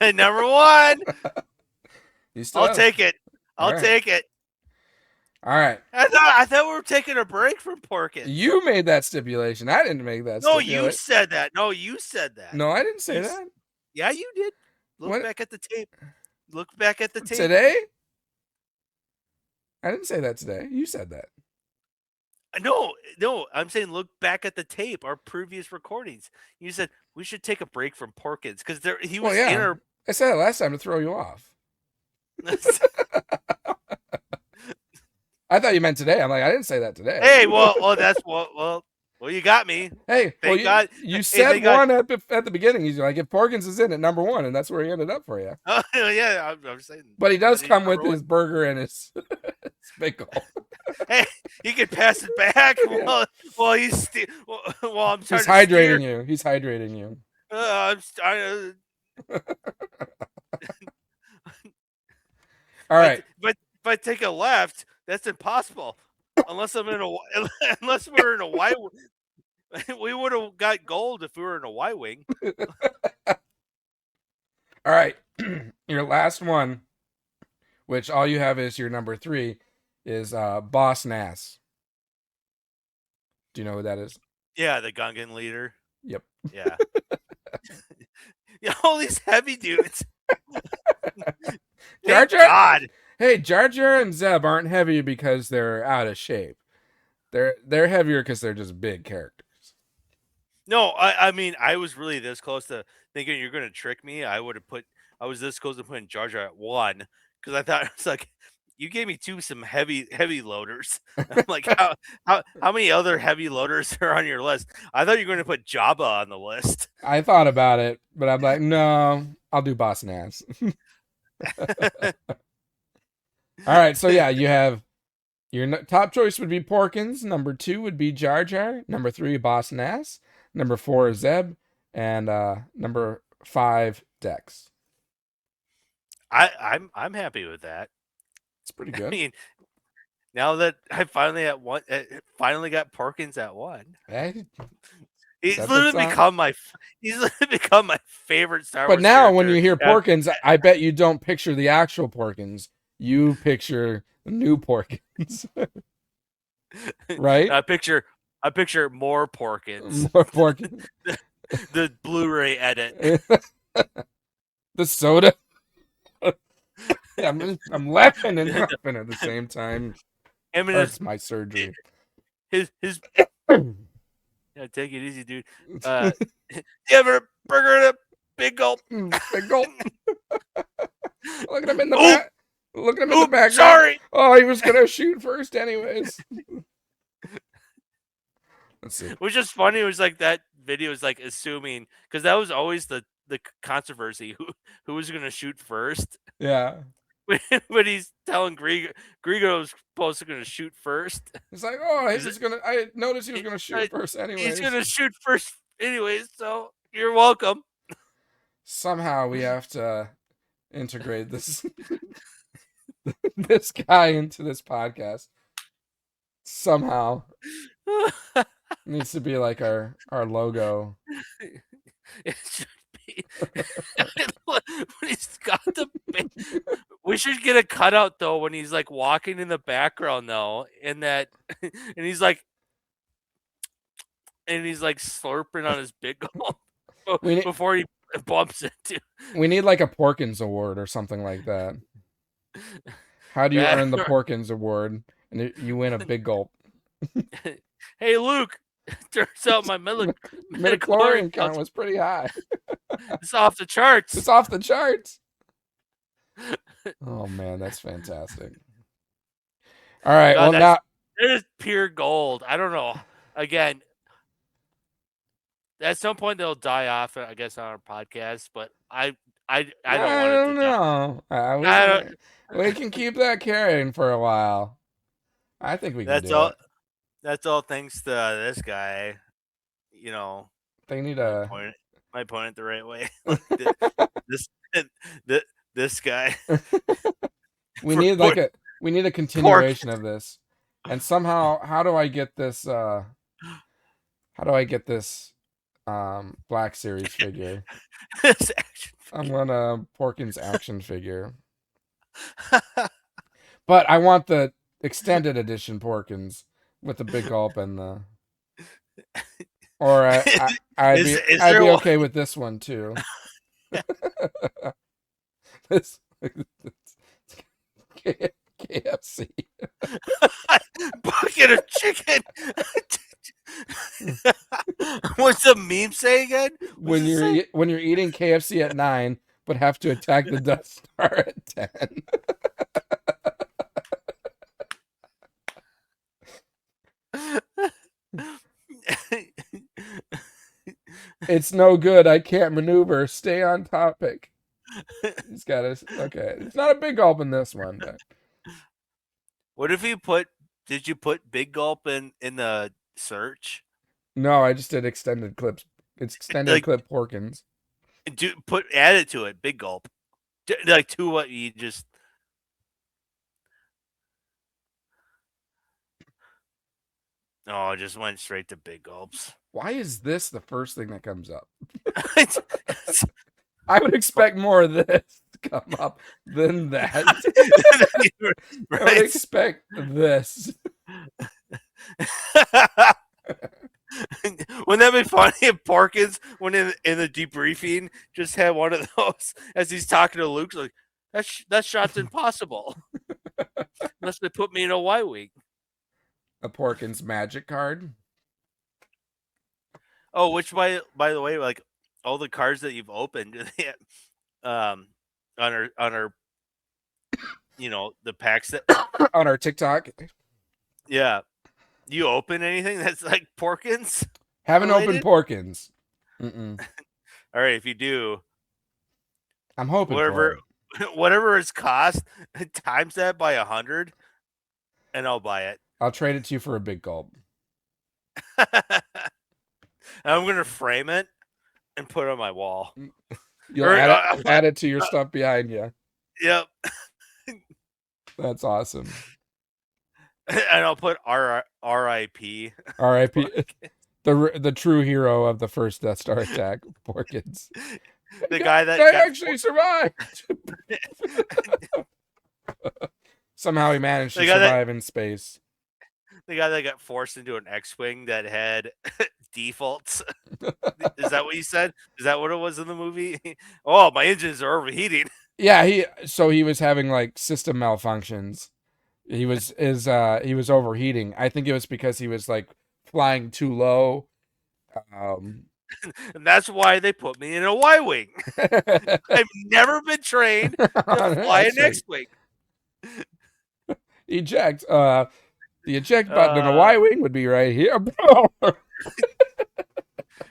Number 1. I'll take it. I'll right. take it. All right. I thought we were taking a break from Porkins. You made that stipulation. I didn't make that No, stipulation. you said that. No, you said that. No, I didn't say that. Yeah, you did. Look back at the tape. Look back at the tape. Today? I didn't say that today. You said that. No, I'm saying look back at the tape, our previous recordings. You said we should take a break from Porkins because he was in our. I said it last time to throw you off. I thought you meant today. I'm like, I didn't say that today. Hey, well, you got me. Hey, Thank God. You said one at the beginning. He's like, if Porkins is in at number 1, and that's where he ended up for you. Oh yeah, I'm saying. But he does come with his burger and his pickle. Hey, he can pass it back while he's I'm trying He's to hydrating steer. you. He's hydrating you. I'm trying All right. But if I take a left, that's impossible. Unless we're in a Y. We would have got gold if we were in a Y wing. All right. Your last one, which all you have is your number 3, is Boss Nass. Do you know who that is? Yeah, the Gungan leader. Yep. Yeah. Yeah, all these heavy dudes. Jar Thank Jar? God. Hey, Jar Jar and Zeb aren't heavy because they're out of shape. They're heavier because they're just big characters. No, I mean, I was really this close to thinking you're gonna trick me. I was this close to putting Jar Jar at 1 because I thought it's like you gave me some heavy loaders. I'm like, how many other heavy loaders are on your list? I thought you were gonna put Jabba on the list. I thought about it, but I'm like, no, I'll do Boss Nass. All right, so yeah, you have your top choice would be Porkins. Number 2 would be Jar Jar. Number 3, Boss Nass. Number 4 is Zeb, and number 5, Dex. I'm happy with that. It's pretty I good. mean, now that I finally got Porkins at 1. Hey, He's that's literally what's become my favorite Star Wars. But now, when character. you hear Porkins, I bet you don't picture the actual Porkins. You picture the new Porkins, right? I picture more Porkins. More Porkins. The Blu-ray edit. The soda. I'm laughing and laughing at the same time. I mean, That's my surgery. His yeah, take it easy, dude. You ever a burger and a big gulp? Big gulp. Look at him in the back. Look at him in the back. Sorry. Oh, he was gonna shoot first, anyways. Let's see. Which is funny. It was like that video is like assuming because that was always the controversy who was gonna shoot first. Yeah. But he's telling Grigo's supposed to gonna shoot first. It's like, oh, I noticed he was gonna shoot first, anyways. He's gonna shoot first, anyways. So you're welcome. Somehow we have to integrate this this guy into this podcast. Somehow needs to be like our logo. It should be when he's got the. We should get a cutout though when he's like walking in the background though, and he's like slurping on his big gulp before he bumps into. We need like a Porkins award or something like that. How do you earn the Porkins award? And you win a big gulp. Hey Luke, turns out my midichlorian count was pretty high. It's off the charts. It's off the charts. Oh man, that's fantastic. All right, God, well now it is pure gold. I don't know. Again, at some point they'll die off, I guess, on our podcast. But I don't know. We can keep that carrying for a while. I think we can. That's all thanks to this guy. You know, they need might point it the right way. This guy. We need a continuation of this. And somehow, how do I get this Black Series figure? I'm gonna Porkins action figure. But I want the extended edition Porkins with the big gulp and the. Or I'd be okay with this one too. This KFC. Bucket of chicken. What's the meme say again? When you're eating KFC at 9, but have to attack the Death Star at 10. It's no good. I can't maneuver. Stay on topic. He's got us. Okay, it's not a big gulp in this one. But. What if you did you put big gulp in the search? No, I just did extended clips. It's extended clip Porkins. Add it to it. Big gulp. Like to what you just. Oh, I just went straight to big gulps. Why is this the first thing that comes up? I would expect more of this to come up than that. Right. I would expect this. Wouldn't that be funny if Porkins, when in the debriefing, just had one of those as he's talking to Luke, like, that shot's impossible. Unless they put me in a Y-Wing. A Porkins magic card. Oh, which by the way, like all the cards that you've opened, on our the packs that On our TikTok. yeah, you open anything that's like Porkins? Haven't related? opened Porkins. Mm-mm. All right, if you do, I'm hoping whatever for it. whatever it's cost, times that by 100, and I'll buy it. I'll trade it to you for a big gulp. I'm gonna frame it and put it on my wall. You'll add it to your stuff behind you. Yep. That's awesome. And I'll put R.I.P. R.I.P. The true hero of the first Death Star attack, Porkins. The guy that actually survived. Somehow he managed to survive in space. The guy that got forced into an X-wing that had defaults. Is that what you said? Is that what it was in the movie? Oh, my engines are overheating. Yeah, he was having like system malfunctions. He was overheating. I think it was because he was like flying too low. And that's why they put me in a Y-wing. I've never been trained to fly an X-wing. Eject. The eject button in a Y-wing would be right here, bro.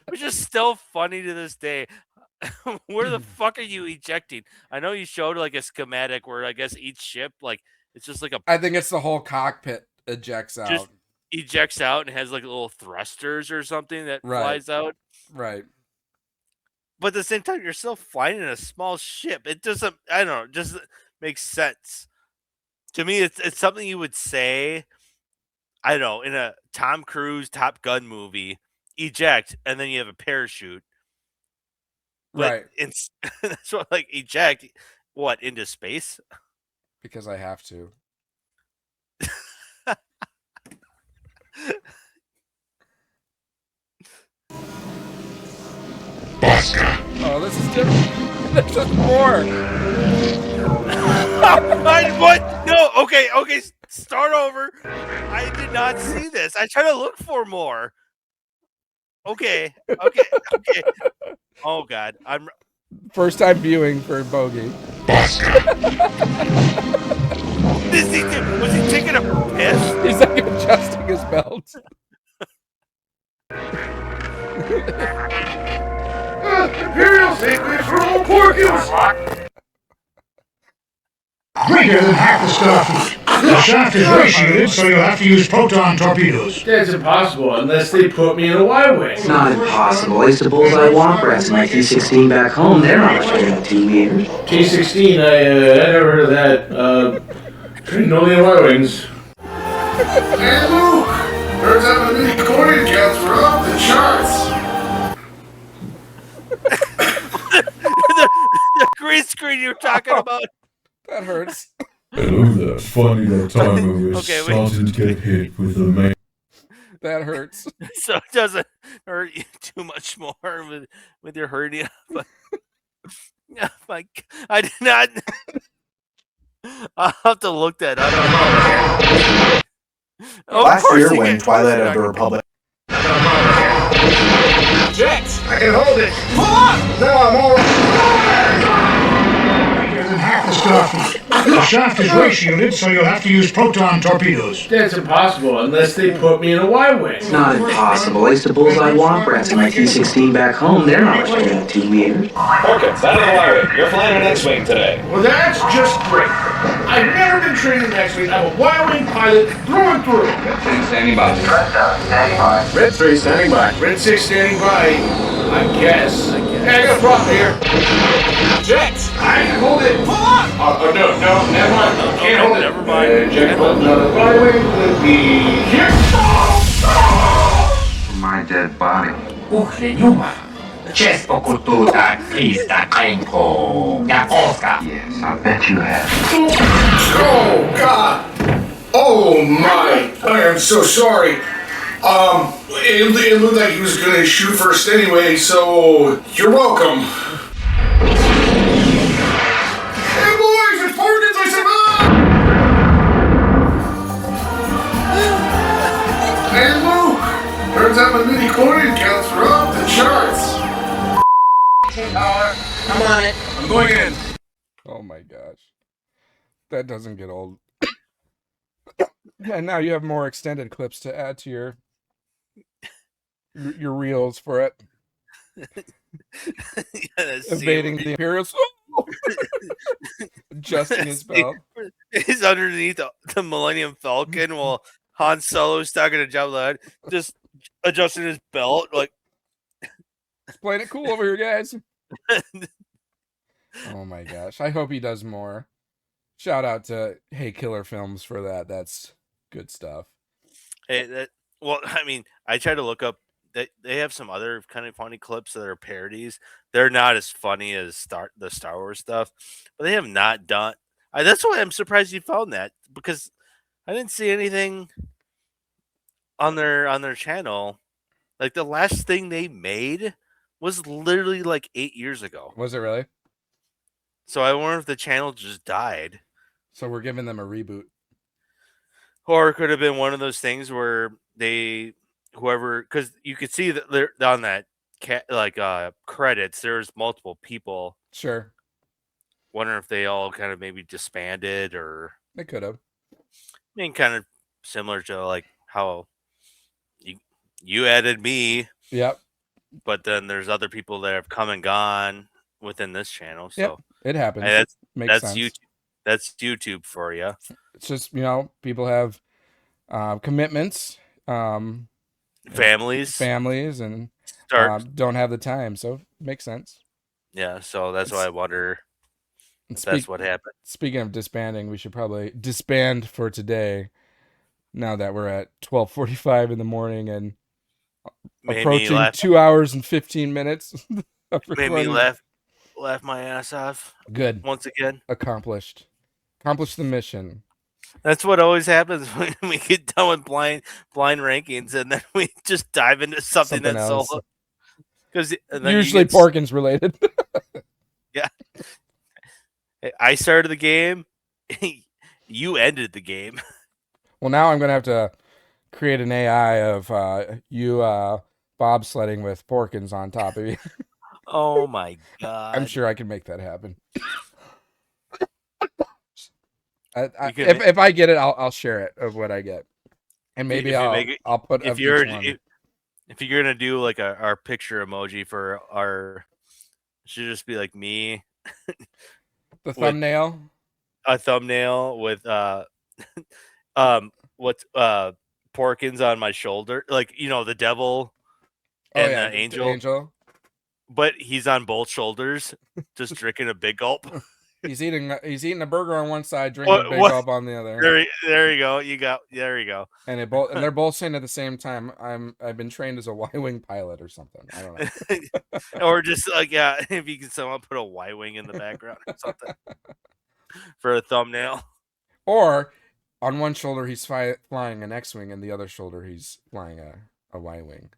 Which is still funny to this day. Where the fuck are you ejecting? I know you showed like a schematic where I guess each ship, like it's just like I think it's the whole cockpit ejects out. Just ejects out and has like little thrusters or something that flies out. Right. But at the same time, you're still flying in a small ship. It doesn't. I don't know. It just makes sense to me. It's something you would say. I don't know, in a Tom Cruise Top Gun movie, eject, and then you have a parachute. But that's what, like, eject, what, into space? Because I have to. Oh, this is different. There's just more. What? No, okay, start over. I did not see this. I try to look for more. Okay. Oh God, I'm first time viewing for Bogie. Was he taking a piss? He's like adjusting his belt. Imperial secrets for old Porkins! Greater than half the stuff. The shaft is ray-shielded, so you'll have to use proton torpedoes. That's impossible unless they put me in a Y-wing. It's not impossible. I used to bullseye womp rats in my T-16 back home. They're not much bigger than 2 meters. T-16, I never heard of that. Trained only in Y-wings. And Luke! Turns out the midi-chlorian counts were off the charts! the green screen you're talking about. That hurts. I love that funny that time where sausage get hit with a man. That hurts. So it doesn't hurt you too much more with your hernia. But I did not. I'll have to look that up. Last year, when Twilight of the Republic. Jets! I can hold it! Pull up! No, I'm alright! Greater than half the stuff. The shaft is ray-shielded, so you'll have to use proton torpedoes. That's impossible unless they put me in a Y-wing. It's not impossible. I used to bullseye womp rats in my T-16 back home. They're not much bigger than 2 meters. Porkins, out of the Y-wing. You're flying an X-wing today. Well, that's just great. I've never been trained in X-wing. I'm a Y-wing pilot through and through. Red 3 standing by. Standing by. Red 3 standing by. Red 6 standing by. I guess. Hey, I got a problem here. Jets! I can hold it. Pull up! Oh, no, never mind. Can't hold it. Never mind. Jet button on the Y-wing would be here. My dead body. Yes, I bet you have. Oh, God! Oh, my! I am so sorry. It looked like he was gonna shoot first anyway, so you're welcome. Hey, boys, it's Porkins, I survived! And Luke! Turns out my midi-chlorian counts were off the going in. Oh my gosh. That doesn't get old. And now you have more extended clips to add to your reels for it. Evading the Imperials. Adjusting his belt. He's underneath the Millennium Falcon while Han Solo's talking to Jabba the Hutt, just adjusting his belt. Like, playing it cool over here, guys. Oh my gosh. I hope he does more. Shout out to Hey Killer Films for that. That's good stuff. hey, well, I mean, I tried to look up. They have some other kind of funny clips that are parodies. They're not as funny as the Star Wars stuff, but they have not done. That's why I'm surprised you found that, because I didn't see anything on their channel. Like, the last thing they made was literally like 8 years ago. Was it really? So I wonder if the channel just died. So we're giving them a reboot. Or it could have been one of those things where because you could see that they're on that credits, there's multiple people. Sure. Wonder if they all kind of maybe disbanded, or they could have. I mean, kind of similar to like how you added me. Yep. But then there's other people that have come and gone within this channel. So yep, it happens. That's sense. YouTube. That's YouTube for you. It's just, people have commitments, families, and don't have the time. So it makes sense. Yeah. So that's why I wonder if that's what happened. Speaking of disbanding, we should probably disband for today. Now that we're at 12:45 in the morning and approaching 2 hours and 15 minutes. Made me laugh my ass off. Good. Once again. Accomplished the mission. That's what always happens when we get done with blind rankings, and then we just dive into something that's else. solo. Because usually Porkins related. Yeah. I started the game. You ended the game. Well, now I'm gonna have to create an AI of you bobsledding with Porkins on top of you. Oh my god! I'm sure I can make that happen. If I get it, I'll share it of what I get, and maybe I'll put if you're gonna do like our picture emoji for our, it should just be like me. The thumbnail. A thumbnail with what's Porkins on my shoulder, like the devil and the angel. But he's on both shoulders, just drinking a big gulp. He's eating a burger on one side, drinking a big gulp on the other. There you go. There you go. And they're both saying at the same time, I've been trained as a Y-wing pilot or something. I don't know. Or just if you can somehow put a Y-wing in the background or something for a thumbnail. Or on one shoulder he's flying an X-wing, and the other shoulder he's flying a Y-wing.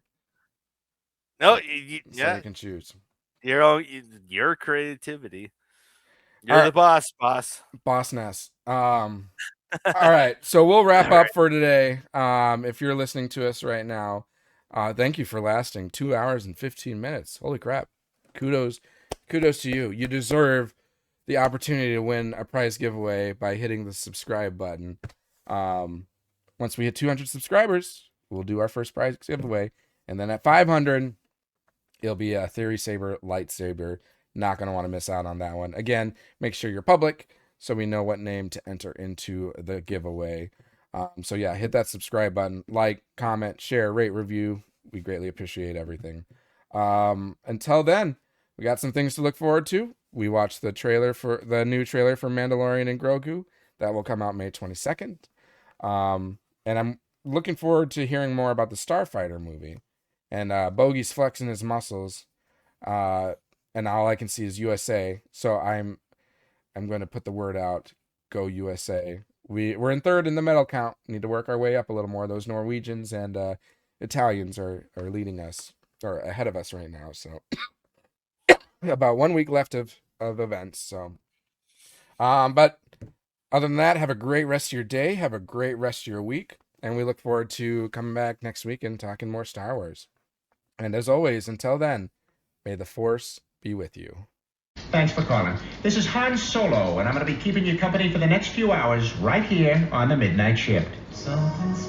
No, so you can choose. Your creativity. You're the boss. Bossness. All right, so we'll wrap up for today. If you're listening to us right now, thank you for lasting 2 hours and 15 minutes. Holy crap! Kudos to you. You deserve the opportunity to win a prize giveaway by hitting the subscribe button. Once we hit 200 subscribers, we'll do our first prize giveaway, and then at 500. It'll be a Theory Saber lightsaber. Not going to want to miss out on that one. Again, make sure you're public so we know what name to enter into the giveaway. So yeah, hit that subscribe button. Like, comment, share, rate, review. We greatly appreciate everything. Until then, we got some things to look forward to. We watched the new trailer for Mandalorian and Grogu. That will come out May 22nd. And I'm looking forward to hearing more about the Starfighter movie. And Bogie's flexing his muscles, and all I can see is USA. So I'm going to put the word out. Go USA. We're in third in the medal count. Need to work our way up a little more. Those Norwegians and Italians are leading us, or ahead of us right now. So about 1 week left of events. So, but other than that, have a great rest of your day. Have a great rest of your week. And we look forward to coming back next week and talking more Star Wars. And as always, until then, may the Force be with you. Thanks for calling. This is Han Solo, and I'm going to be keeping you company for the next few hours right here on the midnight shift. Something's